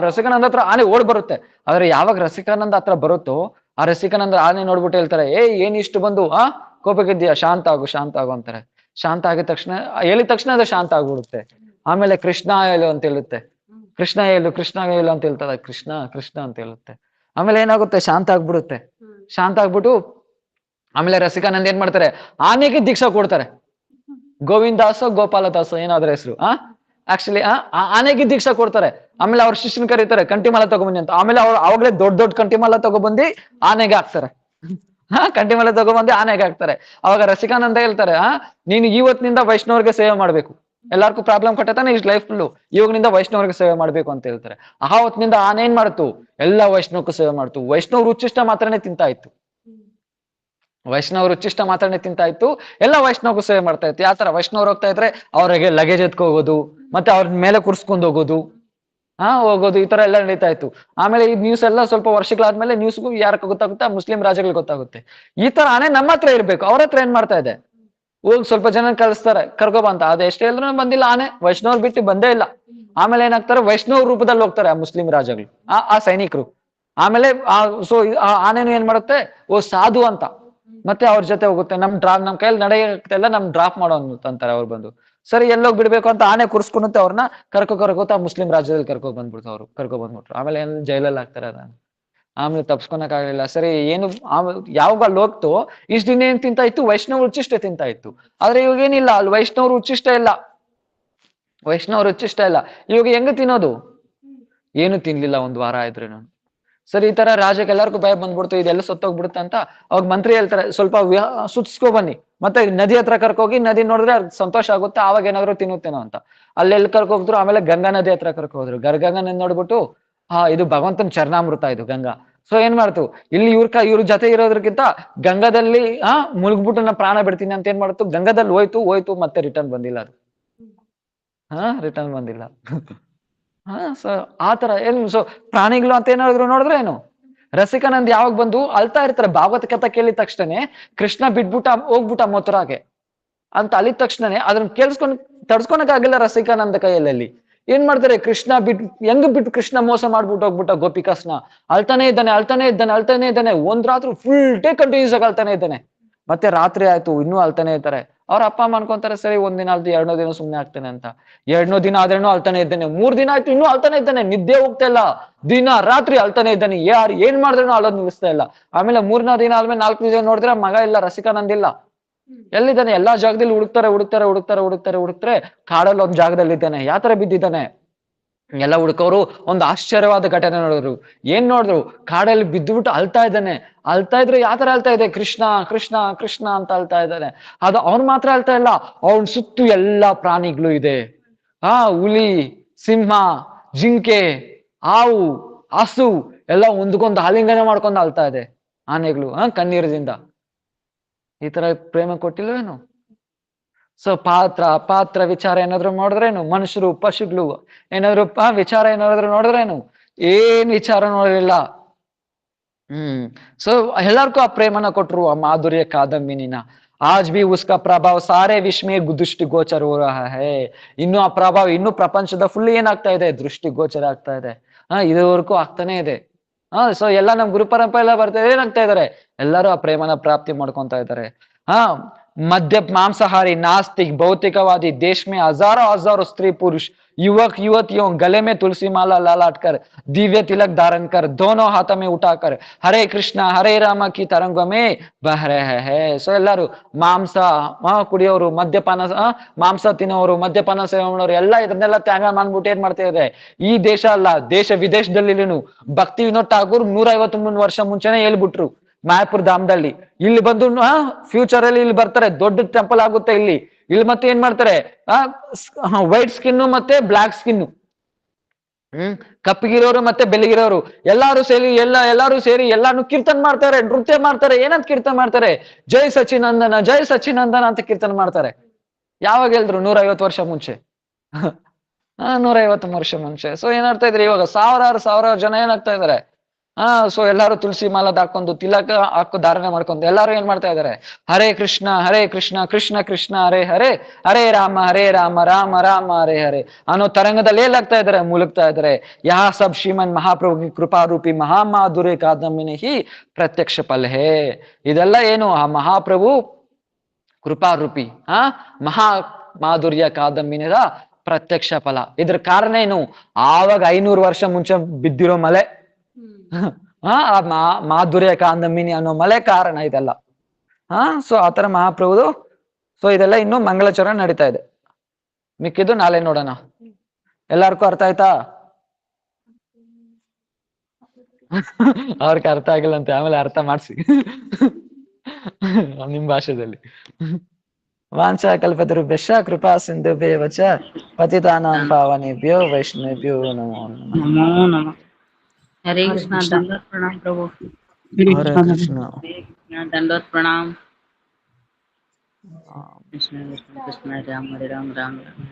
ರಸಿಕಾನಂದ ಹತ್ರ ಆನೆ ಓಡ್ ಬರುತ್ತೆ. ಆದ್ರೆ ಯಾವಾಗ ರಸಿಕಾನಂದ ಹತ್ರ ಬರುತ್ತೋ, ಆ ರಸಿಕಾನಂದ ಆನೆ ನೋಡ್ಬಿಟ್ಟು ಹೇಳ್ತಾರೆ, ಏನ್ ಇಷ್ಟು ಬಂದು ಕೋಪಕ್ಕಿದ್ಯಾ, ಶಾಂತ ಆಗು ಅಂತಾರೆ. ಶಾಂತ ಆಗಿದ ತಕ್ಷಣ, ಹೇಳಿದ ತಕ್ಷಣ ಅದು ಶಾಂತ ಆಗ್ಬಿಡುತ್ತೆ. ಆಮೇಲೆ ಕೃಷ್ಣ ಹೇಳು ಅಂತ ಹೇಳುತ್ತೆ, ಕೃಷ್ಣ ಹೇಳು ಅಂತ ಹೇಳ್ತಾರೆ, ಕೃಷ್ಣ ಅಂತ ಹೇಳುತ್ತೆ. ಆಮೇಲೆ ಏನಾಗುತ್ತೆ, ಶಾಂತ ಆಗ್ಬಿಡುತ್ತೆ. ಶಾಂತ ಆಗ್ಬಿಟ್ಟು ಆಮೇಲೆ ರಸಿಕಾನಂದ್ ಏನ್ ಮಾಡ್ತಾರೆ, ಆನೆಗೆ ದೀಕ್ಷಾ ಕೊಡ್ತಾರೆ. ಗೋವಿಂದಾಸೋ ಗೋಪಾಲದಾಸೋ ಏನಾದ್ರ ಹೆಸರು, ಆಕ್ಚುಲಿ ಆನೆಗೆ ದೀಕ್ಷಾ ಕೊಡ್ತಾರೆ. ಆಮೇಲೆ ಅವ್ರ ಶಿಷ್ಯನ್ ಕರೀತಾರೆ, ಕಂಟಿಮಾಲ ತಗೊಬನ್ನಿ ಅಂತ. ಆಮೇಲೆ ಅವಾಗಲೇ ದೊಡ್ಡ ಕಂಟಿಮಾಲ ತಗೊಬಂದು ಆನೆಗೆ ಹಾಕ್ತಾರೆ. ಕಂಟಿಮಾಲ ತಗೊಬಂದು ಆನೆಗೆ ಹಾಕ್ತಾರೆ. ಅವಾಗ ರಸಿಕಾನಂದ ಹೇಳ್ತಾರೆ, ನೀನು ಇವತ್ತಿನಿಂದ ವೈಷ್ಣವರಿಗೆ ಸೇವೆ ಮಾಡ್ಬೇಕು. ಎಲ್ಲಾರ್ಗೂ ಪ್ರಾಬ್ಲಮ್ ಕೊಟ್ಟತಾನೆ ಇಷ್ಟು ಲೈಫ್ ಫುಲ್ಲು. ಇವಾಗನಿಂದ ವೈಷ್ಣವರಿಗೆ ಸೇವೆ ಮಾಡ್ಬೇಕು ಅಂತ ಹೇಳ್ತಾರೆ. ಆ ಹೊತ್ತಿನಿಂದ ಆನೆ ಏನ್ ಮಾಡ್ತು, ಎಲ್ಲ ವೈಷ್ಣವಕ್ಕೂ ಸೇವೆ ಮಾಡ್ತು. ವೈಷ್ಣವರು ಉಚ್ಚಿಷ್ಟ ಮಾತ್ರನೇ ತಿಂತಾ ಇತ್ತು. ವೈಷ್ಣವರು ಉಚ್ಚಿಷ್ಟ ಮಾತ್ರನೇ ತಿಂತಾ ಇತ್ತು, ಎಲ್ಲ ವೈಷ್ಣವಕ್ಕೂ ಸೇವೆ ಮಾಡ್ತಾ ಇತ್ತು. ಯಾವ ತರ ವೈಷ್ಣವ್ರು ಹೋಗ್ತಾ ಇದ್ರೆ ಅವ್ರಿಗೆ ಲಗೇಜ್ ಎತ್ಕೊ ಹೋಗೋದು, ಮತ್ತೆ ಅವ್ರ ಮೇಲೆ ಕುರ್ಸ್ಕೊಂಡು ಹೋಗೋದು, ಹೋಗೋದು, ಈ ತರ ಎಲ್ಲ ನಡೀತಾ ಇತ್ತು. ಆಮೇಲೆ ಈ ನ್ಯೂಸ್ ಎಲ್ಲ ಸ್ವಲ್ಪ ವರ್ಷಗಳಾದ್ಮೇಲೆ ನ್ಯೂಸ್ಗೂ ಯಾರಕ್ಕೆ ಗೊತ್ತಾಗುತ್ತೆ, ಮುಸ್ಲಿಂ ರಾಜ್ಯಗಳಿಗೆ ಗೊತ್ತಾಗುತ್ತೆ. ಈ ತರ ಆನೆ ನಮ್ಮ ಹತ್ರ ಇರ್ಬೇಕು, ಅವ್ರ ಹತ್ರ ಏನ್ ಮಾಡ್ತಾ ಇದೆ, ಹೋಗಿ ಸ್ವಲ್ಪ ಜನ ಕಳಿಸ್ತಾರೆ ಕರ್ಕೊಬಂತ. ಅದ್ ಎಷ್ಟೇ ಹೇಳಿದ್ರು ಬಂದಿಲ್ಲ ಆನೆ, ವೈಷ್ಣವ್ರು ಬಿಟ್ಟು ಬಂದೇ ಇಲ್ಲ. ಆಮೇಲೆ ಏನಾಗ್ತಾರೆ, ವೈಷ್ಣವ ರೂಪದಲ್ಲಿ ಹೋಗ್ತಾರೆ ಆ ಮುಸ್ಲಿಂ ರಾಜ್ಯಗಳು, ಆ ಸೈನಿಕರು. ಆಮೇಲೆ ಸೊ ಆ ಆನೆನು ಏನ್ ಮಾಡುತ್ತೆ, ಸಾಧು ಅಂತ ಮತ್ತೆ ಅವ್ರ ಜೊತೆ ಹೋಗುತ್ತೆ. ನಮ್ ಕೈಯಲ್ಲಿ ನಡೆಯಕ್ಕೆಲ್ಲ ಡ್ರಾಪ್ ಮಾಡೋ ಅಂತಾರೆ ಅವ್ರು ಬಂದು. ಸರಿ ಎಲ್ಲೋಗಿ ಬಿಡ್ಬೇಕು ಅಂತ ಆನೆ ಕೂರಿಸ್ಕೊಂಡಂತೆ ಅವ್ರನ್ನ ಕರ್ಕೋತಾ ಮುಸ್ಲಿಂ ರಾಜ್ಯದಲ್ಲಿ ಕರ್ಕೊ ಬಂದ್ಬಿಟ್ರು. ಆಮೇಲೆ ಏನ್ ಜೈಲಲ್ಲಿ ಹಾಕ್ತಾರೆ ಅದನ್ನ. ಆಮೇಲೆ ತಪ್ಸ್ಕೊಳಕ್ ಆಗ್ಲಿಲ್ಲ. ಸರಿ ಏನು ಯಾವಾಗ ಅಲ್ಲಿ ಹೋಗ್ತು, ಇಷ್ಟ ದಿನ ಏನ್ ತಿಂತಾ ಇತ್ತು, ವೈಷ್ಣವ್ರು ಉಚ್ಚಿಷ್ಟ ತಿಂತಾ ಇತ್ತು. ಆದ್ರೆ ಇವಾಗ ಏನಿಲ್ಲ, ಅಲ್ಲಿ ವೈಷ್ಣವ್ರು ಉಚ್ಚಿಷ್ಟ ಇಲ್ಲ, ಇವಾಗ ಹೆಂಗ ತಿನ್ನೋದು, ಏನು ತಿನ್ಲಿಲ್ಲ ಒಂದ್ ವಾರ ಆಯ್ತು ನಾನು. ಸರಿ ಈ ತರ ರಾಜಕ್ಕೆ ಎಲ್ಲರಿಗೂ ಭಯ ಬಂದ್ಬಿಡ್ತು, ಇದೆಲ್ಲ ಸತ್ತೋಗ್ಬಿಡುತ್ತೆ ಅಂತ. ಅವಾಗ ಮಂತ್ರಿ ಹೇಳ್ತಾರೆ, ಸ್ವಲ್ಪ ಸುತ್ಸ್ಕೊ ಬನ್ನಿ, ಮತ್ತೆ ನದಿ ಹತ್ರ ಕರ್ಕೋಗಿ, ನದಿ ನೋಡಿದ್ರೆ ಸಂತೋಷ ಆಗುತ್ತೆ, ಆವಾಗ ಏನಾದ್ರು ತಿನ್ನುತ್ತೇನೋ ಅಂತ. ಅಲ್ಲೆಲ್ಲಿ ಕರ್ಕೋಗಿದ್ರು. ಆಮೇಲೆ ಗಂಗಾ ನದಿ ಹತ್ರ ಕರ್ಕೋದ್ರು. ಗಂಗಾ ನದಿ ನೋಡ್ಬಿಟ್ಟು, ಇದು ಭಗವಂತನ ಚರಣಾಮೃತ ಇದು ಗಂಗಾ. ಸೊ ಏನ್ ಮಾಡ್ತು, ಇಲ್ಲಿ ಇವ್ರ ಜೊತೆ ಇರೋದ್ರಕ್ಕಿಂತ ಗಂಗಾದಲ್ಲಿ ಮುಳುಗ್ಬಿಟ್ಟು ನಾ ಪ್ರಾಣ ಬಿಡ್ತೀನಿ ಅಂತ ಏನ್ ಮಾಡ್ತು, ಗಂಗಾದಲ್ಲಿ ಹೋಯ್ತು ಮತ್ತೆ ರಿಟರ್ನ್ ಬಂದಿಲ್ಲ ಅದು. ರಿಟರ್ನ್ ಬಂದಿಲ್ಲ. ಸೊ ಆತರ ಏನ್, ಸೊ ಪ್ರಾಣಿಗಳು ಅಂತ ಏನಾದ್ರು ನೋಡಿದ್ರೆ ಏನು, ರಸಿಕಾನಂದ್ ಯಾವಾಗ ಬಂದು ಅಳ್ತಾ ಇರ್ತಾರೆ. ಭಾಗವತ ಕಥೆ ಕೇಳಿದ ತಕ್ಷಣನೇ ಕೃಷ್ಣ ಹೋಗ್ಬಿಟ್ಟ ಮಥುರಾಗೆ ಅಂತ ಅಲ್ಲಿದ ತಕ್ಷಣನೇ ಅದನ್ನ ಕೇಳಿಸ್ಕೊಂಡು ತಡ್ಸ್ಕೊಳಕ್ ಆಗಿಲ್ಲ ರಸಿಕಾನಂದ ಕೈಯಲ್ಲಿ. ಏನ್ ಮಾಡ್ತಾರೆ, ಕೃಷ್ಣ ಬಿಟ್ಟು ಕೃಷ್ಣ ಮೋಸ ಮಾಡ್ಬಿಟ್ಟು ಹೋಗ್ಬಿಟ್ಟ ಗೋಪಿಕಾಸ್ನ. ಅಳ್ತಾನೆ ಇದ್ದಾನೆ. ಒಂದ್ ರಾತ್ರಿ ಫುಲ್ ಡೇ ಕಂಟಿನ್ಯೂಸ್ ಆಗಿ ಅಳ್ತಾನೆ ಇದ್ದಾನೆ. ಮತ್ತೆ ರಾತ್ರಿ ಆಯ್ತು, ಇನ್ನೂ ಅಳ್ತಾನೆ ಇರ್ತಾರೆ. ಅವ್ರ ಅಪ್ಪ ಅಮ್ಮ ಅನ್ಕೊಂತಾರೆ, ಸರಿ ಒಂದಿನ ಅಲ್ದು 2 ದಿನ ಸುಮ್ನೆ ಆಗ್ತಾನೆ ಅಂತ. 2 ದಿನ ಆದ್ರೇನು ಅಳ್ತಾನೆ ಇದ್ದಾನೆ. 3 ದಿನ ಆಯ್ತು, ಇನ್ನೂ ಅಳ್ತಾನೆ ಇದ್ದಾನೆ. ನಿದ್ದೆ ಹೋಗ್ತಾ ಇಲ್ಲ, ದಿನ ರಾತ್ರಿ ಅಳ್ತಾನೆ ಇದ್ದಾನೆ. ಏನ್ ಮಾಡಿದ್ರೇನು ಅಳೋದ್ ನಿಲ್ಲಿಸ್ತಾ ಇಲ್ಲ. ಆಮೇಲೆ 3ನೇ ದಿನ ಆದ್ಮೇಲೆ 4ನೇ ದಿನ ನೋಡಿದ್ರೆ ಮಗ ಇಲ್ಲ, ರಸಿಕಾನಂದ್ ಇಲ್ಲ. ಎಲ್ಲಿದ್ದಾನೆ, ಎಲ್ಲಾ ಜಾಗದಲ್ಲಿ ಹುಡುಕ್ತಾರೆ. ಕಾಡಲ್ಲಿ ಒಂದ್ ಜಾಗದಲ್ಲಿ ಇದ್ದಾನೆ. ಯಾವ ತರ ಬಿದ್ದಿದ್ದಾನೆ ಎಲ್ಲ ಹುಡುಕವ್ರು ಒಂದು ಆಶ್ಚರ್ಯವಾದ ಘಟನೆ ನೋಡಿದ್ರು. ಏನ್ ನೋಡಿದ್ರು, ಕಾಡಲ್ಲಿ ಬಿದ್ದುಬಿಟ್ಟು ಅಳ್ತಾ ಇದ್ದಾನೆ. ಅಳ್ತಾ ಇದ್ರೆ ಯಾವ ತರ ಅಳ್ತಾ ಇದೆ, ಕೃಷ್ಣ ಕೃಷ್ಣ ಕೃಷ್ಣ ಅಂತ ಅಳ್ತಾ ಇದ್ದಾನೆ. ಅದು ಅವ್ನು ಮಾತ್ರ ಅಳ್ತಾ ಇಲ್ಲ, ಅವನ್ ಸುತ್ತು ಎಲ್ಲಾ ಪ್ರಾಣಿಗಳು ಇದೆ. ಹುಲಿ, ಸಿಂಹ, ಜಿಂಕೆ, ಹಾವು, ಹಸು ಎಲ್ಲ ಒಂದಕ್ಕೊಂದು ಆಲಿಂಗನೆ ಮಾಡ್ಕೊಂಡು ಅಳ್ತಾ ಇದೆ ಆನೆಗಳು, ಕಣ್ಣೀರದಿಂದ. ಈ ತರ ಪ್ರೇಮ ಕೊಟ್ಟಿಲ್ವೇನು? ಸೊ ಪಾತ್ರ ವಿಚಾರ ಏನಾದ್ರು ನೋಡಿದ್ರೇನು, ಮನುಷ್ಯರು ಪಶುಗಳು ಏನಾದ್ರು ವಿಚಾರ ಏನಾದ್ರು ನೋಡಿದ್ರೇನು, ಏನ್ ವಿಚಾರ ನೋಡಲಿಲ್ಲ. ಸೊ ಎಲ್ಲರಿಗೂ ಆ ಪ್ರೇಮನ ಕೊಟ್ರು, ಆ ಮಾಧುರ್ಯ ಕಾದಂಬಿನಿನ. ಆಜ್ ಬಿ ಉಸ್ಕಾ ಪ್ರಭಾವ ಸಾರೇ ವಿಶ್ವೇ ದೃಷ್ಟಿ ಗೋಚರ ಹೋ ರಹಾ ಹೈ. ಇನ್ನು ಆ ಪ್ರಭಾವ ಇನ್ನು ಪ್ರಪಂಚದ ಫುಲ್ ಏನಾಗ್ತಾ ಇದೆ, ದೃಷ್ಟಿ ಗೋಚರ ಆಗ್ತಾ ಇದೆ. ಇದುವರೆಗೂ ಆಗ್ತಾನೆ ಇದೆ. ಸೊ ಎಲ್ಲ ನಮ್ ಗುರು ಪರಂಪರೆ ಎಲ್ಲ ಬರ್ತಾ ಏನಾಗ್ತಾ ಇದಾರೆ, ಎಲ್ಲರೂ ಆ ಪ್ರೇಮನ ಪ್ರಾಪ್ತಿ ಮಾಡ್ಕೊಂತ ಇದ್ದಾರೆ. मध्य मांसाहारी नास्तिक भौतिकवादी देश में हजारों स्त्री पुरुष युवक युवतियों गले में तुलसी माला ललाट कर दिव्य तिलक धारण कर दोनों हाथों में उठाकर हरे कृष्णा हरे राम की तरंगों में बह रहे हैं. ಸೊ ಎಲ್ಲರೂ ಮಾಂಸ ಕುಡಿಯೋರು, ಮದ್ಯಪಾನ ಮಾಂಸ ತಿನ್ನೋರು, ಮದ್ಯಪಾನ ಸೇವನವರು ಎಲ್ಲ ಇದನ್ನೆಲ್ಲ ತ್ಯಾಗ ಮಾಡ್ಬಿಟ್ಟು ಏನ್ ಮಾಡ್ತಾ ಇದೆ, ಈ ದೇಶ ಅಲ್ಲ ದೇಶ ವಿದೇಶದಲ್ಲಿ ಭಕ್ತಿ ವಿನೋದ್ ಠಾಕೂರ್ 153 ವರ್ಷ ಮುಂಚೆನೆ ಹೇಳ್ಬಿಟ್ರು ಮಾಯಾಪುರ ಧಾಮದಲ್ಲಿ. ಇಲ್ಲಿ ಬಂದು ಫ್ಯೂಚರ್ ಅಲ್ಲಿ ಇಲ್ಲಿ ಬರ್ತಾರೆ, ದೊಡ್ಡ ಟೆಂಪಲ್ ಆಗುತ್ತೆ ಇಲ್ಲಿ ಮತ್ತೆ ಏನ್ ಮಾಡ್ತಾರೆ, ವೈಟ್ ಸ್ಕಿನ್ ಮತ್ತೆ ಬ್ಲಾಕ್ ಸ್ಕಿನ್, ಕಪ್ಪಗಿರೋರು ಮತ್ತೆ ಬೆಳಗಿರೋರು ಎಲ್ಲಾರು ಸೇರಿ ಎಲ್ಲಾನು ಕೀರ್ತನ್ ಮಾಡ್ತಾರೆ, ನೃತ್ಯ ಮಾಡ್ತಾರೆ. ಏನಂತ ಕೀರ್ತನ್ ಮಾಡ್ತಾರೆ, ಜೈ ಸಚಿನಂದನ ಅಂತ ಕೀರ್ತನ್ ಮಾಡ್ತಾರೆ. ಯಾವಾಗ ಹೇಳಿದ್ರು, 150 ವರ್ಷ ಮುಂಚೆ. 150 ವರ್ಷ ಮುಂಚೆ. ಸೊ ಏನಾಗ್ತಾ ಇದ್ರೆ, ಇವಾಗ ಸಾವಿರಾರು ಜನ ಏನಾಗ್ತಾ ಇದಾರೆ, ಸೊ ಎಲ್ಲಾರು ತುಳಸಿ ಮಾಲದ ಹಾಕೊಂಡು ತಿಲಕ ಧಾರಣೆ ಮಾಡ್ಕೊಂಡು ಎಲ್ಲಾರು ಏನ್ ಮಾಡ್ತಾ ಇದಾರೆ, ಹರೇ ಕೃಷ್ಣ ಕೃಷ್ಣ ಕೃಷ್ಣ ಹರೇ ಹರೇ ಹರೇ ರಾಮ ರಾಮ ರಾಮ ಹರೇ ಹರೇ ಅನ್ನೋ ತರಂಗದಲ್ಲಿ ಏನಾಗ್ತಾ ಇದಾರೆ, ಮುಳುಗ್ತಾ ಇದಾರೆ. ಯಾ ಸಬ್ ಶ್ರೀಮನ್ ಮಹಾಪ್ರಭು ಕೃಪಾರೂಪಿ ಮಹಾಮಾಧುರ್ಯ ಕಾದಂಬಿನಿ ಹಿ ಪ್ರತ್ಯಕ್ಷ ಫಲ ಹೇ. ಇದೆಲ್ಲ ಏನು, ಆ ಮಹಾಪ್ರಭು ಕೃಪಾರೂಪಿ ಮಹಾ ಮಾಧುರ್ಯ ಕಾದಂಬಿನಿದ ಪ್ರತ್ಯಕ್ಷ ಫಲ. ಇದ್ರ ಕಾರಣ ಏನು, ಆವಾಗ 500 ವರ್ಷ ಮುಂಚೆ ಬಿದ್ದಿರೋ ಮಲೆ, ಮಾಧುರ್ಯ ಕಾದಂಬಿನಿ ಅನ್ನೋ ಮಲೆ ಕಾರಣ ಇದೆಲ್ಲ. ಸೊ ಆತರ ಮಹಾಪ್ರಭುದು. ಸೊ ಇದೆಲ್ಲ ಇನ್ನು ಮಂಗಳಾಚರಣೆ ನಡೀತಾ ಇದೆ. ಮಿಕ್ಕಿದ್ದು ನಾಳೆ ನೋಡೋಣ. ಎಲ್ಲಾರ್ಗೂ ಅರ್ಥ ಆಯ್ತಾ? ಅವ್ರಿಗೆ ಅರ್ಥ ಆಗಿಲ್ಲ ಅಂತೆ, ಆಮೇಲೆ ಅರ್ಥ ಮಾಡ್ಸಿ ನಿಮ್ ಭಾಷೆದಲ್ಲಿ. वाञ्छा कल्पतरुभ्यश्च कृपा सिन्धुभ्येव च पतितानां पावनेभ्यो वैष्णवेभ्यो नमो नमः। नमो नमः। हरे कृष्णा, दंडवत प्रणाम प्रभु। हरे कृष्ण। दंडवत प्रणाम। कृष्ण कृष्ण कृष्ण राम हरे राम राम राम